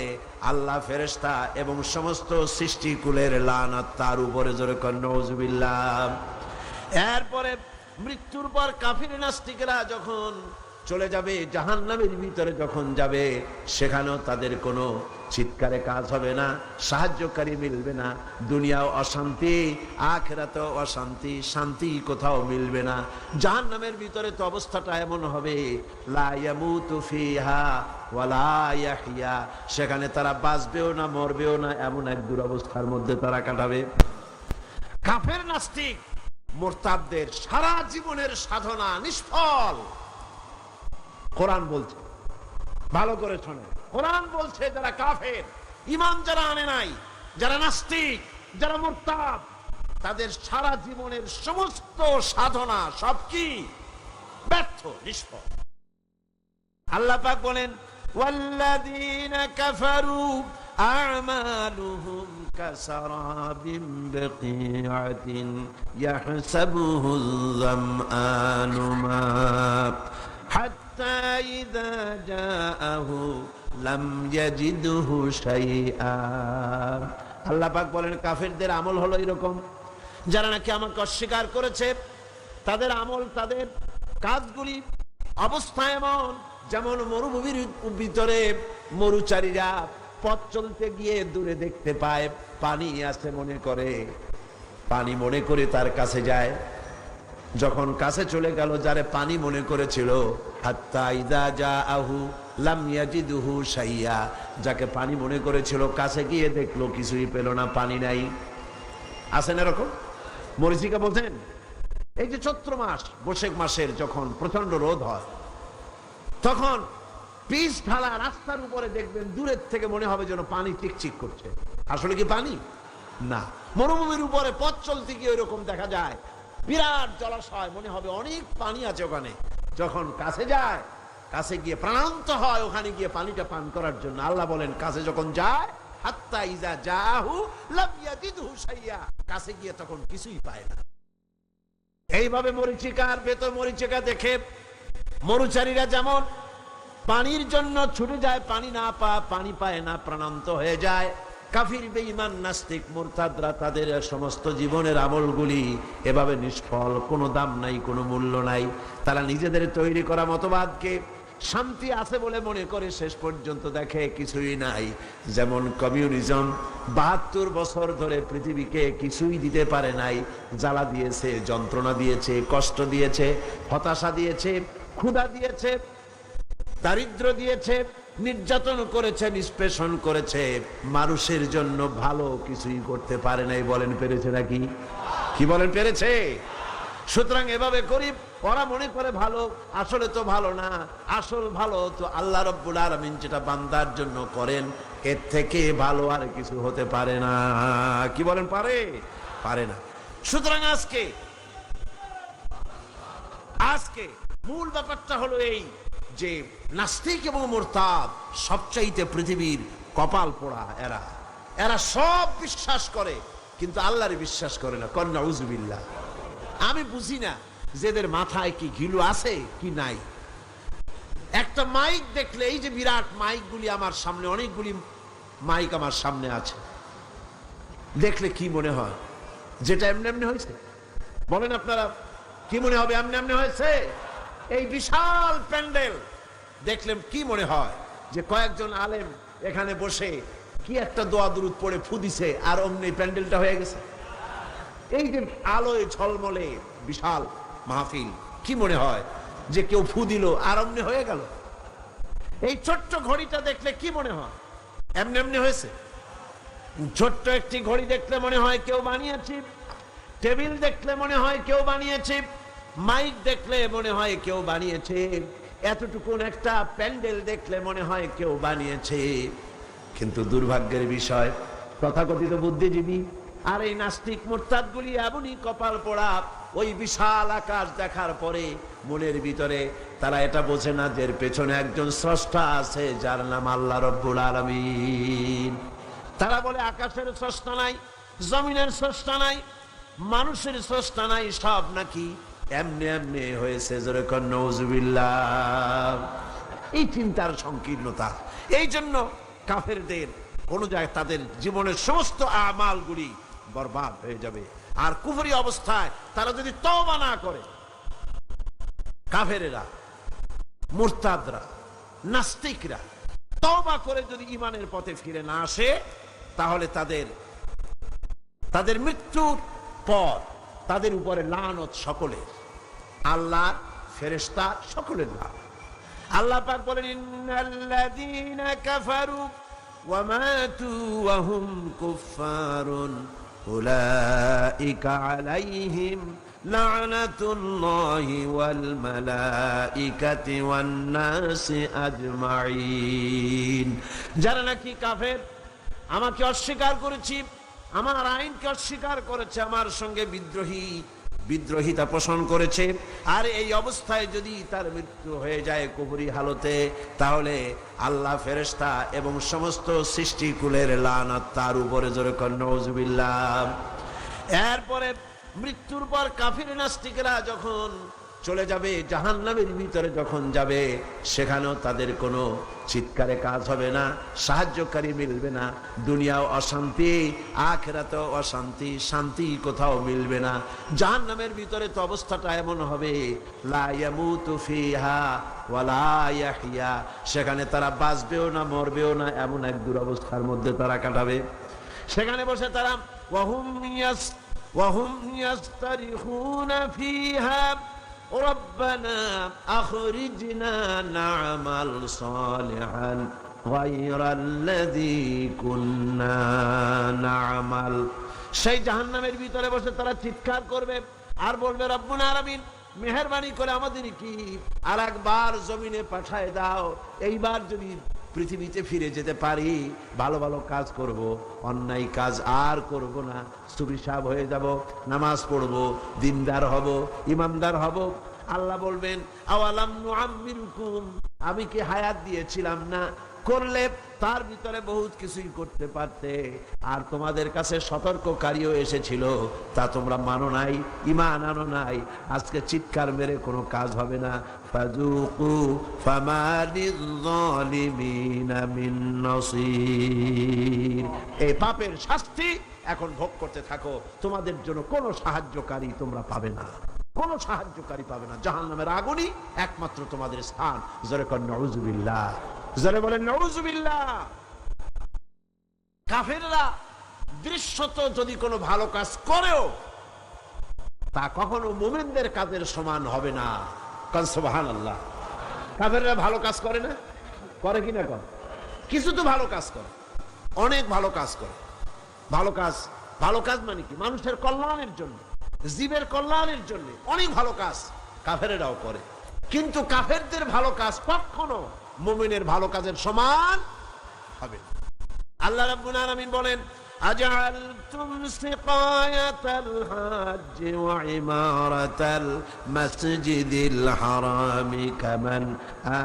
আল্লাহ, ফেরেশতা এবং সমস্ত সৃষ্টিকুলের লানত তার উপরে। জোরে কর নাউজুবিল্লাহ। এরপরে মৃত্যুর পর কাফির নাস্তিকরা যখন চলে যাবে জাহান্নামের ভিতরে, যখন যাবে, সেখানেও তাদের কোনো চিৎকারে কাজ হবে না, সাহায্যকারী মিলবে না। দুনিয়াও অশান্তি, আখিরাতেও অশান্তি, শান্তি কোথাও মিলবে না। জাহান্নামের ভিতরে তো অবস্থাটা এমন হবে, লা ইয়ামুতু ফিহা ওয়া লা ইয়াহইয়া, সেখানে তারা বাঁচবেও না, মরবেও না, এমন এক দুরবস্থার মধ্যে তারা কাটাবে। কাফের নাস্তিক মুরতাদদের সারা জীবনের সাধনা নিষ্ফল। কোরআন বলছে, ভালো করে শোনে, কোরআন বলছে যারা কাফের ঈমান যারা আনে নাই, যারা নাস্তিক, যারা মুরতাদ, তাদের সারা জীবনের সমস্ত সাধনা সব কি ব্যর্থ, নিষ্ফল। আল্লাহ পাক বলেন ওয়াল্লাযীনা কাফারু আ'মালুহুম কাসারাবিন বিকিআতিন ইয়াহসাবুহুল যামআনু মা হাত্তা ইযা জাআহু লাম ইয়াজিদহু শাইআ। আল্লাহ পাক বলেন কাফেরদের আমল হলো এরকম, যারা নাকি আমাকে অস্বীকার করেছে তাদের আমল, তাদের কাজগুলি অবস্থা এমন যেমন মরুভূমির ভিতরে মরুচারীরা পথ চলতে গিয়ে দূরে দেখতে পায় পানি আছে, মনে করে পানি মনে করে তার কাছে যায়। যখন কাছে চলে গেল, যারে পানি মনে করেছিল, হাত্তা ইযা জাআহু লাম ইয়াজিদহু শাইআ, যাকে পানি মনে করেছিল কাছে গিয়ে দেখলো কিছুই পেল না, পানি নাই। আছেন এরকম? মরীচিকা বলতেন এই যে চৈত্র মাস, বৈশাখ মাসের যখন প্রচন্ড রোদ হয়, তখন পিচ ঢালা রাস্তার উপরে দেখবেন দূরের থেকে মনে হবে যেন পানি চিকচিক করছে। আসলে কি পানি? না। মরুভূমির উপরে পথ চলতে গিয়ে ওইরকম দেখা যায়, বিরাট জলাশয়, মনে হবে অনেক পানি আছে ওখানে। যখন কাছে যায়, কাছে গিয়ে প্রাণান্ত হয় ওখানে গিয়ে পানিটা পান করার জন্য। আল্লাহ বলেন কাছে যখন যায়, হাত্তা ইযা জাআহু লাম ইয়াজিদহু শাইআ, কাছে গিয়ে তখন কিছুই পায় না। এইভাবে মরীচিকার ভেতর মরীচিকা দেখে মরুচারীরা যেমন পানির জন্য ছুটে যায়, পানি পায় না, প্রাণান্ত হয়ে যায়। কাফির, বেঈমান, নাস্তিক, মুরতাদরা তাদের সমস্ত জীবনের আমলগুলি এভাবে নিষ্ফল, কোনো দাম নাই, কোনো মূল্য নাই। তারা নিজেদের তৈরি করা মতবাদকে শান্তি আছে বলে মনে করে, শেষ পর্যন্ত দেখে কিছুই নাই। যেমন কমিউনিজম ৭২ বছর ধরে পৃথিবীকে কিছুই দিতে পারে নাই, জ্বালা দিয়েছে, যন্ত্রণা দিয়েছে, কষ্ট দিয়েছে, হতাশা দিয়েছে, ক্ষুধা দিয়েছে, দারিদ্র দিয়েছে, নির্যাতন করেছে, নিষ্পেষণ করেছে, মানুষের জন্য ভালো কিছুই করতে পারে নাই। বলেন পেরেছে নাকি? কি বলেন পেরেছে? সুতরাং এভাবে গরিব ওরা মনে করে ভালো, আসলে তো ভালো না। আসল ভালো তো আল্লাহ রাব্বুল আলামিন যেটা বান্দার জন্য করেন, এর থেকে ভালো আর কিছু হতে পারে না। কি বলেন? পারে? পারে না। সুতরাং আজকে মূল ব্যাপারটা হলো এই যে নাস্তিক এবং মুরতাদ সবচাইতে পৃথিবীর কপাল পোড়া। এরা সব বিশ্বাস করে কিন্তু আল্লাহরে বিশ্বাস করে না। কন্যা উজুবিল্লাহ। আমি বুঝি না যে এদের মাথায় কি ঘিলু আছে কি নাই। একটা মাইক দেখলে, এই যে বিরাট মাইকগুলি আমার সামনে, অনেকগুলি মাইক আমার সামনে আছে, দেখলে কি মনে হয়? যেটা এমনি এমনি হয়েছে? বলেন আপনারা, কি মনে হবে? এমনি এমনি হয়েছে? এই বিশাল প্যান্ডেল দেখলে কি মনে হয়? যে কয়েকজন আলেম এখানে বসে কি একটা দোয়া দুরুদ পড়ে ফু দিছে আর অমনি প্যান্ডেলটা হয়ে গেছে। এই যে আলোয় ঝলমলে বিশাল মাহফিল, কি মনে হয় যে কেউ ফু দিল আর অমনি হয়ে গেল? এই ছোট্ট ঘড়িটা দেখলে কি মনে হয়? এমনি এমনি হয়েছে? ছোট্ট একটি ঘড়ি দেখলে মনে হয় কেউ বানিয়েছে, টেবিল দেখলে মনে হয় কেউ বানিয়েছে, মাইক দেখলে মনে হয় কেউ বানিয়েছে, এতটুকুন একটা প্যান্ডেল দেখলে মনে হয় কেউ বানিয়েছে। কিন্তু দুর্ভাগ্যের বিষয়, তথাকথিত বুদ্ধিজীবী আর এই নাস্তিক মুরতাদগুলি এমনই কপাল পোড়া, ওই বিশাল আকাশ দেখার পরে মনের ভিতরে তারা এটা বোঝে না যে এর পেছনে একজন স্রষ্টা আছে, যার নাম আল্লাহ রাব্বুল আলামিন। তারা বলে আকাশের স্রষ্টা নাই, জমিনের স্রষ্টা নাই, মানুষের স্রষ্টা নাই, সব নাকি এমনি এমনি হয়েছে। জোরে কর নাউজুবিল্লাহ। এই চিন্তার সংকীর্ণতা, এই জন্য কাফেরদের কোন জায়গায় তাদের জীবনের সমস্ত আমালগুলি বরবাদ হয়ে যাবে। আর কুফরি অবস্থায় তারা যদি তওবা না করে, কাফেরেরা, মুরতাদরা, নাস্তিকরা তওবা করে যদি ঈমানের পথে ফিরে না আসে, তাহলে তাদের মৃত্যুর পর তাদের উপরে লানত সকলের, আল্লাহ, ফেরেশতা সকলের লানত। আল্লাহ পাক বলেন ইন্নাল্লাযীনা কাফারু ওয়া মাতু ওয়া হুম কুফফারুন উলাইকা আলাইহিম লা'নাতুল্লাহি ওয়াল মালাইকাতি ওয়ান নাসি আজমাইন। যারা নাকি কাফের আমাকে অস্বীকার করেছি, আমার আইনকে অস্বীকার করেছে, আমার সঙ্গে বিদ্রোহিতা পোষণ করেছে, আর এই অবস্থায় যদি তার মৃত্যু হয়ে যায় কুফরি হালতে, তাহলে আল্লাহ, ফেরেশতা এবং সমস্ত সৃষ্টিকুলের লানত তার উপরে, জোরে কর নাউজুবিল্লাহ। এরপরে মৃত্যুর পর কাফির নাস্তিকেরা যখন চলে যাবে, জাহান্নামের ভিতরে যখন যাবে, সেখানেও তাদের কোনো চিৎকারে কাজ হবে না, সাহায্যকারী মিলবে না, দুনিয়াও অশান্তি, আখিরাতেও অশান্তি, শান্তি কোথাও মিলবে না। জাহান্নামের ভিতরে তো অবস্থাটা এমন হবে, লা ইয়ামুতু ফিহা ওয়ালা ইয়াহইয়া, সেখানে তারা বাঁচবেও না মরবেও না, এমন এক দুরবস্থার মধ্যে তারা কাটাবে। সেখানে বসে তারা ওয়াহুম ইয়াস্তারিখুনা ফিহা রব্বানা আখরিজনা না'মাল সালিহান গায়রাল্লাযী কুন্না না'মাল। সেই জাহান্নামের ভিতরে বসে তারা চিৎকার করবে আর বলবে, রব্বুল আলামিন, মেহেরবানি করে আমাদের কি আর একবার জমিনে পাঠায় দাও, এইবার যদি পৃথিবীতে ফিরে যেতে পারি, ভালো ভালো কাজ করব, অন্যায় কাজ আর করব না, সুবিশাব হয়ে যাব, নামাজ পড়ব, দিনদার হব, ইমানদার হব। আল্লাহ বলবেন, আওয়ালাম নুআম্মিরুকুম, আমি কি হায়াত দিয়েছিলাম না? করলে তার ভিতরে বহুত কিছুই করতে পারতে, আর তোমাদের কাছে সতর্ককারীও এসেছিল, তা তোমরা মানো নাই, ঈমান আনো নাই। আজকে চিৎকার মেরে কোনো কাজ হবে না। ফাযুকু ফামা লিয-যালিমিনা মিন নাসীর, এই পাপের শাস্তি এখন ভোগ করতে থাকো, তোমাদের জন্য কোনো সাহায্যকারী তোমরা পাবে না, কোনো সাহায্যকারী পাবে না। জাহান্নামের আগুনই একমাত্র তোমাদের স্থান। জোরে কর নাউজুবিল্লাহ, জোরে বলেন নাউজুবিল্লাহ। কাফেররা দৃশ্যত যদি কোনো ভালো কাজ করেও, তা কখনো মুমিনদের কাজের সমান হবে না। কারণ সুবহানাল্লাহ, কাফেররা ভালো কাজ করে না, করে কি না করে? কিছু তো ভালো কাজ করে, অনেক ভালো কাজ করে। ভালো কাজ মানে কি? মানুষের কল্যাণের জন্য, জীবের কল্যাণের জন্য অনেক ভালো কাজ কাফেরেরাও করে। কিন্তু কাফেরদের ভালো কাজ কখনো মুমিনের ভালো কাজের সমান হবে না। আল্লাহ রাব্বুল আলামিন বলেন, আজআলতুম সিকায়াতাল হাজ্জ ওয়া ইমারাতাল মাসজিদিল হারামি কামান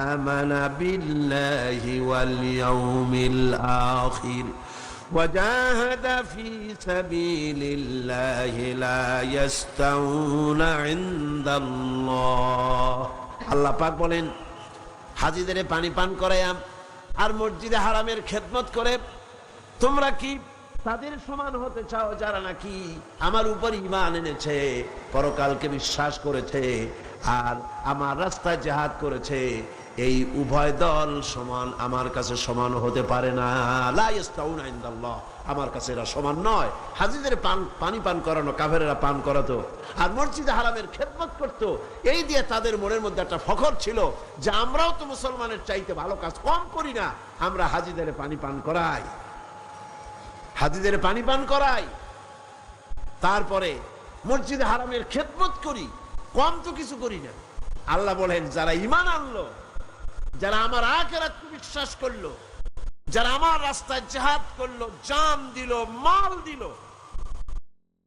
আমানা বিল্লাহি ওয়াল ইয়াউমিল আখির وجاهد في سبيل الله لا يستوون عند الله। আল্লাহ পাক বলেন, হাজীদের পানি পান করায়াম আর মসজিদে হারামের খেদমত করে তোমরা কি তাদের সমান হতে চাও যারা নাকি আমার উপর ঈমান এনেছে, পরকালকে বিশ্বাস করেছে আর আমার রাস্তায় জিহাদ করেছে? এই উভয় দল সমান আমার কাছে সমান হতে পারে না। লা ইস্তাউনা ইনদাল্লাহ, আমার কাছে এরা সমান নয়। হাজীদের পানি পান করানো কাফেরেরা পান করাতো আর মসজিদে হারামের খেদমত করতো, এই দিয়ে তাদের মনের মধ্যে একটা ফখর ছিল যে আমরাও তো মুসলমানের চাইতে ভালো কাজ কম করি না, আমরা হাজীদের পানি পান করাই, হাজীদের পানি পান করাই, তারপরে মসজিদে হারামের খেদমত করি, কম তো কিছু করি না। আল্লাহ বলেন, যারা ঈমান আনলো, যারা আমার আখিরাতকে বিশ্বাস করলো, যারা আমার রাস্তায় জিহাদ করলো, জান দিল, মাল দিল,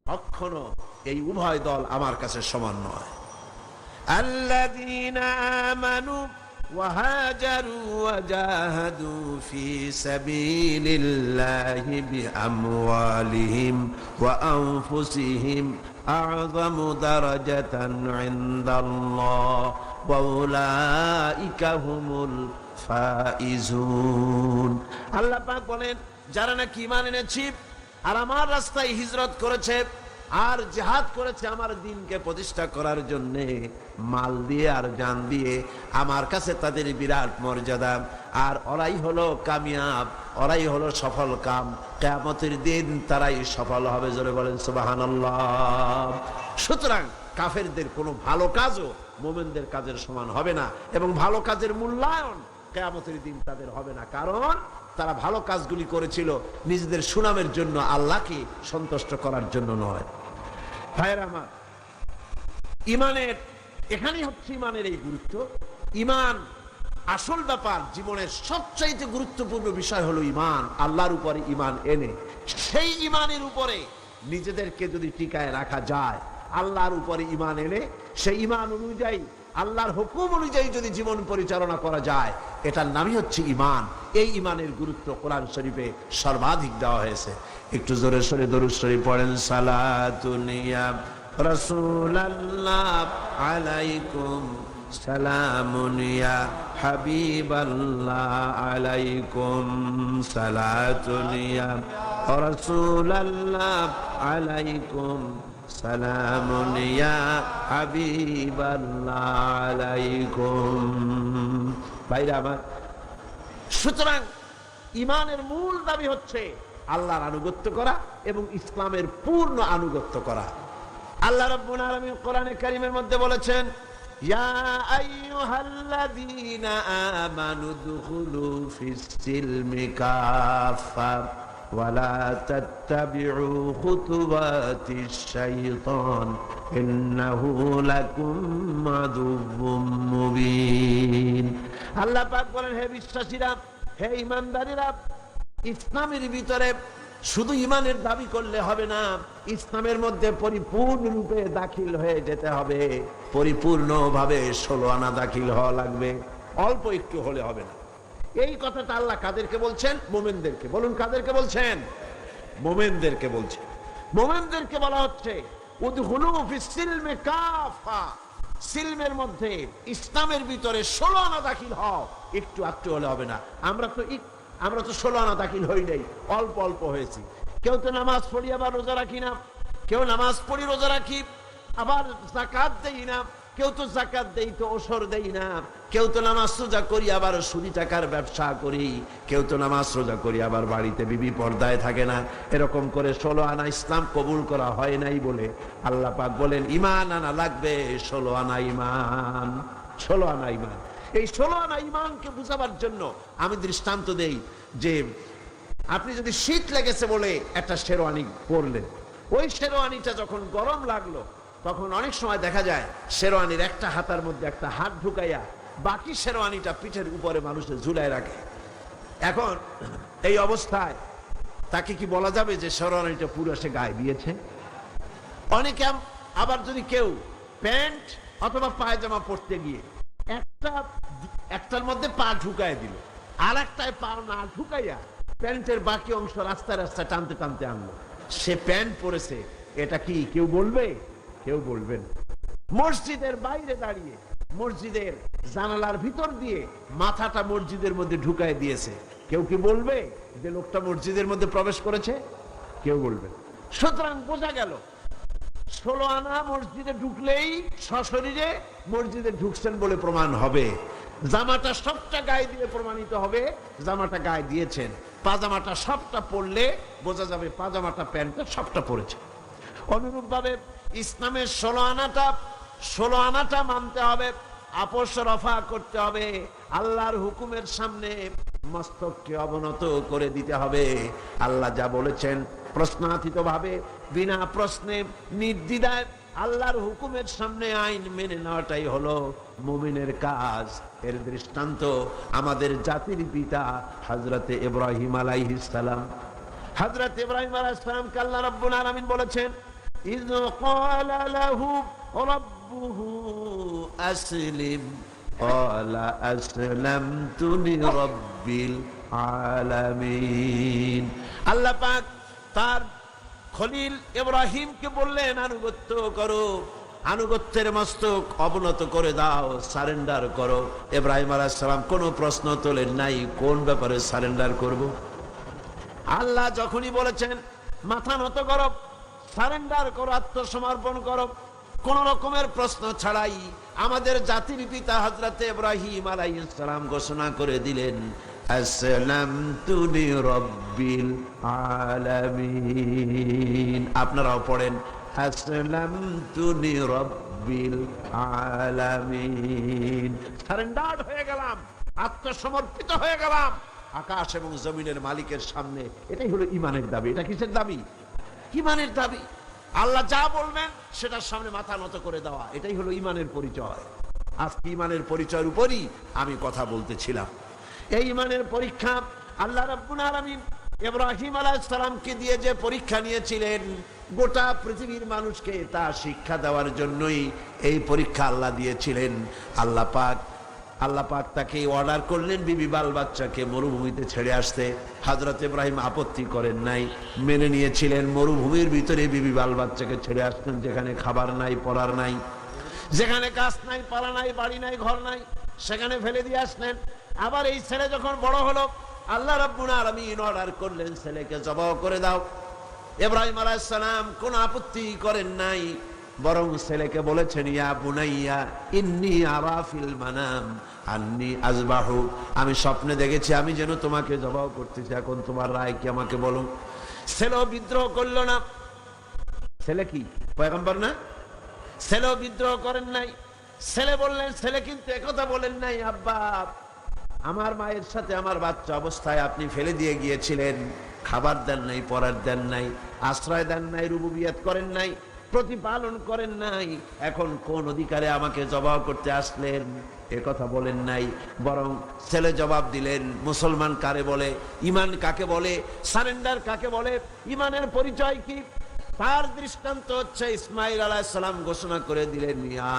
কখনো এই উভয় দল আমার কাছে সমান নয়। আল্লাযীনা আমানু ওয়া হাজারু ওয়া জাহাদু ফি সাবিলিল্লাহি বিআমওয়ালিহিম ওয়া আনফুসিহিম আ'যামু দারাজাতান ইনদাল্লাহ ওয়া উলাইকা হুমুল ফাইজুন। আল্লাহ পাক বলেন, যারা নাকি ঈমান এনেছে আর আমার রাস্তায় হিজরত করেছে আর জিহাদ করেছে আমার দ্বীনকে প্রতিষ্ঠা করার জন্য, মাল দিয়ে আর জান দিয়ে, আমার কাছে তাদের বিরাট মর্যাদা। আর ওরাই হলো কামিয়াব, ওরাই হলো সফল কাম, কিয়ামতের দিন তারাই সফল হবে। জোরে বলেন সুবহানাল্লাহ। সুতরাং কাফেরদের কোনো ভালো কাজও মুমিনদের কাজের সমান হবে না, এবং ভালো কাজের মূল্যায়ন কিয়ামতের দিন তাদের হবে না, কারণ তারা ভালো কাজগুলি করেছিল নিজেদের সুনামের জন্য, আল্লাহকে সন্তুষ্ট করার জন্য নয়। ভাইয়েরা আমার, ইমানের এখানেই হচ্ছে ইমানের এই গুরুত্ব। ইমান আসল ব্যাপার, জীবনের সবচাইতে গুরুত্বপূর্ণ বিষয় হলো ইমান। আল্লাহর উপরে ইমান এনে সেই ইমানের উপরে নিজেদেরকে যদি টিকায় রাখা যায়, আল্লাহর উপরে ইমান এনে সেই ইমান অনুযায়ী আল্লাহর হুকুম অনুযায়ী যদি জীবন পরিচালনা করা যায়, এটার নামই হচ্ছে ইমান। এই ইমানের গুরুত্ব কোরআন শরীফে সর্বাধিক দেওয়া হয়েছে। একটু জোরে সোরে দরুদ শরীফ পড়েন। সালাতুন ইয়া রাসূলুল্লাহ আলাইকুম, সালামুন ইয়া হাবিবাল্লাহ আলাইকুম, সালাতুন ইয়া রাসূলুল্লাহ আলাইকুম, সালামুন ইয়া হাবিবাল্লাহ আলাইকুম। ভাইরা আমার, সুতরাং ইমানের মূল দাবি হচ্ছে আল্লাহর আনুগত্য করা এবং ইসলামের পূর্ণ আনুগত্য করা। আল্লাহ রাব্বুল আলামিন কোরআনে কারীমের মধ্যে বলেছেন, ইয়া আইয়ুহাল্লাযীনা আমানু দুখুলু ফিস-সিলমি কাফা ওয়ালা তাত্তাবিউ খুতুওয়াতিশ শাইতান ইন্নাহু লাকুম আদুউম মুবিন। আল্লাহ পাক বলেন, হে বিশ্বাসীরা, হে ঈমানদারেরা, ইসলামের ভিতরে শুধু ইমানের দাবি করলে হবে না, ইসলামের মধ্যে পরিপূর্ণরূপে দাখিল হয়ে যেতে হবে। পরিপূর্ণভাবে 16 আনা দাখিল হওয়া লাগবে, অল্প একটু হলে হবে না। এই কথাটা আল্লাহ কাদেরকে বলছেন? মুমিনদেরকে। বলুন, কাদেরকে বলছেন? মুমিনদেরকে বলছেন। মুমিনদেরকে বলা হচ্ছে উদখুলু ফিস-সিলমি কাফা, সিলমের মধ্যে ইসলামের ভিতরে 16 আনা দাখিল হও, একটু একটু হলে হবে না। আমরা তো 16 আনা দাখিল হই নাই, অল্প অল্প হয়েছি। কেউ তো নামাজ পড়ি আবার রোজা রাখি না, কেউ নামাজ পড়ি রোজা রাখি আবার যাকাত দেই না, কেউ তো যাকাত দেই তো ওসর দেই না, কেউ তো নামাজ রোজা করি আবার সুদি টাকার ব্যবসা করি, কেউ তো নামাজ রোজা করি আবার বাড়িতে বিবি পর্দায় থাকে না। এরকম করে 16 আনা ইসলাম কবুল করা হয় নাই বলে আল্লাহ পাক বলেন ঈমান আনা লাগবে, 16 আনা ঈমান, 16 আনা ঈমান। এই 16 আনা ঈমানকে বুঝাবার জন্য আমি দৃষ্টান্ত দেই যে আপনি যদি শীত লেগেছে বলে একটা শেরওয়ানি পরলেন, ওই শেরওয়ানিটা যখন গরম লাগলো তখন অনেক সময় দেখা যায় শেরওয়ানির একটা হাতার মধ্যে একটা হাত ঢুকাইয়া বাকি শেরওয়ানিটা পিঠের উপরে মানুষের ঝুলায় রাখে। এখন এই অবস্থায় তাকে কি বলা যাবে যে শেরওয়ানিটা পুরো সে গায়ে দিয়েছে? অনেকে আবার যদি কেউ প্যান্ট অথবা পায়জামা পরতে গিয়ে একটার মধ্যে পা ঢুকায় দিল, আর একটায় পা না ঢুকাইয়া প্যান্টের বাকি অংশ রাস্তায় রাস্তায় টানতে টানতে আনলো, সে প্যান্ট পরেছে, এটা কি কেউ বলবে? কেউ বলবেন। মসজিদের বাইরে দাঁড়িয়ে মসজিদের জানালার ভিতর দিয়ে মাথাটা মসজিদের মধ্যে ঢুকায় দিয়েছে, কেউ কি বলবে যে লোকটা মসজিদের মধ্যে প্রবেশ করেছে? কেউ বলবে। সুতরাং বোঝা গেল 16 আনা মসজিদে ঢুকলেই সশরীরে মসজিদে ঢুকছেন বলে প্রমাণ হবে। জামাটা সবটা গায়ে দিয়ে প্রমাণিত হবে জামাটা গায়ে দিয়েছেন। পাজামাটা সবটা পরলে বোঝা যাবে পাজামাটা প্যান্টটা সবটা পরেছে। অনুরূপ ভাবে ইসলামের 16 আনাটা মানতে হবে, আপোষ রফা করতে হবে, আল্লাহর হুকুমের সামনে মস্তককে অবনত করে দিতে হবে। আল্লাহ যা বলেছেন প্রশ্নাতীত ভাবে বিনা প্রশ্নে নির্দ্বিধায় আল্লাহর হুকুমের সামনে আইন মেনে নেওয়াটাই হলো মুমিনের কাজ। এর দৃষ্টান্ত আমাদের জাতির পিতা হযরতে ইব্রাহিম আলাইহিস সালাম। হযরত ইব্রাহিম আলাইহিস সালামকে আল্লাহ রাব্বুল আলামিন বলেছেন, ইয ক্বালা লাহু রাব্বুহু আসলিম ক্বালা আসলামতু লিরাব্বিল আলামিন। আল্লাহ পাক তার খলিল ইব্রাহিমকে বললেন, আনুগত্য করো, আনুগত্যের মস্তক অবনত করে দাও, সারেন্ডার করো। ইব্রাহিম আলাইহিস সালাম কোনো প্রশ্ন তোলেন নাই, কোন ব্যাপারে সারেন্ডার করব? আল্লাহ যখনই বলেছেন মাথা নত করো, সারেন্ডার করো, আত্মসমর্পণ করো, কোন রকমের প্রশ্ন ছাড়াই আমাদের জাতির পিতা হযরতে ইব্রাহিম আলাইহিস সালাম ঘোষণা করে দিলেন, আসলামতু লিরাব্বিল আলামিন। আপনারাও পড়েন, আসলামতু লিরাব্বিল আলামিন। সারেন্ডার হয়ে গেলাম, আত্মসমর্পিত হয়ে গেলাম আকাশ এবং জমিনের মালিকের সামনে। এটাই হলো ঈমানের দাবি। এটা কিসের দাবি? ঈমানের দাবি। আল্লাহ যা বলবেন সেটার সামনে মাথা নত করে দেওয়া, এটাই হলো ঈমানের পরিচয়। আজকে ইমানের পরিচয়ের উপরই আমি কথা বলতেছিলাম। এই ইমানের পরীক্ষা আল্লাহ রাব্বুল আলামিন ইব্রাহিম আলাইহিস সালামকে দিয়ে যে পরীক্ষা নিয়েছিলেন, গোটা পৃথিবীর মানুষকে তা শিক্ষা দেওয়ার জন্যই এই পরীক্ষা আল্লাহ দিয়েছিলেন। আল্লাহ পাক তাকে অর্ডার করলেন বিবি বাল বাচ্চাকে মরুভূমিতে ছেড়ে আসতে। হযরত ইব্রাহিম আপত্তি করেন নাই, মেনে নিয়েছিলেন। মরুভূমির ভিতরে বিবি বাল বাচ্চাকে ছেড়ে আসতেন, যেখানে খাবার নাই, পরার নাই, যেখানে গাছ নাই, পালা নাই, বাড়ি নাই, ঘর নাই, সেখানে ফেলে দিয়ে আসলেন। আবার এই ছেলে যখন বড় হলো, আল্লাহ রাব্বুল আলামিন অর্ডার করলেন ছেলেকে জবাই করে দাও। ইব্রাহিম আলাইহিস সালাম কোনো আপত্তি করেন নাই, বরং ছেলেকে বলেছেন, ইয়া বুনাইয়া ইন্নী আরা ফিল মানাম আন্নী আযবাহু, আমি স্বপ্নে দেখেছি আমি যেন তোমাকে জবাই করতেছি, এখন তোমার রায় কি আমাকে বলো। ছেলেও বিদ্রোহ করলো না। ছেলে কি পয়গম্বর না? ছেলেও বিদ্রোহ করেন নাই। ছেলে বললেন, ছেলে কিন্তু একথা বলেন নাই, আব্বা আমার মায়ের সাথে আমার বাচ্চা অবস্থায় আপনি ফেলে দিয়ে গিয়েছিলেন, খাবার দেন নাই, পরার দেন নাই, আশ্রয় দেন নাই, রুবুবিয়ত করেন নাই, প্রতিপালন করেন নাই, এখন কোন অধিকারে আমাকে জবাব করতে আসলেন? এ কথা বলেন নাই। বরং ছেলে জবাব দিলেন, মুসলমান কারে বলে, ইমান কাকে বলে, সারেন্ডার কাকে বলে, ইমানের পরিচয় কি, তার দৃষ্টান্ত হচ্ছে ইসমাঈল আলাইহিস সালাম ঘোষণা করে দিলেন, ইয়া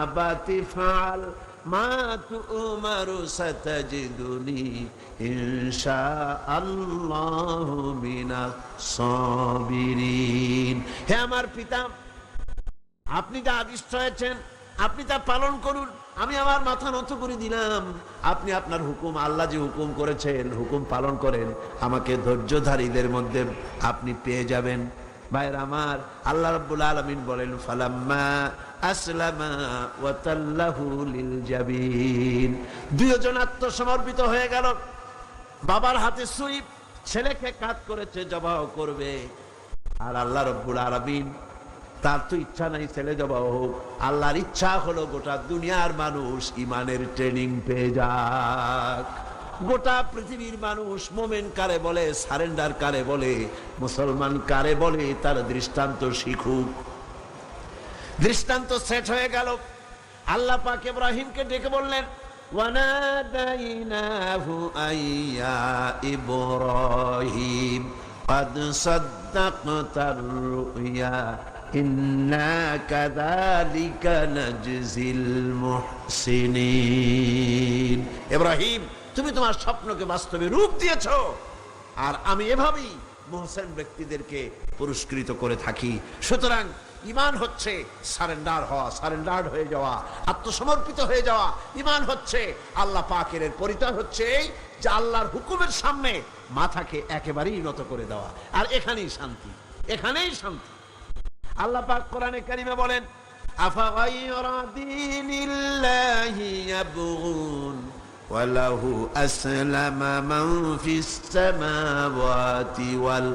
আবাতি ফাল মা তুমারু সাতাজিদুনি ইনশাআল্লাহু মিনাস সাবিরিন। হে আমার পিতা, আপনি যা আদিষ্ট হয়েছেন আপনি তা পালন করুন, আমি আমার মাথা নত করে দিলাম। আপনি আপনার হুকুম, আল্লাহ যে হুকুম করেছেন হুকুম পালন করেন, আমাকে ধৈর্যধারীদের মধ্যে আপনি পেয়ে যাবেন। ভাইরা আমার, আল্লাহ রাব্বুল আলামিন বলেন, ফালাম্মা আসলামা ওয়া তাল্লাহু লিল জাবিন, দুইজন আত্মসমর্পিত হয়ে গেল। বাবার হাতে ছুরি, ছেলেকে কাট করেছে, জবাই করবে। আর আল্লাহ রাব্বুল আলামিন, তার তো ইচ্ছা নাই ছেলে জবাই হোক, আল্লাহর ইচ্ছা হলো গোটা দুনিয়ার মানুষ ইমানের ট্রেনিং পেয়ে যাক। গোটা পৃথিবীর মানুষ মোমেন কারে বলে, সারেন্ডার কারে বলে, মুসলমান কারে বলে, তার দৃষ্টান্ত শিখুক। দৃষ্টান্ত সেট হয়ে গেল। আল্লাহ পাক ইব্রাহিমকে ডেকে বললেন, ওয়ানাদাইনাহু আইয়া ইব্রাহিম ক্বাদ সাদ্দাকতার রুয়া ইন্না কাযালিকা নাজজিল মুহসিনিন। ইব্রাহিম, তুমি তোমার স্বপ্নকে বাস্তবে রূপ দিয়েছো, আর আমি এভাবেই মুহসিন ব্যক্তিদেরকে পুরস্কৃত করে থাকি। সুতরাং ঈমান হচ্ছে সারেন্ডার হওয়া, সারেন্ডার হয়ে যাওয়া, আত্মসমর্পিত হয়ে যাওয়া। ঈমান হচ্ছে আল্লাহ পাকের পরিচয় হচ্ছে এই যে আল্লাহর হুকুমের সামনে মাথাকে একেবারেই নত করে দেওয়া। আর এখানেই শান্তি, এখানেই শান্তি। আল্লাহ পাক কোরআনে কারিমে বলেন, আফাগায়রা দীনিল্লাহি ইয়াবগুন ওয়ালাহু আসলামা মান ফিস সামাওয়াতি ওয়াল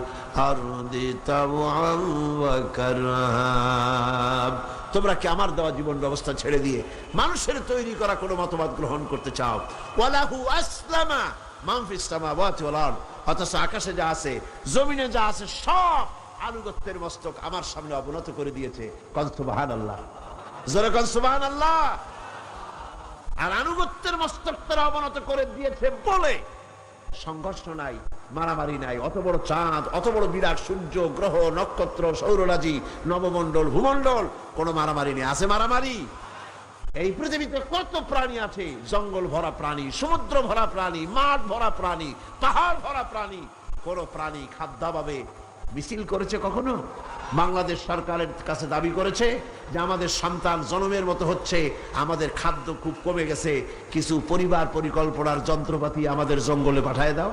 আরদি তাওআন ওয়া কারহাব। তোমরা কি আমার দেওয়া জীবন ব্যবস্থা ছেড়ে দিয়ে মানুষের তৈরি করা কোনো মতবাদ গ্রহণ করতে চাও? ওয়ালাহু আসলামা মান ফিস সামাওয়াতি ওয়াল আরদ, অথচ আকাশে যা আছে, জমিনে যা আছে, সব আনুগত্যের মস্তক আমার সামনে অবনত করে দিয়েছে। কোন সুবহানাল্লাহ, জোরে কোন সুবহানাল্লাহ। আর আনুগত্যের মস্তক তারা অবনত করে দিয়েছে বলে সংঘর্ষ নাই, মারামারি নাই। অত বড় চাঁদ, অত বড় বিরাট সূর্য, গ্রহ, নক্ষত্র, সৌররাজি, নবমণ্ডল, ভূমণ্ডল, কোন মারামারি নেই। আছে মারামারি? এই পৃথিবীতে কত প্রাণী আছে, জঙ্গল ভরা প্রাণী, সমুদ্র ভরা প্রাণী, মাঠ ভরা প্রাণী, পাহাড় ভরা প্রাণী। কোন প্রাণী খাদ্যাভাবে মিছিল করেছে কখনো? বাংলাদেশ সরকারের কাছে দাবি করেছে যে আমাদের সন্তান জন্মের মতো হচ্ছে, আমাদের খাদ্য খুব কমে গেছে, কিছু পরিবার পরিকল্পনার যন্ত্রপাতি আমাদের জঙ্গলে পাঠিয়ে দাও।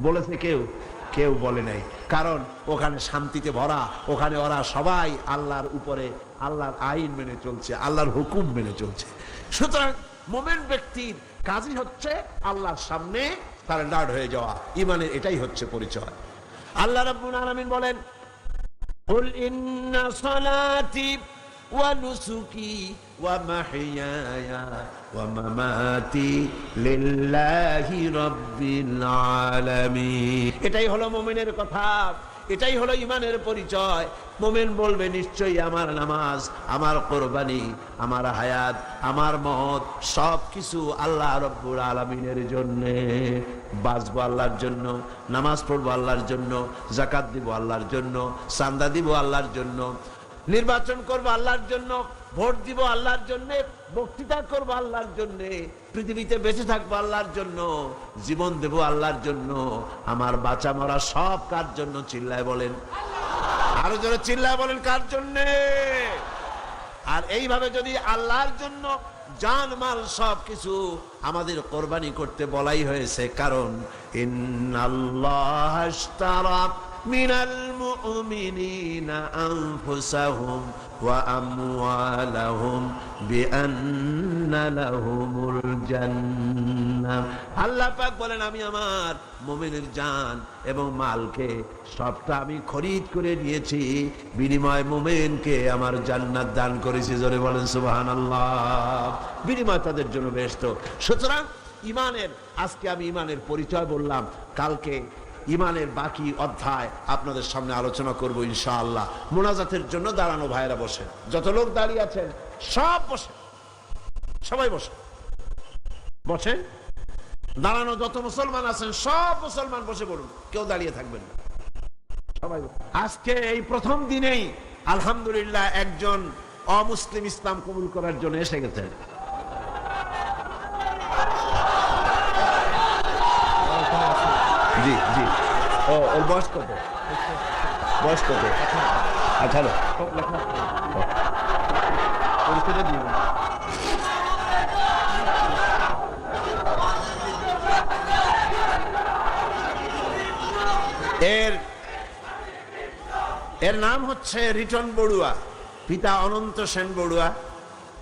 বলেছে কেউ? কেউ বলে নাই। কারণ ওখানে শান্তিতে ভরা, ওখানে ওরা সবাই আল্লাহর উপরে, আল্লাহর আইন মেনে চলছে, আল্লাহর হুকুম মেনে চলছে। সুতরাং মোমেন ব্যক্তির কাজই হচ্ছে আল্লাহর সামনে সারেন্ডার হয়ে যাওয়া। ঈমানের এটাই হচ্ছে পরিচয়। আল্লাহ রাব্বুল আলামিন বলেন, কুল ইন্না সালাতি ওয়া নুসুকি ওয়া মাহইয়ায়া ওয়া মামাতি লিল্লাহি রাব্বিল আলামিন। এটাই হলো মুমিনের কথা। এটাই হলো ইমানের পরিচয়। মুমিন বলবে নিশ্চয়ই আমার নামাজ, আমার কোরবানি, আমার হায়াত, আমার মত সবকিছু আল্লাহ রব্বুল আলামিনের জন্য। বাঁচবো আল্লাহর জন্য, নামাজ পড়বো আল্লাহর জন্য, যাকাত দিব আল্লাহর জন্য, চাঁদা দিব আল্লাহর জন্য, নির্বাচন করবো আল্লাহর জন্য, ভোট দিব আল্লাহর জন্য, বক্তৃতা করবো আল্লাহর জন্য, পৃথিবীতে বেঁচে থাকবো আল্লাহর জন্য, জীবন দেব আল্লাহর জন্য। আমার বাঁচা মরা সব কার জন্য? চিল্লায় বলেন, আরো জোরে চিল্লায় বলেন, কার জন্য? আর এইভাবে যদি আল্লাহর জন্য জান মাল সবকিছু আমাদের কোরবানি করতে বলাই হয়েছে, কারণ ইন্নাল্লাহ আশতারা মিনাল মুমিনিনা আনফুসাহুম ওয়া আমওয়ালাহুম বিআন্না লাহুমুল জান্নাহ। আল্লাহ পাক বলেন, আমি আমার মুমিনের জান এবং মালকে সবটা আমি খরিদ করে নিয়েছি, বিনিময় মুমিনকে আমার জান্নাত দান করেছি। জোরে বলেন সুবহানাল্লাহ। বিনিময় তাদের জন্য বেহেশত। সুতরাং ইমানের, আজকে আমি ইমানের পরিচয় বললাম, কালকে ইমানের বাকি অধ্যায় আপনাদের সামনে আলোচনা করব ইনশাআল্লাহ। মোনাজাতের জন্য দাঁড়ানো ভাইরা বসে, যত লোক দাঁড়িয়ে আছেন সব বসে, সবাই বসে, বসে। দাঁড়ানো যত মুসলমান আছেন সব মুসলমান বসে পড়ুন, কেউ দাঁড়িয়ে থাকবেন না, সবাই। আজকে এই প্রথম দিনেই আলহামদুলিল্লাহ একজন অমুসলিম ইসলাম কবুল করার জন্য এসে গেছেন। জি জি। ওর বয়স কত? বয়স কত? 18। এর নাম হচ্ছে রিটন বড়ুয়া, পিতা অনন্ত সেন বড়ুয়া,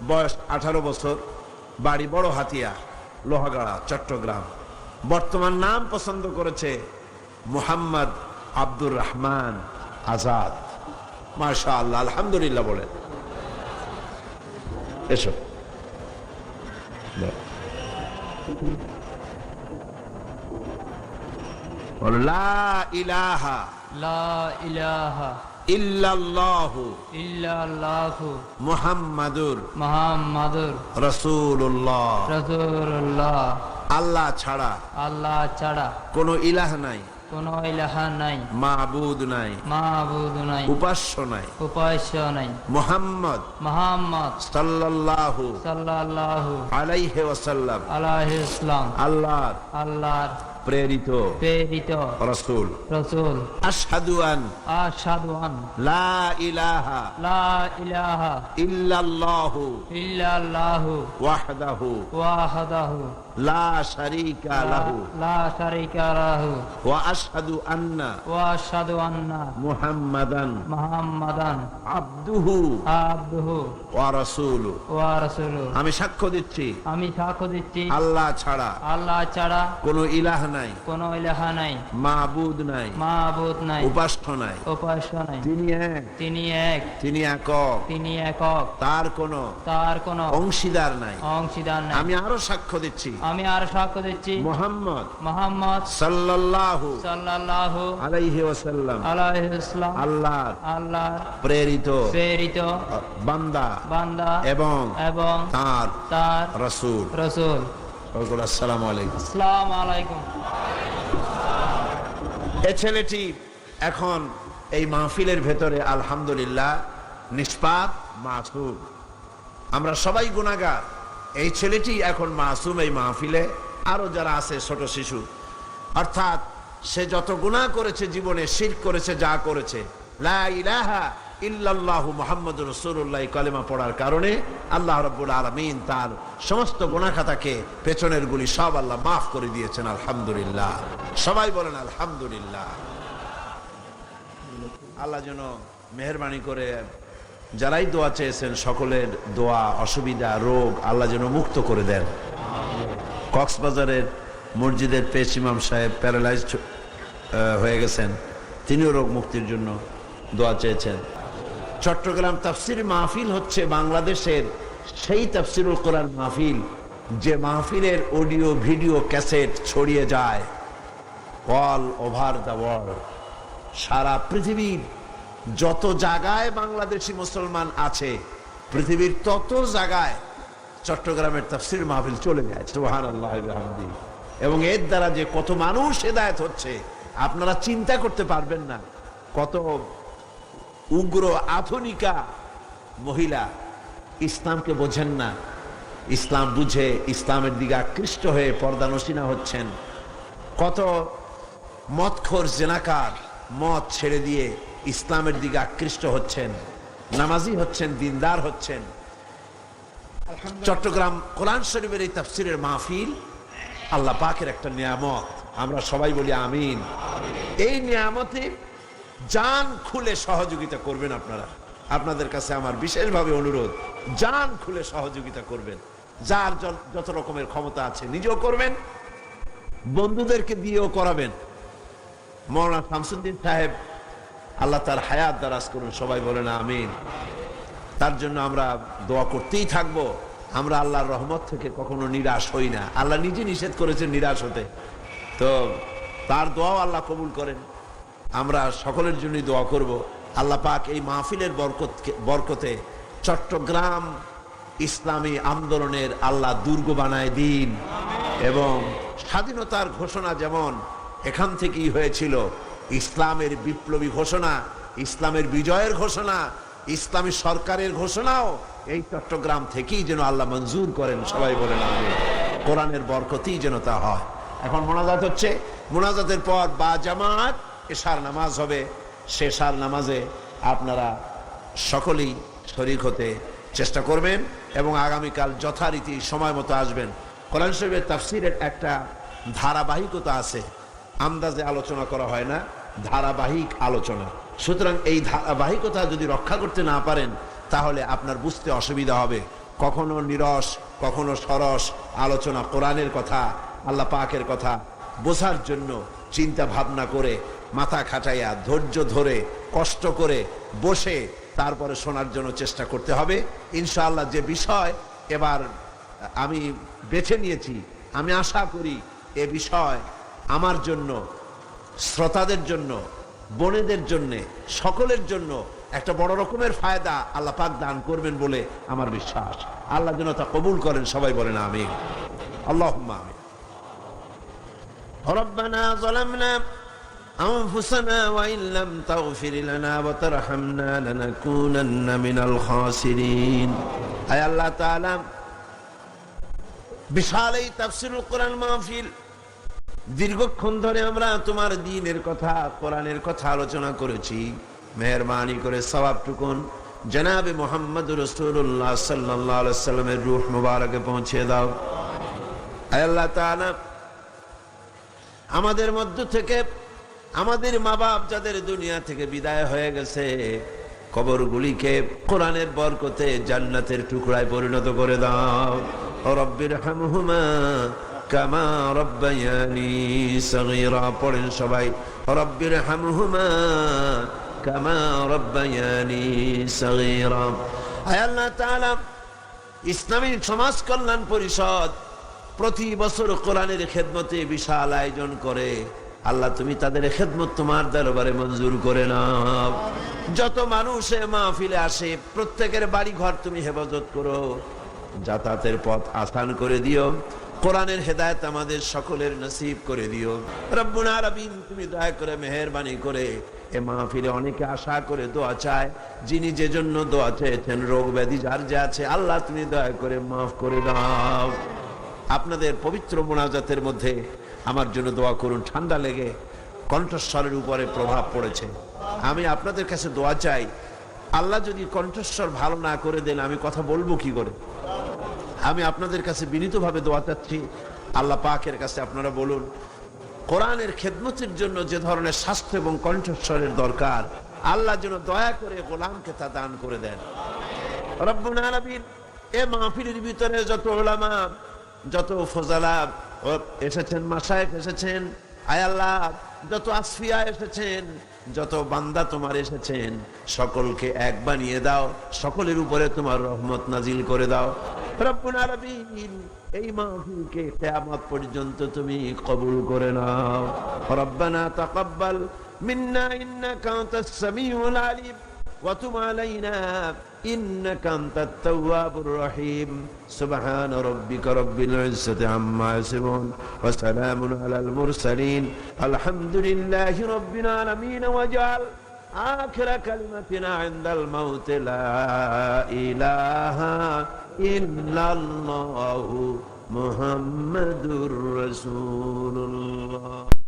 বয়স 18 বছর, বাড়ি বড় হাতিয়া, লোহাগাড়া, চট্টগ্রাম। বর্তমান নাম পছন্দ করেছে মোহাম্মদ আব্দুর রহমান আজাদ। মাশাআল্লাহ, আলহামদুলিল্লাহ বলেন। এসো, লা ইলাহা লা ইলাহা ইল্লাল্লাহু ইল্লাল্লাহু মুহাম্মাদুর মুহাম্মাদুর রাসূলুল্লাহ। রাসূলুল্লাহ। আল্লাহ ছাড়া আল্লাহ ছাড়া কোনো ইলাহ নাই, কোনো ইলাহা নাই, মাবুদ নাই, মাবুদ নাই, উপাস্য নাই। উপাস্য নাই। মুহাম্মদ মুহাম্মদ সাল্লাল্লাহু সাল্লাল্লাহু আলাইহি ওয়াসাল্লাম আলাইহি ইসলাম আল্লাহর আল্লাহর প্রেরিত প্রেরিত রাসূল। রাসূল। আশহাদু আন আশহাদু আন লা ইলাহা লা ইলাহা ইল্লাল্লাহু ইল্লাল্লাহু ওয়াহদাহু ওয়াহদাহু লা শারীকা লাহু লা শারীকা লাহু ওয়া আশহাদু আন্না ওয়া আশহাদু আন্না মুহাম্মাদান মুহাম্মাদান আবদুহু আবদুহু ওয়া রাসূলুহু। ওয়া রাসূলুহু। আমি সাক্ষ্য দিচ্ছি আমি সাক্ষ্য দিচ্ছি আল্লাহ ছাড়া আল্লাহ ছাড়া কোনো ইলাহ নাই, কোনো ইলাহা নাই, মাবুদ নাই, মাবুদ নাই, উপাস্য নাই। উপাস্য নাই। তিনি এক, তিনি এক, তিনি একক, তিনি একক, তার কোনো তার কোনো অংশীদার নাই। অংশীদার নাই। আমি আরো সাক্ষ্য দিচ্ছি আমি আর সাক্ষ্য দিচ্ছি মুহাম্মদ মুহাম্মদ সাল্লাল্লাহু সাল্লাল্লাহু আলাইহি ওয়াসাল্লাম আলাইহি ইসলাম আল্লাহর আল্লাহর প্রেরিত প্রেরিত বান্দা বান্দা এবং এবং তার তার রাসূল। রাসূল। আসসালামু আলাইকুম। আসসালামু আলাইকুম। এই ছেলেটি এখন এই মাহফিলের ভেতরে আলহামদুলিল্লাহ নিষ্পাপ, মাসুম। আমরা সবাই গুনাহগার, এই ছেলেটি এখন মাসুম এই মাহফিলে। আরো যারা আছে ছোট শিশু, অর্থাৎ সে যত গুনাহ করেছে জীবনে, শিরক করেছে, যা করেছে, লা ইলাহা ইল্লাল্লাহু মুহাম্মাদুর রাসূলুল্লাহ কালেমা পড়ার কারণে আল্লাহ রাব্বুল আলামিন তার সমস্ত গুনাহ খাতাকে, পেছনের গুলি সব আল্লাহ মাফ করে দিয়েছেন। আলহামদুলিল্লাহ, সবাই বলেন আলহামদুলিল্লাহ। আল্লাহ যেন মেহেরবানি করে যারাই দোয়া চেয়েছেন সকলের দোয়া, অসুবিধা, রোগ আল্লাহ যেন মুক্ত করে দেন। কক্সবাজারের মসজিদের পেশ ইমাম সাহেব প্যারালাইজড হয়ে গেছেন, তিনিও রোগ মুক্তির জন্য দোয়া চেয়েছেন। চট্টগ্রাম তাফসির মাহফিল হচ্ছে বাংলাদেশের সেই তাফসিরুল কোরআন মাহফিল যে মাহফিলের অডিও ভিডিও ক্যাসেট ছড়িয়ে যায় অল ওভার দ্য ওয়ার্ল্ড। সারা পৃথিবীর যত জায়গায় বাংলাদেশি মুসলমান আছে, পৃথিবীর তত জায়গায় চট্টগ্রামের তাফসীর মাহফিল চলে যায়। সুবহানাল্লাহ ওয়া বিহামদিহি। এবং এর দ্বারা যে কত মানুষ হেদায়েত হচ্ছে আপনারা চিন্তা করতে পারবেন না। কত উগ্র আধুনিকা মহিলা ইসলামকে বোঝেন না, ইসলাম বুঝে ইসলামের দিকে আকৃষ্ট হয়ে পর্দানশীনা হচ্ছেন। কত মদখোর জেনাকার মদ ছেড়ে দিয়ে ইসলামের দিকে আকৃষ্ট হচ্ছেন, নামাজি হচ্ছেন, দিনদার হচ্ছেন। চট্টগ্রাম কোরআন শরীফের এই তাফসীরের মাহফিল আল্লাহ পাকের একটা নিয়ামত, আমরা সবাই বলি আমিন। এই নিয়ামতে জান খুলে সহযোগিতা করবেন আপনারা। আপনাদের কাছে আমার বিশেষভাবে অনুরোধ, জান খুলে সহযোগিতা করবেন। যার যত রকমের ক্ষমতা আছে নিজেও করবেন, বন্ধুদেরকে দিয়েও করাবেন। মৌলানা শামসুদ্দিন সাহেব আল্লাহ তার হায়াত দারাজ করুন, সবাই বলেন আমিন। তার জন্য আমরা দোয়া করতেই থাকবো। আমরা আল্লাহর রহমত থেকে কখনো নিরাশ হই না। আল্লাহ নিজে নিষেধ করেছেন নিরাশ হতে, তো তার দোয়াও আল্লাহ কবুল করেন। আমরা সকলের জন্যই দোয়া করব। আল্লাহ পাক এই মাহফিলের বরকতে চট্টগ্রাম ইসলামী আন্দোলনের আল্লাহ দুর্গ বানায় দিন, এবং স্বাধীনতার ঘোষণা যেমন এখান থেকেই হয়েছিল, ইসলামের বিপ্লবী ঘোষণা, ইসলামের বিজয়ের ঘোষণা, ইসলামী সরকারের ঘোষণাও এই চট্টগ্রাম থেকেই যেন আল্লাহ মঞ্জুর করেন, সবাই বলেন আমিন। কোরআনের বরকতেই যেন তা হয়। এখন মোনাজাত হচ্ছে, মোনাজাতের পর বা জামাত এশার নামাজ হবে। শেষার নামাজে আপনারা সকলেই শরীক হতে চেষ্টা করবেন এবং আগামীকাল যথারীতি সময় মতো আসবেন। কোরআন শরীফের তাফসীরের একটা ধারাবাহিকতা আছে, আন্দাজে আলোচনা করা হয় না, ধারাবাহিক আলোচনা। সুতরাং এই ধারাবাহিকতা যদি রক্ষা করতে না পারেন তাহলে আপনার বুঝতে অসুবিধা হবে। কখনো নিরস, কখনো সরস আলোচনা, কোরআনের কথা, আল্লাহ পাকের কথা বোঝার জন্য চিন্তা ভাবনা করে, মাথা খাটাইয়া, ধৈর্য ধরে, কষ্ট করে বসে তারপরে শোনার জন্য চেষ্টা করতে হবে। ইনশাআল্লাহ যে বিষয় এবার আমি বেছে নিয়েছি, আমি আশা করি এ বিষয় আমার জন্য, শ্রোতাদের জন্য, বোনেদের জন্য, সকলের জন্য একটা বড় রকমের ফায়দা আল্লাহ পাক দান করবেন বলে আমার বিশ্বাস। আল্লাহ যেন তা কবুল করেন, সবাই বলেন আমিন। আল্লাহুম্মা আমিন। রব্বানা যালামনা أنفسنا وإن لم تغفر لنا وترحمنا لنكونن من الخاسرين। আয় আল্লাহ তাআলা, বিশাল এই তাফসীরুল কোরআন মাহফিল, দীর্ঘক্ষণ ধরে আমরা তোমার দ্বীনের কথা, কোরআনের কথা আলোচনা করেছি। মেহেরবানি করে সওয়াবটুকুন জনাবে মুহাম্মদ রাসূলুল্লাহ সাল্লাল্লাহু আলাইহি সাল্লামের রূহ মুবারকে পৌঁছে দাও। আয় আল্লাহ তাআলা, আমাদের মধ্য থেকে আমাদের মা বাপ যাদের দুনিয়া থেকে বিদায় হয়ে গেছে, কবরগুলিকে কোরআনের বরকতে জান্নাতের টুকরায় পরিণত করে দাও। রব্বির হামহুমা কামা রব্বায়ানি সগীরা। পড়েন সবাই, রব্বির হামহুমা কামা রব্বায়ানি সগীরা। আয় আল্লাহ তাআলা, ইসলামী সমাজ কল্যাণ পরিষদ প্রতি বছর কোরআনের খেদমতে বিশাল আয়োজন করে। আল্লাহ তুমি তাদের খেদমত তোমার দরবারে মঞ্জুর করে নাও। যত মানুষ মাহফিলে আসে প্রত্যেকের বাড়ি ঘর তুমি হেফাজত করো, যাতায়াতের পথ আসান করে দিও। কোরআনের হেদায়েত আমাদের সকলের নসিব করে দিও। রব্বুল আলামিন, তুমি দয়া করে মেহেরবানি করে এ মাহফিলে অনেকে আশা করে দোয়া চায়, যিনি যে জন্য দোয়া চেয়েছেন, রোগ ব্যাধি যার যে আছে, আল্লাহ তুমি দয়া করে মাফ করে দাও। আপনাদের পবিত্র মোনাজাতের মধ্যে আমার জন্য দোয়া করুন। ঠান্ডা লেগে কণ্ঠস্বরের উপরে প্রভাব পড়েছে। আমি আপনাদের কাছে দোয়া চাই, আল্লাহ যদি কণ্ঠস্বর ভালো না করে দেন আমি কথা বলবো কি করে? আমি আপনাদের কাছে বিনীতভাবে দোয়া চাচ্ছি, আল্লাহ পাকের কাছে আপনারা বলুন, কোরআনের খেদমতের জন্য যে ধরনের স্বাস্থ্য এবং কণ্ঠস্বরের দরকার, আল্লাহ যেন দয়া করে গোলামকে তা দান করে দেন। রব্বুল আলামিন, এ মাহফিলের ভিতরে যত উলামা, যত ফজলা এসেছেন, মাশায়েখ এসেছেন, আয় আল্লাহ যত আসফিয়া এসেছেন, যত বান্দা তোমার এসেছেন, সকলকে এক বানিয়ে দাও, সকলের উপরে তোমার রহমত নাজিল করে দাও। রব্বুল আলামিন, এই মাহফিলকে কিয়ামত পর্যন্ত তুমি কবুল করে নাও। রব্বানা তাকাব্বাল মিন্না ইন্নাকা আনতাস সামিউল আলিম ওয়া তুব আলাইনা ইন্নাকা আনতাত তাওয়াবুর রহিম। সুবহান রাব্বিকা রাব্বিল ইজ্জাতি আম্মা ইয়াসিফুন ওয়া সালামুন আলাল মুরসালিন আলহামদুলিল্লাহি রাব্বিল আলামিন। ওয়াজআল আখিরা কালিমাতিনা ইনদাল মাউত লা ইলাহা ইল্লাল্লাহু মুহাম্মাদুর রাসূলুল্লাহ।